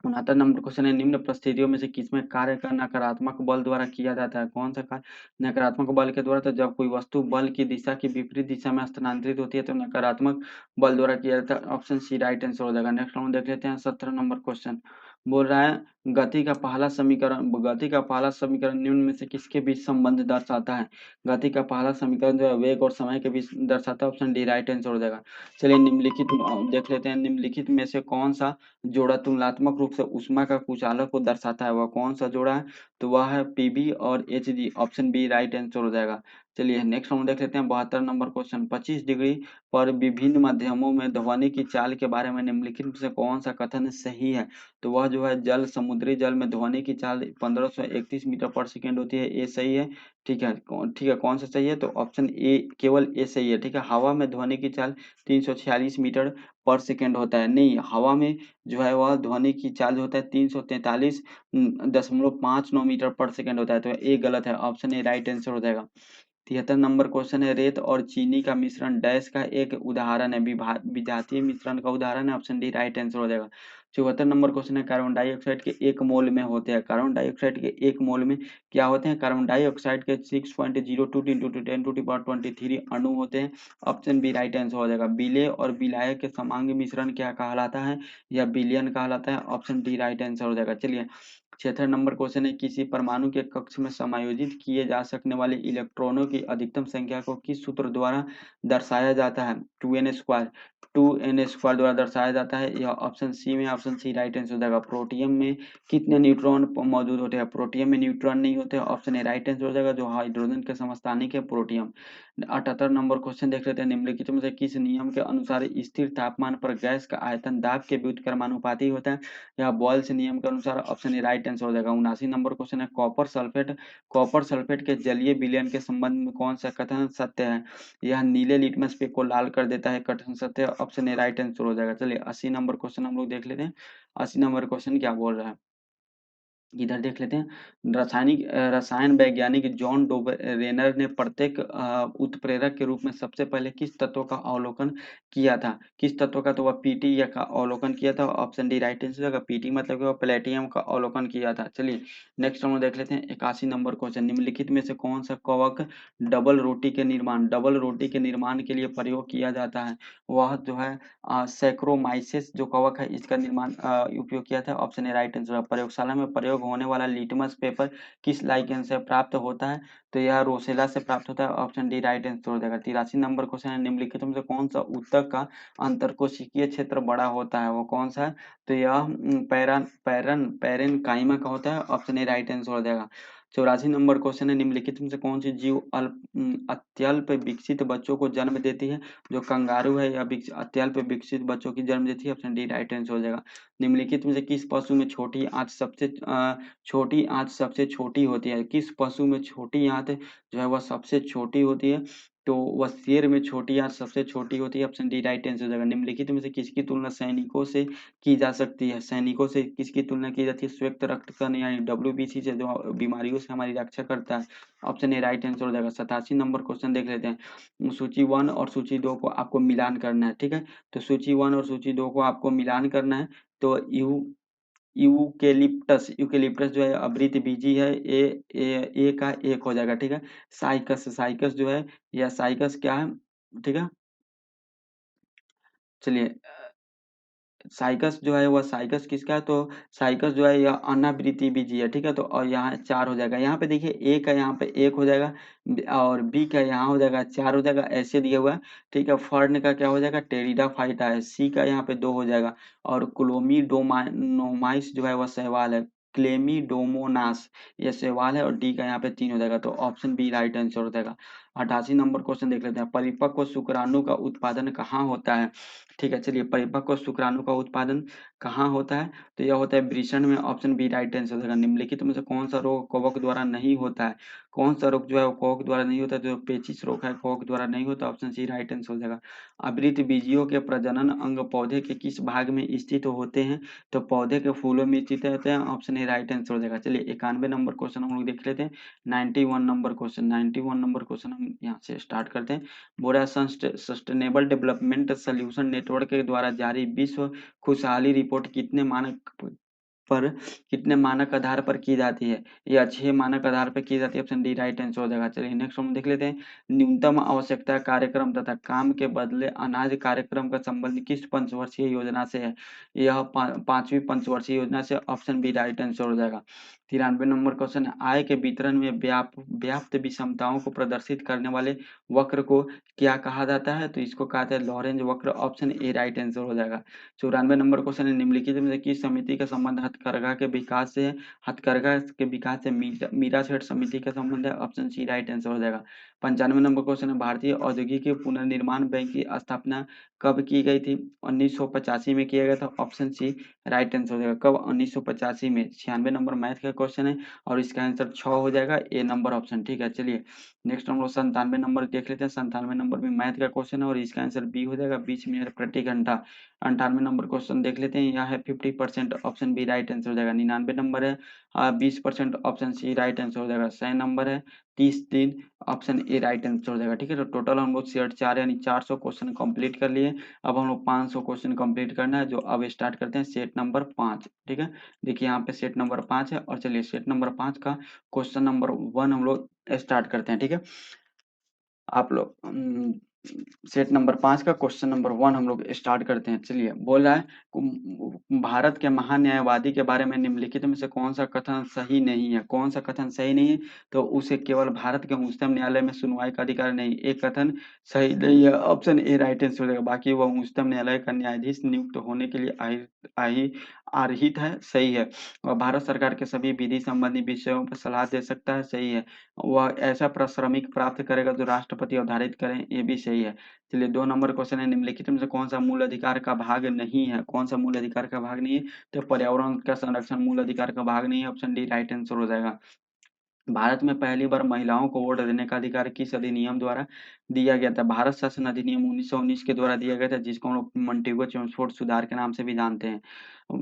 69 नंबर क्वेश्चन है, निम्न परिस्थितियों में से किसमें कार्य का नकारात्मक बल द्वारा किया जाता है? कौन सा कार्य नकारात्मक बल के द्वारा? तो जब कोई वस्तु बल की दिशा की विपरीत दिशा में स्थानांतरित होती है तो नकारात्मक बल द्वारा किया जाता है। ऑप्शन सी राइट आंसर हो जाएगा। नेक्स्ट हम देख लेते हैं 17 नंबर क्वेश्चन। बोल रहा है, गति का पहला समीकरण निम्न में से किसके बीच संबंध दर्शाता है? गति का पहला समीकरण जो है वेग और समय के बीच दर्शाता है। ऑप्शन डी राइट आंसर हो जाएगा। चलिए निम्नलिखित देख लेते हैं। निम्नलिखित में से कौन सा जोड़ा तुलनात्मक रूप से ऊष्मा का कुचालक को दर्शाता है? वह कौन सा जोड़ा है? तो वह है पीबी और HG. Option B right answer हो जाएगा। चलिए नेक्स्ट हम देख लेते हैं 72 नंबर क्वेश्चन। 25 डिग्री पर विभिन्न माध्यमों में ध्वनि की चाल के बारे में निम्नलिखित में से कौन सा कथन सही है? तो वह जो है समुद्री जल में ध्वनि की चाल 1531 मीटर पर सेकेंड होती है। ये सही है। ठीक है। ठीक है, कौन सा सही है? तो ऑप्शन ए, केवल ए सही है। ठीक है। हवा में ध्वनि की चाल 346 मीटर पर सेकेंड होता है। नहीं, हवा में जो है वह ध्वनि की चाल जो होता है 343.59 मीटर पर सेकेंड होता है। तो ये गलत है। ऑप्शन ए राइट आंसर हो जाएगा। 73 नंबर क्वेश्चन है, रेत और चीनी का मिश्रण डैश का एक उदाहरण है? विजातीय मिश्रण का उदाहरण है। ऑप्शन डी राइट आंसर हो जाएगा। 74 नंबर क्वेश्चन है, कार्बन डाइऑक्साइड के 1 मोल में होते हैं? कार्बन डाइऑक्साइड के 1 मोल में क्या होते हैं? कार्बन डाइऑक्साइड के 6.02 × 10⁻23 अणु होते हैं। ऑप्शन बी राइट आंसर हो जाएगा। विलेय और विलायक के समांग मिश्रण क्या कहलाता है? या विलयन कहलाता है। ऑप्शन डी राइट आंसर हो जाएगा। चलिए 76 नंबर क्वेश्चन है, किसी परमाणु के कक्ष में समायोजित किए जा सकने वाले इलेक्ट्रॉनों की अधिकतम संख्या को किस सूत्र द्वारा दर्शाया जाता है? 2n² द्वारा दर्शाया जाता है। यह ऑप्शन सी में, ऑप्शन सी राइट आंसर हो जाएगा। प्रोटियम में कितने न्यूट्रॉन मौजूद होते हैं? प्रोटियम में न्यूट्रॉन नहीं होते। ऑप्शन ए राइट आंसर हो जाएगा। जो हाइड्रोजन के समस्थानिक है प्रोटियम। 78 नंबर क्वेश्चन देख लेते हैं। निम्नलिखित में से किस नियम के अनुसार स्थिर तापमान पर गैस का आयतन दाब के व्युत्क्रमानुपाती होता है? या बॉयल्स नियम के अनुसार? ऑप्शन ए राइट आंसर हो जाएगा। 79 नंबर क्वेश्चन है, कॉपर सल्फेट के जलीय विलयन के संबंध में कौन सा कथन सत्य है? यह नीले लिटमस पेपर को लाल कर देता है, कथन सत्य है, ऑप्शन ए राइट आंसर हो जाएगा। चलिए 80 नंबर क्वेश्चन हम लोग देख लेते हैं। 80 नंबर क्वेश्चन क्या बोल रहा है, इधर देख लेते हैं। रसायन वैज्ञानिक जॉन रेनर ने प्रत्येक उत्प्रेरक के रूप में सबसे पहले किस तत्व का अवलोकन किया था? किस तत्व का? तो वह पीटी या का अवलोकन किया था, ऑप्शन डी राइट आंसर होगा। पीटी मतलब कि वह प्लेटियम का अवलोकन किया था। चलिए नेक्स्ट हम लोग देख लेते हैं 81 नंबर क्वेश्चन, निम्नलिखित में से कौन सा कवक डबल रोटी के निर्माण के लिए प्रयोग किया जाता है? वह जो है सैक्रोमाइसिस जो कवक है इसका निर्माण उपयोग किया था, ऑप्शन ए राइट आंसर। प्रयोगशाला में प्रयोग होने वाला लिटमस पेपर किस लाइकेन से प्राप्त होता है? तो यह रोसेला से प्राप्त होता है, ऑप्शन डी राइट आंसर हो जाएगा। 83 नंबर क्वेश्चन है, निम्नलिखित में से कौन सा ऊतक का अंतरकोशिकीय क्षेत्र बड़ा होता है? वो कौन सा है? तो यह पैरेनकाइमा का होता है, ऑप्शन ए राइट आंसर हो जाएगा। 84 नंबर क्वेश्चन है, निम्नलिखित में से कौन सी जीव अत्यल्प विकसित बच्चों को जन्म देती है? जो कंगारू है या अत्यल्प विकसित बच्चों की जन्म देती है, ऑप्शन डी राइट आंसर हो जाएगा। निम्नलिखित में से किस पशु में छोटी आंत सबसे छोटी होती है? किस पशु में छोटी आंत जो है वह सबसे छोटी होती है? तो वह शेर में छोटी आंत सबसे छोटी होती है, ऑप्शन डी राइट आंसर हो जाएगा। निम्नलिखित में से किसकी तुलना सैनिकों से की जा सकती है? सैनिकों से किसकी तुलना की जाती है? श्वेत रक्तकण यानी WBC से, जो बीमारियों से हमारी रक्षा करता है, ऑप्शन ए राइट आंसर हो जाएगा। 87 नंबर क्वेश्चन देख लेते हैं। सूची 1 और सूची 2 को आपको मिलान करना है, ठीक है। तो सूची 1 और सूची 2 को आपको मिलान करना है। तो यूकेलिप्टस जो है आवृतबीजी है, ए का एक हो जाएगा, ठीक है। साइकस जो है, या साइकस क्या है, ठीक है। चलिए साइकस जो है वह साइकस किसका है? तो साइकस जो है यह अनावृतबीजी है, ठीक है। तो और यहाँ 4 हो जाएगा। यहाँ पे देखिए ए का यहाँ पे 1 हो जाएगा, और बी का यहाँ हो जाएगा 4 हो जाएगा, ऐसे दिया हुआ है, ठीक है। फर्न का क्या हो जाएगा? टेरिडाफाइटा है। सी का यहाँ पे 2 हो जाएगा, और क्लोमीडोमोनास जो है वह शैवाल है। क्लेमीडोमोनास ये शैवाल है, और डी का यहाँ पे 3 हो जाएगा, तो ऑप्शन बी राइट आंसर हो जाएगा। 88 नंबर क्वेश्चन देख लेते हैं। परिपक्व शुक्राणु का उत्पादन कहाँ होता है? ठीक है, चलिए परिपक्व शुक्राणु का उत्पादन कहाँ होता है? तो यह होता है वृषण में, ऑप्शन बी राइट आंसर होगा। निम्नलिखित में से कौन सा रोग कवक द्वारा नहीं होता है? कौन सा रोग जो है वो कवक द्वारा नहीं होता है? तो पेचिश रोग है, कवक द्वारा नहीं होता, ऑप्शन सी राइट आंसर हो जाएगा। आवृत बीजियों के प्रजनन अंग पौधे के किस भाग में स्थित होते हैं? तो पौधे के फूलों में स्थित होते हैं, ऑप्शन ए राइट आंसर हो जाएगा। चलिए 91 नंबर क्वेश्चन हम लोग देख लेते हैं। 91 नंबर क्वेश्चन हम यहाँ से स्टार्ट करते हैं। बोरा सस्टेनेबल डेवलपमेंट सोल्यूशन नेटवर्क के द्वारा जारी विश्व खुशहाली रिपोर्ट कितने मानक आधार पर की जाती है? या 6 मानक आधार पर की जाती है, ऑप्शन डी राइट आंसर हो जाएगा। चलिए नेक्स्ट हम देख लेते हैं। न्यूनतम आवश्यकता कार्यक्रम तथा काम के बदले अनाज कार्यक्रम का संबंध किस पंचवर्षीय योजना से है? यह 5वीं पंचवर्षीय योजना से, ऑप्शन बी राइट आंसर हो जाएगा। 93 नंबर क्वेश्चन है, आय के वितरण में व्याप्त विषमताओं को प्रदर्शित करने वाले वक्र को क्या कहा जाता है? तो इसको कहा जाता है लॉरेंज वक्र, ऑप्शन ए राइट आंसर हो जाएगा। 94 नंबर क्वेश्चन है, निम्नलिखित में से किस समिति का संबंध हथकरघा के विकास से है? हथकरघा के विकास से मीरा सेठ समिति का संबंध है, ऑप्शन सी राइट आंसर हो जाएगा। 95 नंबर क्वेश्चन है, भारतीय औद्योगिक पुनर्निर्माण बैंक की स्थापना कब की गई थी? 1985 में किया गया था, ऑप्शन सी राइट आंसर हो जाएगा। कब? 1985 में। 96 नंबर मैथ का क्वेश्चन है, और इसका आंसर 6 हो जाएगा, ए नंबर ऑप्शन, ठीक है। चलिए नेक्स्ट हम लोग 97 नंबर देख लेते हैं। 97 नंबर में मैथ का क्वेश्चन है, और इसका आंसर बी हो जाएगा, 20 मिनट प्रति घंटा। 98 नंबर क्वेश्चन देख लेते हैं। यह है 50%, ऑप्शन बी राइट आंसर हो जाएगा। 99 नंबर है 20%, ऑप्शन सी राइट आंसर हो जाएगा। 100 नंबर है 30 दिन, ऑप्शन ए राइट आंसर हो जाएगा, ठीक है। तो टोटल हम लोग सेट 4 यानी 400 क्वेश्चन कंप्लीट कर लिए। अब हम लोग 500 क्वेश्चन कंप्लीट करना है, जो अब स्टार्ट करते हैं सेट नंबर 5, ठीक है। देखिए यहाँ पे सेट नंबर 5 है, और चलिए सेट नंबर 5 का क्वेश्चन नंबर 1 हम लोग स्टार्ट करते हैं, ठीक है। आप लोग सेट नंबर 5 का क्वेश्चन नंबर 1 हम लोग स्टार्ट करते हैं। चलिए बोल रहा है, भारत के महान न्यायवादी के बारे में निम्नलिखित में से कौन सा कथन सही नहीं है? कौन सा कथन सही नहीं है? तो उसे केवल भारत के उच्चतम न्यायालय में सुनवाई का अधिकार नहीं, एक कथन सही नहीं है, ऑप्शन ए राइट आंसर हो जाएगा। बाकी वह उच्चतम न्यायालय का न्यायाधीश नियुक्त होने के लिए अर्हित है, सही है। वह भारत सरकार के सभी विधि संबंधी विषयों पर सलाह दे सकता है, सही है। वह ऐसा श्रमिक प्राप्त करेगा जो राष्ट्रपति अवधारित करें, ये भी सही सही है। चलिए 2 नंबर क्वेश्चन है, निम्नलिखित में से कौन सा मूल अधिकार का भाग नहीं है? कौन सा मूल अधिकार का भाग नहीं है? तो पर्यावरण का संरक्षण मूल अधिकार का भाग नहीं है, ऑप्शन डी राइट आंसर हो जाएगा। भारत में पहली बार महिलाओं को वोट देने का अधिकार किस अधिनियम द्वारा दिया गया था? भारत शासन अधिनियम 1919 के द्वारा दिया गया था, जिसको हम लोग मॉन्टेगो चेम्सफोर्ड सुधार के नाम से भी जानते हैं।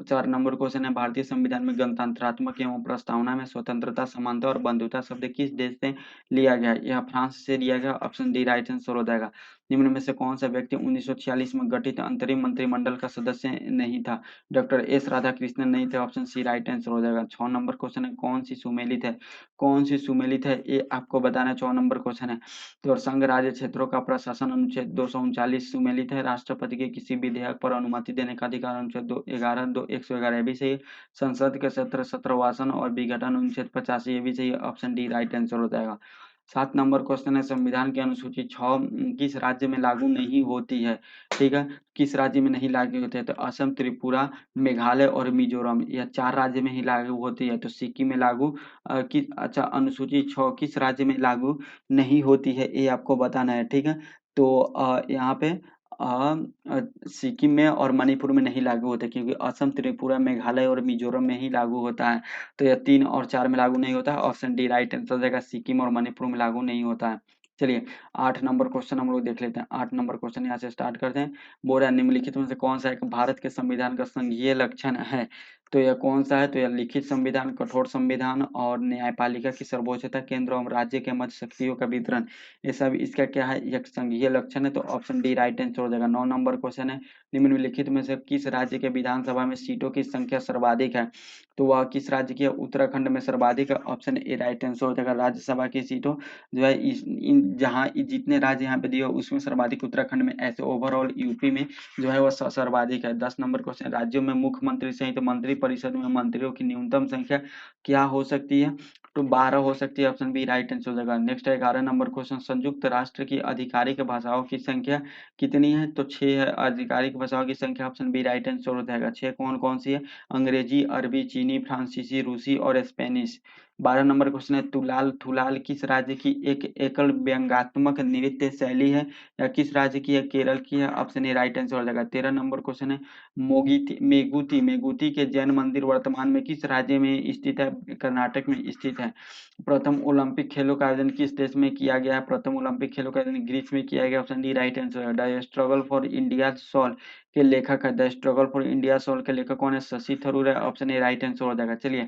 4 नंबर क्वेश्चन है, भारतीय संविधान में गणतंत्रात्मक एवं प्रस्तावना में स्वतंत्रता, समानता और बंधुता शब्द किस देश से लिया गया? यह फ्रांस से लिया गया, ऑप्शन डी राइट आंसर हो जाएगा। निम्न में से कौन सा व्यक्ति 1946 में गठित अंतरिम मंत्रिमंडल का सदस्य नहीं था? डॉक्टर एस राधाकृष्णन नहीं थे, ऑप्शन सी राइट आंसर हो जाएगा। 6 नंबर क्वेश्चन है, कौन सी सुमेलित है? कौन सी सुमेलित है, ये आपको बताना है। 4 नंबर क्वेश्चन है, तो संघ राज्य क्षेत्रों का प्रशासन अनुच्छेद 239 सुमेलित है। राष्ट्रपति के किसी विधेयक पर अनुमति देने का अधिकार अनुच्छेद 111 भी सही है। संसद के सत्र सत्रवासन और विघटन अनुच्छेद 85 ये भी सही है, ऑप्शन डी राइट आंसर हो जाएगा। 7 नंबर क्वेश्चन है, संविधान की अनुसूची 6 किस राज्य में लागू नहीं होती है? ठीक है, किस राज्य में नहीं लागू होते हैं? तो असम, त्रिपुरा, मेघालय और मिजोरम, यह 4 राज्य में ही लागू होती है। तो सिक्किम में लागू किस अच्छा अनुसूची 6 किस राज्य में लागू नहीं होती है, ये आपको बताना है। ठीक है, तो यहाँ पे सिक्किम में और मणिपुर में नहीं लागू होता, क्योंकि असम, त्रिपुरा, मेघालय और मिजोरम में ही लागू होता है। तो यह 3 और 4 में लागू नहीं होता है, ऑप्शन डी राइट आंसर हो जाएगा। सिक्किम और मणिपुर में लागू नहीं होता है। चलिए 8 नंबर क्वेश्चन हम लोग देख लेते हैं। 8 नंबर क्वेश्चन यहाँ से स्टार्ट करते हैं। बोल रहा है निम्नलिखित में से कौन सा एक भारत के संविधान का संघीय लक्षण है? तो यह कौन सा है? तो यह लिखित संविधान, कठोर संविधान और न्यायपालिका की सर्वोच्चता, केंद्र और राज्य के मध्य शक्तियों का वितरण, ये सब इसका क्या है? एक संघीय लक्षण है, तो ऑप्शन डी राइट आंसर हो जाएगा। 9 नंबर क्वेश्चन है, निम्नलिखित में से किस राज्य के विधानसभा में सीटों की संख्या सर्वाधिक है? तो वह किस राज्य की है? उत्तराखंड में सर्वाधिक है, ऑप्शन ए राइट आंसर हो जाएगा। राज्यसभा की सीटों जो है जहाँ जितने राज्य यहाँ पे दिए उसमें सर्वाधिक उत्तराखंड में, ऐसे ओवरऑल यूपी में जो है वह सर्वाधिक है। 10 नंबर क्वेश्चन, राज्यों में मुख्यमंत्री सहित मंत्री परिषद में मंत्रियों की न्यूनतम संख्या क्या हो सकती है? तो 12 हो सकती है, ऑप्शन बी राइट आंसर हो जाएगा। नेक्स्ट है 11 नंबर क्वेश्चन, संयुक्त राष्ट्र की आधिकारिक भाषाओं की संख्या कितनी है? तो 6 है आधिकारिक भाषाओं की संख्या, ऑप्शन बी राइट आंसर हो जाएगा। 6 कौन कौन सी है? अंग्रेजी, अरबी, चीनी, फ्रांसीसी, रूसी और स्पेनिश। 12 नंबर क्वेश्चन है, तुलाल थुलाल किस राज्य की एक एकल व्यंग्यात्मक नृत्य शैली है, या किस राज्य की है? केरल की है, ऑप्शन ए राइट आंसर हो जाएगा। 13 नंबर क्वेश्चन है, मोगीती मेगुती मेगुती के जैन मंदिर वर्तमान में किस राज्य में स्थित है? कर्नाटक में स्थित है। प्रथम ओलंपिक खेलों का आयोजन किस देश में किया गया है? प्रथम ओलंपिक खेलों का आयोजन ग्रीस में किया गया, ऑप्शन डी राइट आंसर है। The struggle for India soul के लेखक है, the struggle for India soul के लेखक कौन है? शशि थरूर है, ऑप्शन ए राइट आंसर हो जाएगा। चलिए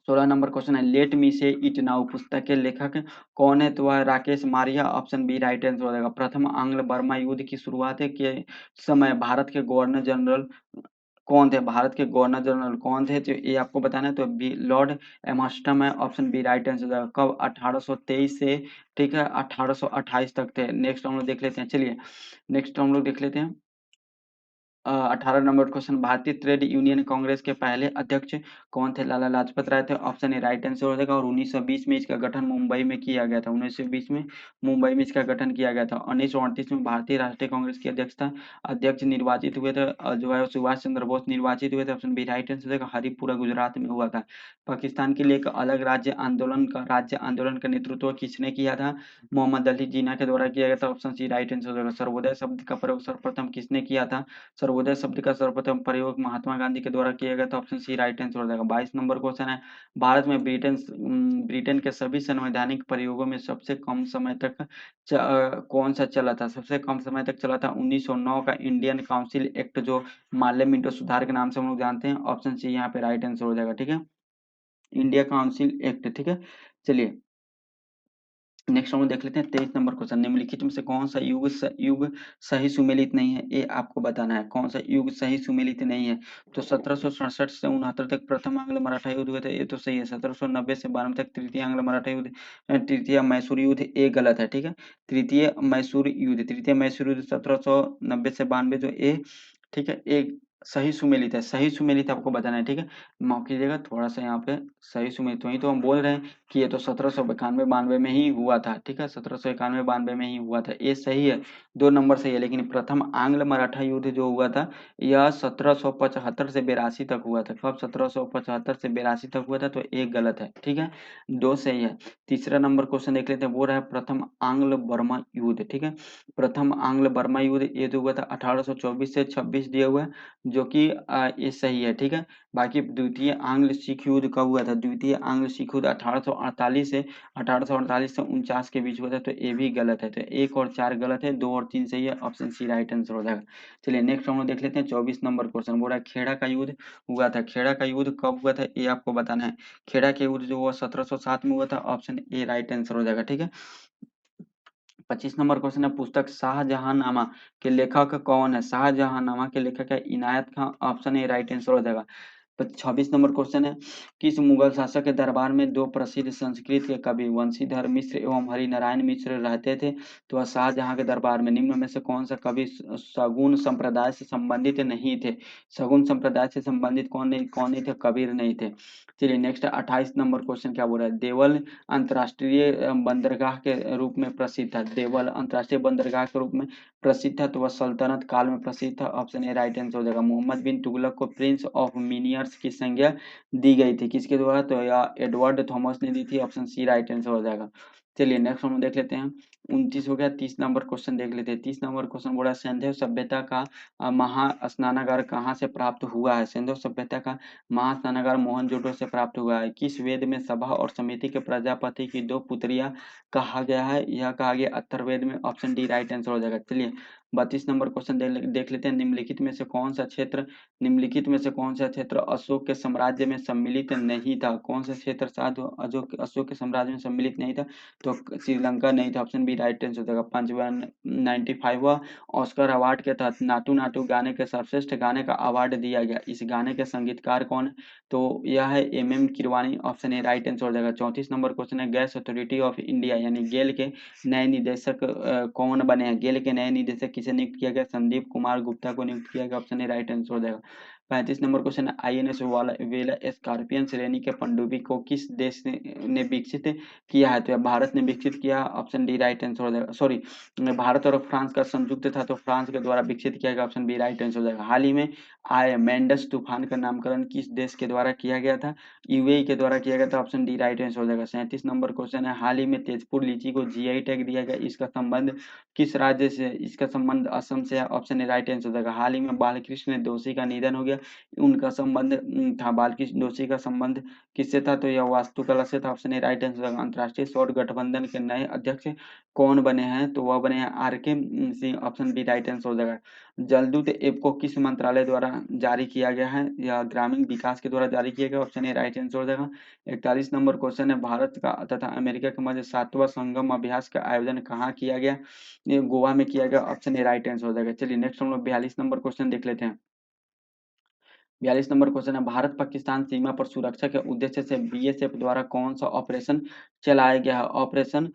16 नंबर क्वेश्चन है, लेट मी से इट नाउ पुस्तक के लेखक कौन है? तो वह Rakesh Maria, option B right answer हो जाएगा। प्रथम आंग्ल बर्मा युद्ध की शुरुआत के समय भारत के गवर्नर जनरल कौन थे? भारत के गवर्नर जनरल कौन थे? तो ये आपको बताना है, तो बी लॉर्ड एमस्टम है, ऑप्शन बी राइट आंसर हो जाएगा। कब? 1823 से, ठीक है, 1828 तक थे। नेक्स्ट हम लोग देख लेते हैं। चलिए नेक्स्ट हम लोग देख लेते हैं। 18 नंबर क्वेश्चन, भारतीय ट्रेड यूनियन कांग्रेस के पहले अध्यक्ष कौन थे? लाला लाजपत राय थे, ऑप्शन ए राइट आंसर हो जाएगा। और 1920 में इसका गठन मुंबई में किया गया था। 1920 में मुंबई में इसका गठन किया गया था। 1938 में भारतीय राष्ट्रीय कांग्रेस की अध्यक्ष निर्वाचित हुए थे, जो है सुभाष चंद्र बोस निर्वाचित हुए थे, ऑप्शन बी राइट आंसर हो जाएगा। हरिपुरा गुजरात में हुआ था। पाकिस्तान के लिए एक अलग राज्य आंदोलन का नेतृत्व किसने किया था? मोहम्मद अली जिन्ना के द्वारा किया गया था, ऑप्शन सी राइट आंसर हो जाएगा। सर्वोदय शब्द का प्रयोग सर्वप्रथम किसने किया था? सर्वोदय शब्द का सर्वप्रथम प्रयोग महात्मा गांधी के द्वारा किया गया था, ऑप्शन सी राइट आंसर हो जाएगा। 22 नंबर क्वेश्चन है, भारत में ब्रिटेन के सभी संवैधानिक प्रयोगों में सबसे कम समय तक कौन सा चला था? सबसे कम समय तक चला था 1909 का इंडियन काउंसिल एक्ट, जो मार्ले मिंटो सुधार के नाम से हम लोग जानते हैं, ऑप्शन सी यहाँ पे राइट आंसर हो जाएगा। ठीक है, इंडिया काउंसिल एक्ट। ठीक है, चलिए नेक्स्ट हम लोग देख लेते हैं 23 नंबर क्वेश्चन, निम्नलिखित में से कौन सा युग सही सुमेलित नहीं है? ये आपको बताना है, कौन सा युग सही सुमेलित नहीं है? तो 1767 से 69 तक प्रथम आंग्ल मराठा युद्ध हुए थे, ये तो सही है। 1790 से 92 तक तृतीय आंग्ल मराठा युद्ध, तृतीय मैसूर युद्ध, ये गलत है। ठीक है, तृतीय मैसूर युद्ध 1790 से 92 जो ए, ठीक है, एक सही सुमेलित है, सही सुमेलित आपको बताना है, ठीक है। माफ कीजिएगा थोड़ा सा यहाँ पे, सही सुमेलित, वही तो हम बोल रहे हैं कि ये तो 1791-92 में ही हुआ था, ठीक है, 1791-92 में ही हुआ था, ये सही है, 2 नंबर सही है। लेकिन प्रथम आंग्ल मराठा युद्ध जो हुआ था यह 1775 से 82 तक हुआ था। कब? 1775 से 82 तक हुआ था, तो एक गलत है, ठीक है, 2 सही है। तीसरा नंबर क्वेश्चन देख लेते हैं, वो रहा प्रथम आंग्ल बर्मा युद्ध, ठीक है। प्रथम आंग्ल बर्मा युद्ध ये जो हुआ था 1824 से 26 दिया हुआ है, जो कि ये सही है, ठीक है। बाकी द्वितीय आंग्ल सिख युद्ध कब हुआ था? द्वितीय आंग्ल सिख युद्ध 1848 से 49 के बीच हुआ था, तो ये भी गलत है। तो 1 और 4 गलत है, 2 और 3 सही है, ऑप्शन सी राइट आंसर हो जाएगा। चलिए नेक्स्ट हम लोग देख लेते हैं 24 नंबर क्वेश्चन, बोला खेड़ा का युद्ध हुआ था। खेड़ा का युद्ध कब हुआ था ये आपको बताना है। खेड़ा का युद्ध जो हुआ 1707 में हुआ था, ऑप्शन ए राइट आंसर हो जाएगा, ठीक है। 25 नंबर क्वेश्चन है, पुस्तक शाहजहांनामा के लेखक कौन है? शाहजहांनामा के लेखक है इनायत खां, ऑप्शन ए राइट आंसर हो जाएगा। 26 नंबर क्वेश्चन है, किस मुगल शासक के दरबार में 2 प्रसिद्ध संस्कृत के कवि वंशीधर मिश्र एवं हरिनारायण मिश्र रहते थे? तो वह शाहजहां के दरबार में निम्न में से कौन सा कवि सगुन संप्रदाय से संबंधित नहीं थे? सगुन संप्रदाय से संबंधित कौन नहीं थे? कबीर नहीं थे। चलिए नेक्स्ट 28 नंबर क्वेश्चन क्या बोल रहा है, देवल अंतर्राष्ट्रीय बंदरगाह के रूप में प्रसिद्ध था। देवल अंतर्राष्ट्रीय बंदरगाह के रूप में प्रसिद्ध था, तो वह सल्तनत काल में प्रसिद्ध था, ऑप्शन ए राइट आंसर हो जाएगा। मोहम्मद बिन तुगलक को प्रिंस ऑफ मिनियर्स की संज्ञा दी गई थी, किसके द्वारा? तो या एडवर्ड थॉमस ने दी थी, ऑप्शन सी राइट आंसर हो जाएगा। चलिए नेक्स्ट हम देख लेते हैं, 29 हो गया, 30 नंबर क्वेश्चन देख लेते हैं। 30 नंबर क्वेश्चन बोला सिंधु सभ्यता का महास्नानागार कहाँ से प्राप्त हुआ है? सिंधु सभ्यता का महास्नानागार मोहनजोदड़ो से प्राप्त हुआ है। किस वेद में सभा और समिति के प्रजापति की 2 पुत्रियां कहा गया है? यह कहा गया अथर्ववेद में, ऑप्शन डी राइट आंसर हो जाएगा। चलिए 32 नंबर क्वेश्चन देख लेते हैं, निम्नलिखित में से कौन सा क्षेत्र अशोक के साम्राज्य में सम्मिलित नहीं था? कौन सा क्षेत्र साधु अशोक के साम्राज्य में सम्मिलित नहीं था? तो श्रीलंका नहीं था, ऑप्शन बी राइट आंसर हो जाएगा। 95वां ऑस्कर अवार्ड के तहत नाटू नाटू गाने के सर्वश्रेष्ठ गाने का अवार्ड दिया गया, इस गाने के संगीतकार कौन है? तो यह है M Keeravani, option A right answer हो जाएगा। 34 नंबर क्वेश्चन है, गैस अथॉरिटी ऑफ इंडिया यानी गेल के नए निदेशक कौन बने हैं? गेल के नए निदेशक किसे नियुक्त किया गया? संदीप कुमार गुप्ता को नियुक्त किया गया, ऑप्शन ए राइट आंसर हो जाएगा। 35 नंबर क्वेश्चन है, आईएनएस वेला स्कॉर्पियन श्रेणी के पनडुब्बी को किस देश ने विकसित किया है? तो यह भारत ने विकसित किया, ऑप्शन डी राइट आंसर हो जाएगा। सॉरी, भारत और फ्रांस का संयुक्त था, तो फ्रांस के द्वारा विकसित किया गया, ऑप्शन बी राइट आंसर हो जाएगा। हाल ही में आए मेंडस तूफान का नामकरण किस देश के द्वारा किया गया था? यूएई के द्वारा किया गया था, ऑप्शन डी राइट आंसर हो जाएगा। 37 नंबर क्वेश्चन है, हाल ही में तेजपुर लीची को जीआई टैग दिया गया, इसका संबंध किस राज्य से? इसका संबंध असम से है, ऑप्शन ए राइट आंसर हो जाएगा। हाल ही में बालकृष्ण दोषी का निधन हो गया, उनका संबंध था, बालकृष्ण दोषी का संबंध किससे था? तो यह वास्तुकला से था, ऑप्शन ए राइट आंसर हो जाएगा। अंतर्राष्ट्रीय सौर गठबंधन के नए अध्यक्ष कौन बने हैं? तो वह बने हैं R K Singh, option B right answer हो जाएगा। जलदूत ऐप को किस मंत्रालय द्वारा जारी किया गया है? या ग्रामीण विकास के द्वारा जारी किया गया, ऑप्शन ए राइट आंसर हो जाएगा। 41 नंबर क्वेश्चन है, भारत का तथा अमेरिका के मध्य 7वां संगम अभ्यास का आयोजन कहाँ किया गया? ये गोवा में किया गया, ऑप्शन ए राइट आंसर हो जाएगा। चलिए नेक्स्ट हम लोग 42 नंबर क्वेश्चन देख लेते हैं। 42 नंबर क्वेश्चन है, भारत पाकिस्तान सीमा पर सुरक्षा के उद्देश्य से बीएसएफ द्वारा कौन सा ऑपरेशन चलाया गया है? ऑपरेशन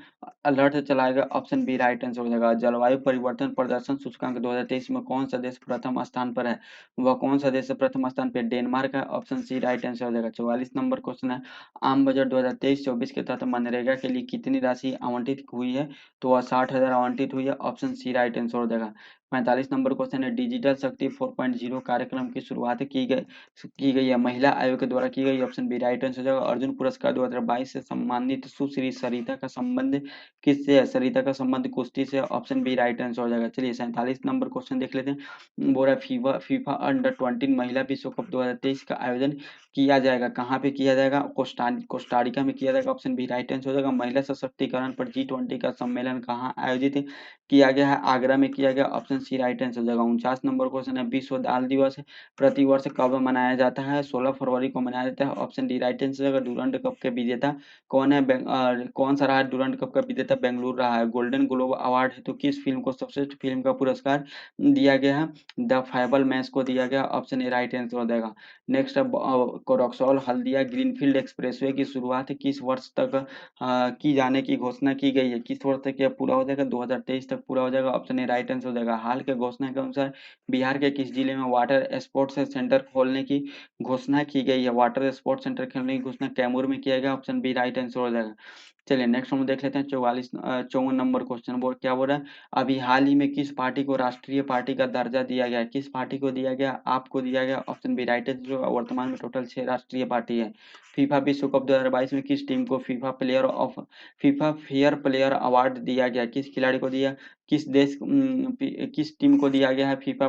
अलर्ट चलाया गया, ऑप्शन बी राइट आंसर हो जाएगा। जलवायु परिवर्तन प्रदर्शन सूचकांक 2023 में कौन सा देश प्रथम स्थान पर है? वह कौन सा देश है प्रथम स्थान पर? डेनमार्क है, ऑप्शन सी राइट आंसर हो जाएगा। 44 नंबर क्वेश्चन है, आम बजट 2023-24 के तहत मनरेगा के लिए कितनी राशि आवंटित हुई है? तो वह 60,000 आवंटित हुई है, ऑप्शन सी राइट आंसर हो जाएगा। 45 नंबर क्वेश्चन है, डिजिटल शक्ति 4.0 कार्यक्रम की शुरुआत की गई है, महिला आयोग के द्वारा की गई, ऑप्शन बी राइट आंसर हो जाएगा। अर्जुन पुरस्कार 2022 से सम्मानित सुश्री सरिता का संबंध किससे है? सरिता का संबंध कुश्ती से, ऑप्शन बी राइट आंसर हो जाएगा। चलिए 47 नंबर क्वेश्चन देख लेते हैं, बोरा फीफा फीफा अंडर 20 महिला विश्व कप 2023 का आयोजन किया जाएगा, कहाँ पे किया जाएगा? कोस्टारिका में किया जाएगा, ऑप्शन बी राइट आंसर हो जाएगा। महिला सशक्तिकरण पर G20 का सम्मेलन कहाँ आयोजित किया गया है? आगरा में किया गया, ऑप्शन सी राइट आंसर हो जाएगा। 49 नंबर क्वेश्चन है, विश्व दाल दिवस प्रतिवर्ष कब मनाया जाता है? 16 फरवरी को मनाया जाता है, ऑप्शन डी राइट आंसर है। डुरंड कप के विजेता कौन है? कौन सा रहा है डुरंड कप का विजेता? बेंगलुरु रहा है। गोल्डन ग्लोब अवार्ड है तो किस फिल्म को सर्वश्रेष्ठ फिल्म का पुरस्कार दिया गया है? द फाइबल मैच को दिया गया, ऑप्शन ए राइट आंसर हो जाएगा। नेक्स्ट कोरक्सोल हल्दिया ग्रीनफील्ड एक्सप्रेसवे की शुरुआत किस वर्ष तक की जाने की घोषणा की गई है? किस वर्ष तक यह पूरा हो जाएगा? 2023 तक पूरा हो जाएगा, ऑप्शन ए राइट आंसर हो जाएगा। हाल के घोषणा के अनुसार बिहार के किस जिले में वाटर स्पोर्ट्स सेंटर खोलने की घोषणा की गई है? वाटर स्पोर्ट्स सेंटर खोलने की घोषणा कैमूर में किया गया, ऑप्शन बी राइट आंसर हो जाएगा। चलिए नेक्स्ट हम देख लेते हैं 54 नंबर क्वेश्चन। वो क्या बोल रहा है? अभी हाल ही में किस पार्टी को राष्ट्रीय पार्टी का दर्जा दिया गया? किस पार्टी को दिया गया? आपको दिया गया, ऑप्शन बी राइट आंसर। वर्तमान में टोटल 6 राष्ट्रीय पार्टी है। फीफा विश्व कप 2022 में किस टीम को फीफा फेयर प्लेयर अवार्ड दिया गया? किस खिलाड़ी को दिया? किस टीम को दिया गया है FIFA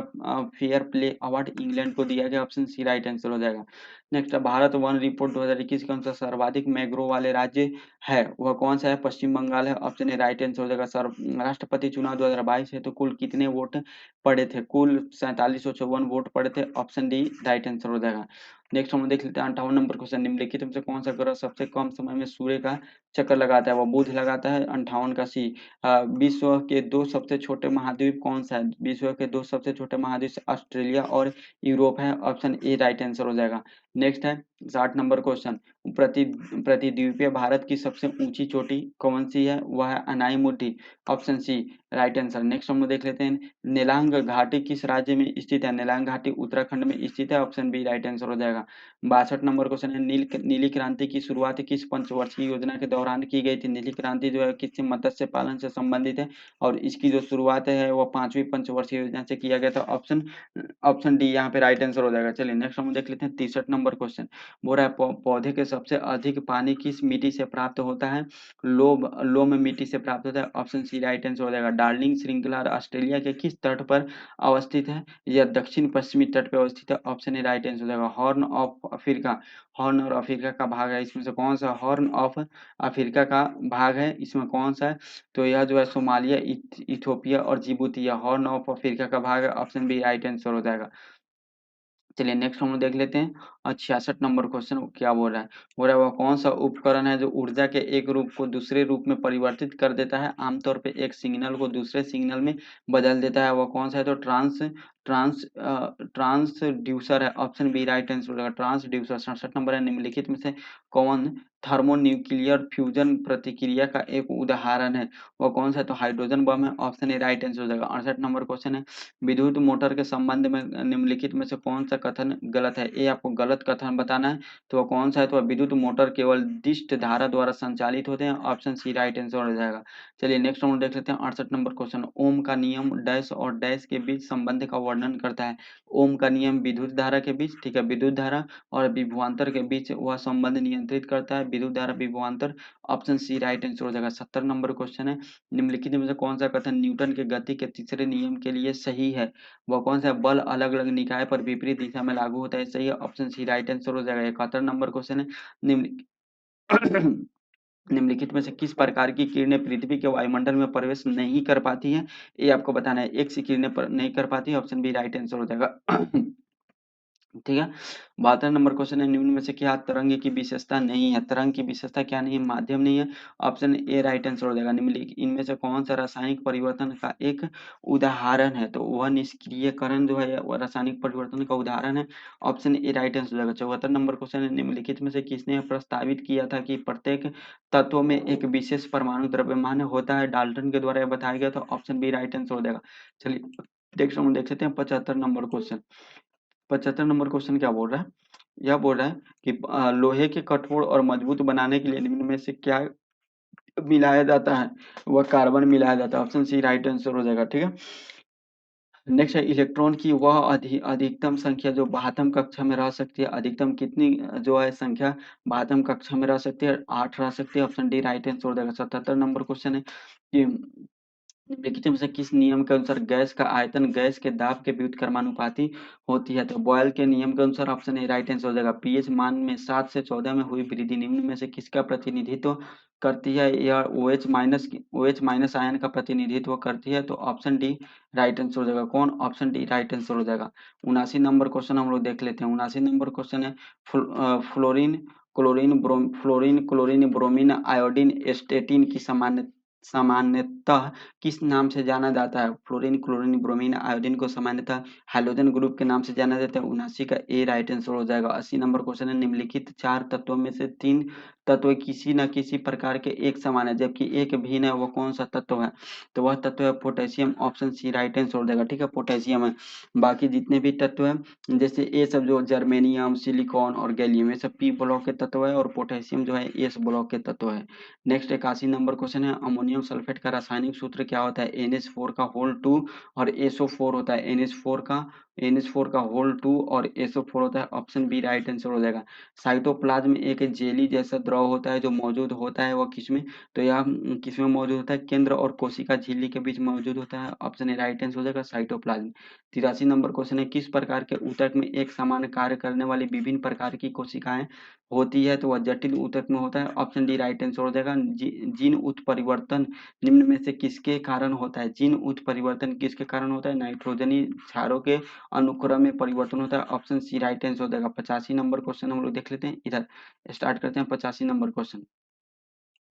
fair play award? England को दिया गया, ऑप्शन सी राइट आंसर हो जाएगा। नेक्स्ट भारत वन रिपोर्ट 2021 के अनुसार सर्वाधिक मैंग्रोव वाले राज्य है वह कौन सा है? पश्चिम बंगाल है, ऑप्शन ए राइट आंसर हो जाएगा। सर राष्ट्रपति चुनाव 2022 है तो कुल कितने वोट पड़े थे? कुल 4754 वोट पड़े थे, ऑप्शन डी राइट आंसर हो जाएगा। नेक्स्ट हम देख लेते हैं 58 नंबर क्वेश्चन। निम्नलिखित में से कौन सा ग्रह सबसे कम समय में सूर्य का चक्कर लगाता है? वह बुध लगाता है, 58 का सी। विश्व के दो सबसे छोटे महाद्वीप कौन सा है? विश्व के दो सबसे छोटे महाद्वीप ऑस्ट्रेलिया और यूरोप है, ऑप्शन ए राइट आंसर हो जाएगा। नेक्स्ट है 60 नंबर क्वेश्चन। प्रतिद्वीपीय भारत की सबसे ऊंची चोटी कौन सी है? वह है Anamudi, option C right answer. Next हम लोग देख लेते हैं नेलांग घाटी किस राज्य में स्थित है? नेलांग घाटी उत्तराखंड में स्थित है, ऑप्शन बी राइट आंसर हो जाएगा। 62 नंबर क्वेश्चन है नीली क्रांति की शुरुआत किस पंचवर्षीय योजना के दौरान की गई थी? नीली क्रांति जो है किस मत्स्य पालन से संबंधित है और इसकी जो शुरुआत है वह 5वीं पंचवर्षीय योजना से किया गया था, ऑप्शन ऑप्शन डी यहाँ पे राइट आंसर हो जाएगा। चलिए नेक्स्ट हम देख लेते हैं 63 नंबर क्वेश्चन। बोल रहा है पौधे के सबसे अधिक पानी किस मिट्टी से प्राप्त होता है? लोम मिट्टी से प्राप्त होता है, ऑप्शन सी राइट आंसर हो जाएगा। डार्लिंग श्रृंखला ऑस्ट्रेलिया के किस तट पर अवस्थित है? यह दक्षिण पश्चिमी तट पर अवस्थित है, ऑप्शन ए राइट आंसर हो जाएगा। हॉर्न ऑफ अफ्रीका, हॉर्न और अफ्रीका का भाग है, इसमें से कौन सा हॉर्न ऑफ अफ्रीका का भाग है? इसमें कौन सा है? तो यह जो है सोमालिया, इथोपिया और जिबूती, हॉर्न ऑफ अफ्रीका का भाग है, ऑप्शन बी राइट आंसर हो जाएगा। चलिए नेक्स्ट हम लोग देख लेते हैं 66 नंबर क्वेश्चन। क्या बोल रहा है? बोल रहा है वह कौन सा उपकरण है जो ऊर्जा के एक रूप को दूसरे रूप में परिवर्तित कर देता है? आमतौर पे एक सिग्नल को दूसरे सिग्नल में बदल देता है, वह कौन सा है? तो ट्रांसड्यूसर है, ऑप्शन बी राइट आंसर होगा। ट्रांसड्यूसर। 67 नंबर है निम्नलिखित में से कौन थर्मोन्यूक्लियर फ्यूजन प्रतिक्रिया का एक उदाहरण है? वह कौन सा है? तो हाइड्रोजन बम है, ऑप्शन ए राइट आंसर हो जाएगा। 68 नंबर क्वेश्चन है विद्युत मोटर के संबंध में निम्नलिखित में से कौन सा कथन गलत है? ए आपको गलत कथन बताना है, तो वह कौन सा है? तो विद्युत मोटर केवल दिष्ट धारा द्वारा संचालित होते हैं, ऑप्शन सी राइट आंसर हो जाएगा। चलिए नेक्स्ट हम देख लेते हैं 68 नंबर क्वेश्चन। ओम का नियम डैश और डैश के बीच संबंध का वर्णन करता है। ओम का नियम विद्युत धारा के बीच, ठीक है, विद्युत धारा और विभवांतर के बीच वह संबंध नियंत्रित करता है, विद्युत धारा विभवांतर, ऑप्शन सी राइट आंसर हो जाएगा। 70 नंबर क्वेश्चन है निम्नलिखित में से कौन सा कथन न्यूटन के गति के तीसरे नियम के लिए सही है? वह कौन सा? बल अलग अलग निकाय पर विपरीत दिशा में लागू होता है, सही है, ऑप्शन सी राइट आंसर हो जाएगा। 71 नंबर क्वेश्चन है निम्न निम्नलिखित में से किस प्रकार की किरणें पृथ्वी के वायुमंडल में प्रवेश नहीं कर पाती है? ये आपको बताना है। एक सी किरणें पर नहीं कर पाती है, ऑप्शन बी राइट आंसर हो जाएगा। ठीक है। 72 नंबर क्वेश्चन है निम्न में से क्या तरंग की विशेषता नहीं है? तरंग की विशेषता क्या नहीं है? माध्यम नहीं है, ऑप्शन ए राइट आंसर हो जाएगा। निम्नलिखित इनमें से कौन सा रासायनिक परिवर्तन का एक उदाहरण है? तो वह निष्क्रियकरण जो है वह रासायनिक परिवर्तन का उदाहरण है, ऑप्शन ए राइट आंसर हो जाएगा। 74 नंबर क्वेश्चन है निम्नलिखित में से किसने प्रस्तावित किया था कि प्रत्येक तत्व में एक विशेष परमाणु द्रव्यमान होता है? डाल्टन के द्वारा यह बताया गया था, ऑप्शन बी राइट आंसर हो जाएगा। चलिए नेक्स्ट हम देख सकते हैं 75 नंबर क्वेश्चन। 75 नंबर क्वेश्चन क्या बोल रहा है? यह बोल रहा है कि लोहे के कठोर और मजबूत बनाने के लिए निम्न में से क्या मिलाया जाता है? वह कार्बन मिलाया जाता है, ऑप्शन सी राइट आंसर हो जाएगा। ठीक है। नेक्स्ट है इलेक्ट्रॉन की वह अधिकतम संख्या जो बाह्यतम कक्षा में रह सकती है। अधिकतम कितनी जो है संख्या बाह्यतम कक्षा में रह सकती है? 8 रह सकती है, ऑप्शन डी राइट आंसर हो जाएगा। 77 नंबर क्वेश्चन है कि निम्नलिखित में से किस नियम के अनुसार गैस का आयतन गैस के दाब के व्युत्क्रमानुपाती होती है? तो बॉयल के नियम के अनुसार, ऑप्शन ए राइट आंसर हो जाएगा। पीएच मान में 7 से 14 में हुई वृद्धि निम्न में से किसका प्रतिनिधित्व करती है? या OH- आयन का प्रतिनिधित्व करती है, तो ऑप्शन डी राइट आंसर हो जाएगा। कौन? ऑप्शन डी राइट आंसर हो जाएगा। 79 नंबर क्वेश्चन हम लोग देख लेते हैं। 79 नंबर क्वेश्चन है फ्लोरीन क्लोरीन ब्रोमीन आयोडीन एस्टेटिन की सामान्यतः किस नाम से जाना जाता है? फ्लोरीन क्लोरीन ब्रोमीन आयोडीन को सामान्यतः हैलोजन ग्रुप के नाम से जाना जाता है। 79 का ए राइट आंसर हो जाएगा। 80 नंबर क्वेश्चन है निम्नलिखित 4 तत्वों में से 3 तत्व किसी न किसी प्रकार के एक समान है, जबकि एक भिन्न है, वो कौन सा तत्व है? तो वह तत्व है potassium, option C right answer हो जाएगा। ठीक है, पोटेशियम है। बाकी जितने भी तत्व हैं जैसे ये सब जो जर्मेनियम, सिलिकॉन और गैलियम, ये सब पी ब्लॉक के तत्व है, और पोटेशियम जो है एस ब्लॉक के तत्व है। नेक्स्ट 81 नंबर क्वेश्चन है, अमोनियम सल्फेट का रासायनिक सूत्र क्या होता है? NH4 का होल 2 और SO4 होता है। NH4 का होल 2 और SO4 होता है। ऑप्शन बी राइट आंसर हो जाएगा। साइटोप्लाज्म में एक जेली जैसा द्रव होता है जो मौजूद होता है, वह किसमें? तो यह किसमें मौजूद होता है? केंद्र और कोशिका झिल्ली के बीच मौजूद होता है। ऑप्शन ए राइट आंसर हो जाएगा, साइटोप्लाज्म। 83 नंबर क्वेश्चन है, किस प्रकार के ऊतक में एक समान कार्य करने वाली विभिन्न प्रकार की कोशिकाएं होती है? तो वह जटिल ऊतक में होता है। ऑप्शन डी राइट आंसर हो जाएगा। जीन उत्परिवर्तन निम्न में से किसके कारण होता है? जीन उत्परिवर्तन किसके कारण होता है? नाइट्रोजनी क्षारों के अनुक्रम में परिवर्तन होता है। ऑप्शन सी राइट आंसर हो जाएगा। 85 नंबर क्वेश्चन हम लोग देख लेते हैं, इधर स्टार्ट करते हैं 85 नंबर क्वेश्चन।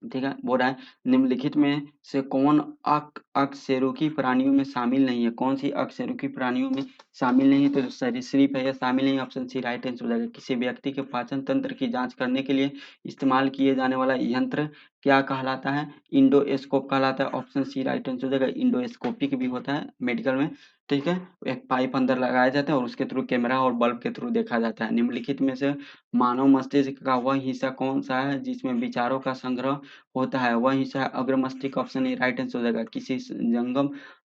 ठीक है, बोल रहा है निम्नलिखित में से कौन अकशेरुकी प्राणियों में शामिल नहीं है? कौन सी अकशेरुकी प्राणियों में शामिल नहीं है? तो जो सरीसृप है, यह शामिल नहीं है। ऑप्शन सी राइट आंसर हो जाएगा। किसी व्यक्ति के पाचन तंत्र की जांच करने के लिए इस्तेमाल किए जाने वाला यंत्र क्या कहलाता है? इंडोस्कोप कहलाता है। ऑप्शन सी राइट आंसर हो जाएगा। इंडोस्कोपिक भी होता है मेडिकल में। ठीक है, एक पाइप अंदर लगाया जाता है और उसके थ्रू कैमरा और बल्ब के थ्रू देखा जाता है। निम्नलिखित में से मानव मस्तिष्क का वह हिस्सा कौन सा है जिसमें विचारों का संग्रह होता है? वह हिस्सा है अग्र मस्तिष्क। ऑप्शन ए राइट आंसर हो जाएगा।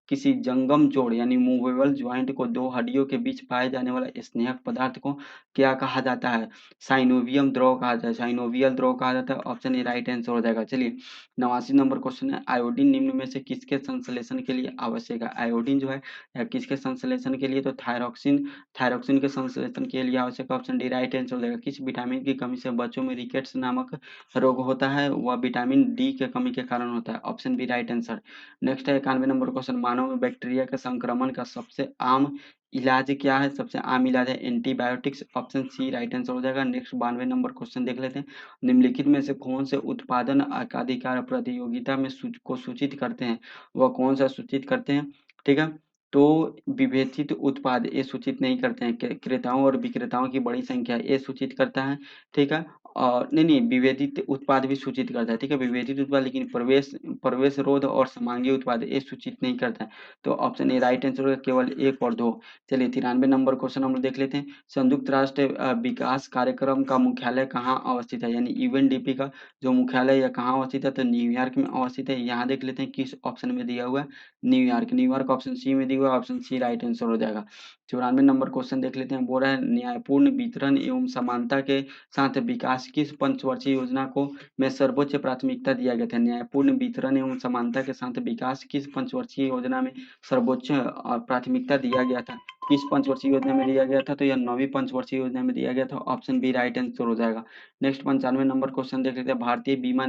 किसी जंगम जोड़ यानी मूवेबल ज्वाइंट को दो हड्डियों के बीच पाए जाने वाला स्नेहक पदार्थ को क्या कहा जाता है? साइनोवियम द्रव कहा जाता है, साइनोवियल द्रव कहा जाता है। ऑप्शन ए राइट आंसर हो जाएगा। चलिए 89 नंबर क्वेश्चन है, आयोडीन निम्न में से किसके संश्लेषण के लिए आवश्यक है? आयोडीन जो है किसके संश्लेषण के लिए? तो थायरोक्सिन के संश्लेषण के लिए आवश्यक। ऑप्शन डी राइट आंसर हो जाएगा। किस विटामिन की कमी से बच्चों में रिकेट्स नामक रोग होता है? वह विटामिन डी के कमी के कारण होता है। Option B right answer. Next है 91 नंबर क्वेश्चन, मानव में बैक्टीरिया के संक्रमण का सबसे आम इलाज क्या है? सबसे आम इलाज है antibiotics. Option C right answer हो जाएगा। नेक्स्ट 92 नंबर क्वेश्चन देख लेते हैं, निम्नलिखित में से कौन से उत्पादन एकाधिकार प्रतियोगिता में को सूचित करते हैं? वह कौन सा सूचित करते हैं? ठीक है, तो विभेदित उत्पाद ये सूचित नहीं करते हैं। क्रेताओं और विक्रेताओं की बड़ी संख्या ये सूचित करता है। ठीक है, नहीं, विभेदित उत्पाद भी सूचित करता है। ठीक है, विभेदित उत्पाद, लेकिन प्रवेश रोध और समांगी उत्पाद ये सूचित नहीं करता है। तो ऑप्शन ए राइट आंसर होगा, केवल 1 और 2। चलिए 93 नंबर क्वेश्चन हम लोग देख लेते हैं, संयुक्त राष्ट्र विकास कार्यक्रम का मुख्यालय कहाँ अवस्थित है? यानी यूएनडीपी का जो मुख्यालय है कहाँ अवस्थित है? तो न्यूयॉर्क में अवस्थित है। यहाँ देख लेते हैं किस ऑप्शन में दिया हुआ है, न्यूयॉर्क ऑप्शन सी में दिया हुआ है। ऑप्शन सी राइट आंसर हो जाएगा। 94 नंबर क्वेश्चन देख लेते हैं, बोल रहा है न्यायपूर्ण वितरण एवं समानता के साथ विकास किस पंचवर्षीय योजना को में सर्वोच्च प्राथमिकता दिया गया था? न्यायपूर्ण वितरण एवं समानता के साथ विकास किस पंचवर्षीय योजना में सर्वोच्च प्राथमिकता दिया गया था? किस पंचवर्षीय योजना में दिया गया था? तो यह 9वीं पंचवर्षीय योजना में दिया गया था। ऑप्शन बी राइट आंसर हो जाएगा। नेक्स्ट 95 नंबर क्वेश्चन देख लेते हैं, भारतीय बीमा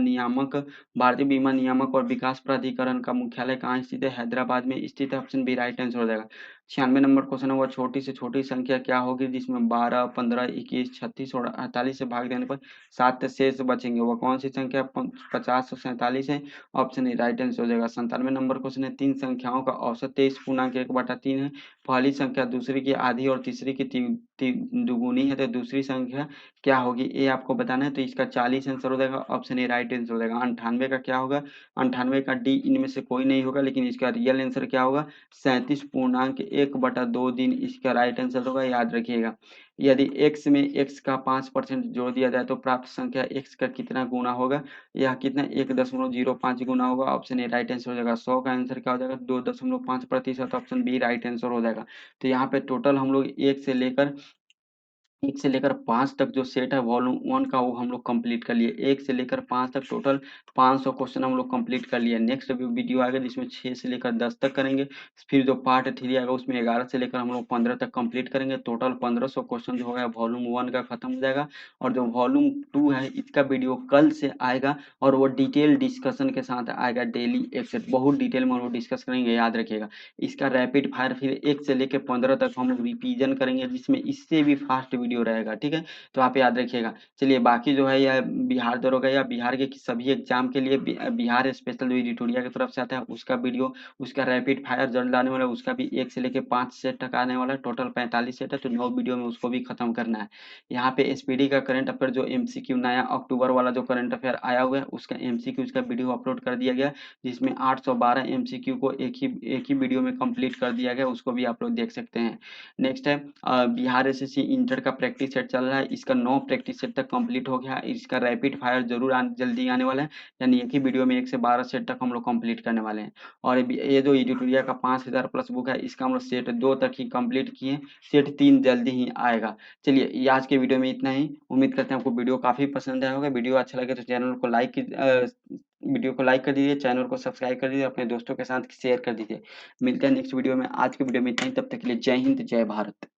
नियामक और विकास प्राधिकरण का मुख्यालय कहाँ स्थित है? हैदराबाद में स्थित है। ऑप्शन बी राइट आंसर हो जाएगा। 96 नंबर क्वेश्चन है, वह छोटी से छोटी संख्या क्या होगी जिसमें 12, 15, 21, 36 और 48 से भाग देने पर 7 शेष बचेंगे? वह कौन सी संख्या 50 और 47 है? ऑप्शन ए राइट आंसर हो जाएगा। 97 नंबर क्वेश्चन है, तीन संख्याओं का औसत 23.1/3 है। पहली संख्या दूसरी की आधी और तीसरी की दुगुनी है, तो दूसरी संख्या क्या होगी ये आपको बताना है। तो इसका 40 आंसर हो जाएगा। ऑप्शन ए राइट आंसर हो जाएगा। 98 का क्या होगा? 98 का डी इनमें से कोई नहीं होगा, लेकिन इसका रियल आंसर क्या होगा? 37.1/2 दिन इसका राइट आंसर होगा, याद रखिएगा। यदि x में x का 5% जोड़ दिया जाए तो प्राप्त संख्या x का कितना गुना होगा? यह कितना 1.05 गुना होगा। ऑप्शन ए राइट आंसर हो जाएगा। 100 का आंसर क्या हो जाएगा? 2.5%। ऑप्शन बी राइट आंसर हो जाएगा। तो यहाँ पे टोटल हम लोग 1 से लेकर 5 तक जो सेट है वॉल्यूम 1 का, वो हम लोग कंप्लीट कर लिए। 1 से लेकर 5 तक टोटल 500 क्वेश्चन हम लोग कंप्लीट कर लिए। नेक्स्ट वीडियो आएगा जिसमें 6 से लेकर 10 तक करेंगे। फिर जो पार्ट 3 आएगा उसमें 11 से लेकर हम लोग 15 तक कंप्लीट करेंगे। टोटल 1500 क्वेश्चन जो होगा वॉल्यूम 1 का खत्म हो जाएगा। और जो वॉल्यूम 2 है इसका वीडियो कल से आएगा, और वो डिटेल डिस्कशन के साथ आएगा। डेली एक सेट बहुत डिटेल में वो डिस्कस करेंगे, याद रखिएगा। इसका रैपिड फायर फिर 1 से लेकर 15 तक हम लोग रिवीजन करेंगे, जिसमें इससे भी फास्ट वीडियो वीडियो रहेगा, ठीक है? तो आप याद रखिएगा। चलिए बाकी जो है यह बिहार दरोगा या बिहार के सभी एग्जाम के लिए बिहार स्पेशल जो एडिटोरिया की तरफ से आता है उसका वीडियो, उसका रैपिड फायर जल्द आने वाला है, उसका भी 1 से लेके 5 सेट तक आने वाला है, टोटल 45 सेट है, तो 9 वीडियो में उसको भी खत्म करना है। यहाँ पे एसपीडी का करंट अफेयर जो एमसीक्यू नया अक्टूबर वाला जो करंट अफेयर आया हुआ है उसका एमसीक्यू का वीडियो अपलोड कर दिया गया, जिसमें 812 एमसीक्यू को एक ही वीडियो में कंप्लीट कर दिया गया, उसको भी आप लोग देख सकते हैं। नेक्स्ट है बिहार एसएससी इंटर का प्रैक्टिस सेट चल रहा है, इसका 9 प्रैक्टिस सेट तक कंप्लीट हो गया, इसका रैपिड फायर जरूर जल्दी आने वाला है, यानी एक ही वीडियो में 1 से 12 सेट तक हम लोग कंप्लीट करने वाले हैं। और ये जो एडिटोरिया का 5000 प्लस बुक है इसका हम लोग सेट 2 तक ही कंप्लीट किए, सेट 3 जल्दी ही आएगा। चलिए ये आज के वीडियो में इतना ही, उम्मीद करते हैं आपको वीडियो काफी पसंद आया होगा। वीडियो अच्छा लगे तो वीडियो को लाइक कर दीजिए, चैनल को सब्सक्राइब कर दीजिए, अपने दोस्तों के साथ शेयर कर दीजिए। मिलते हैं नेक्स्ट वीडियो में, आज के वीडियो में इतना ही, तब तक के लिए जय हिंद जय भारत।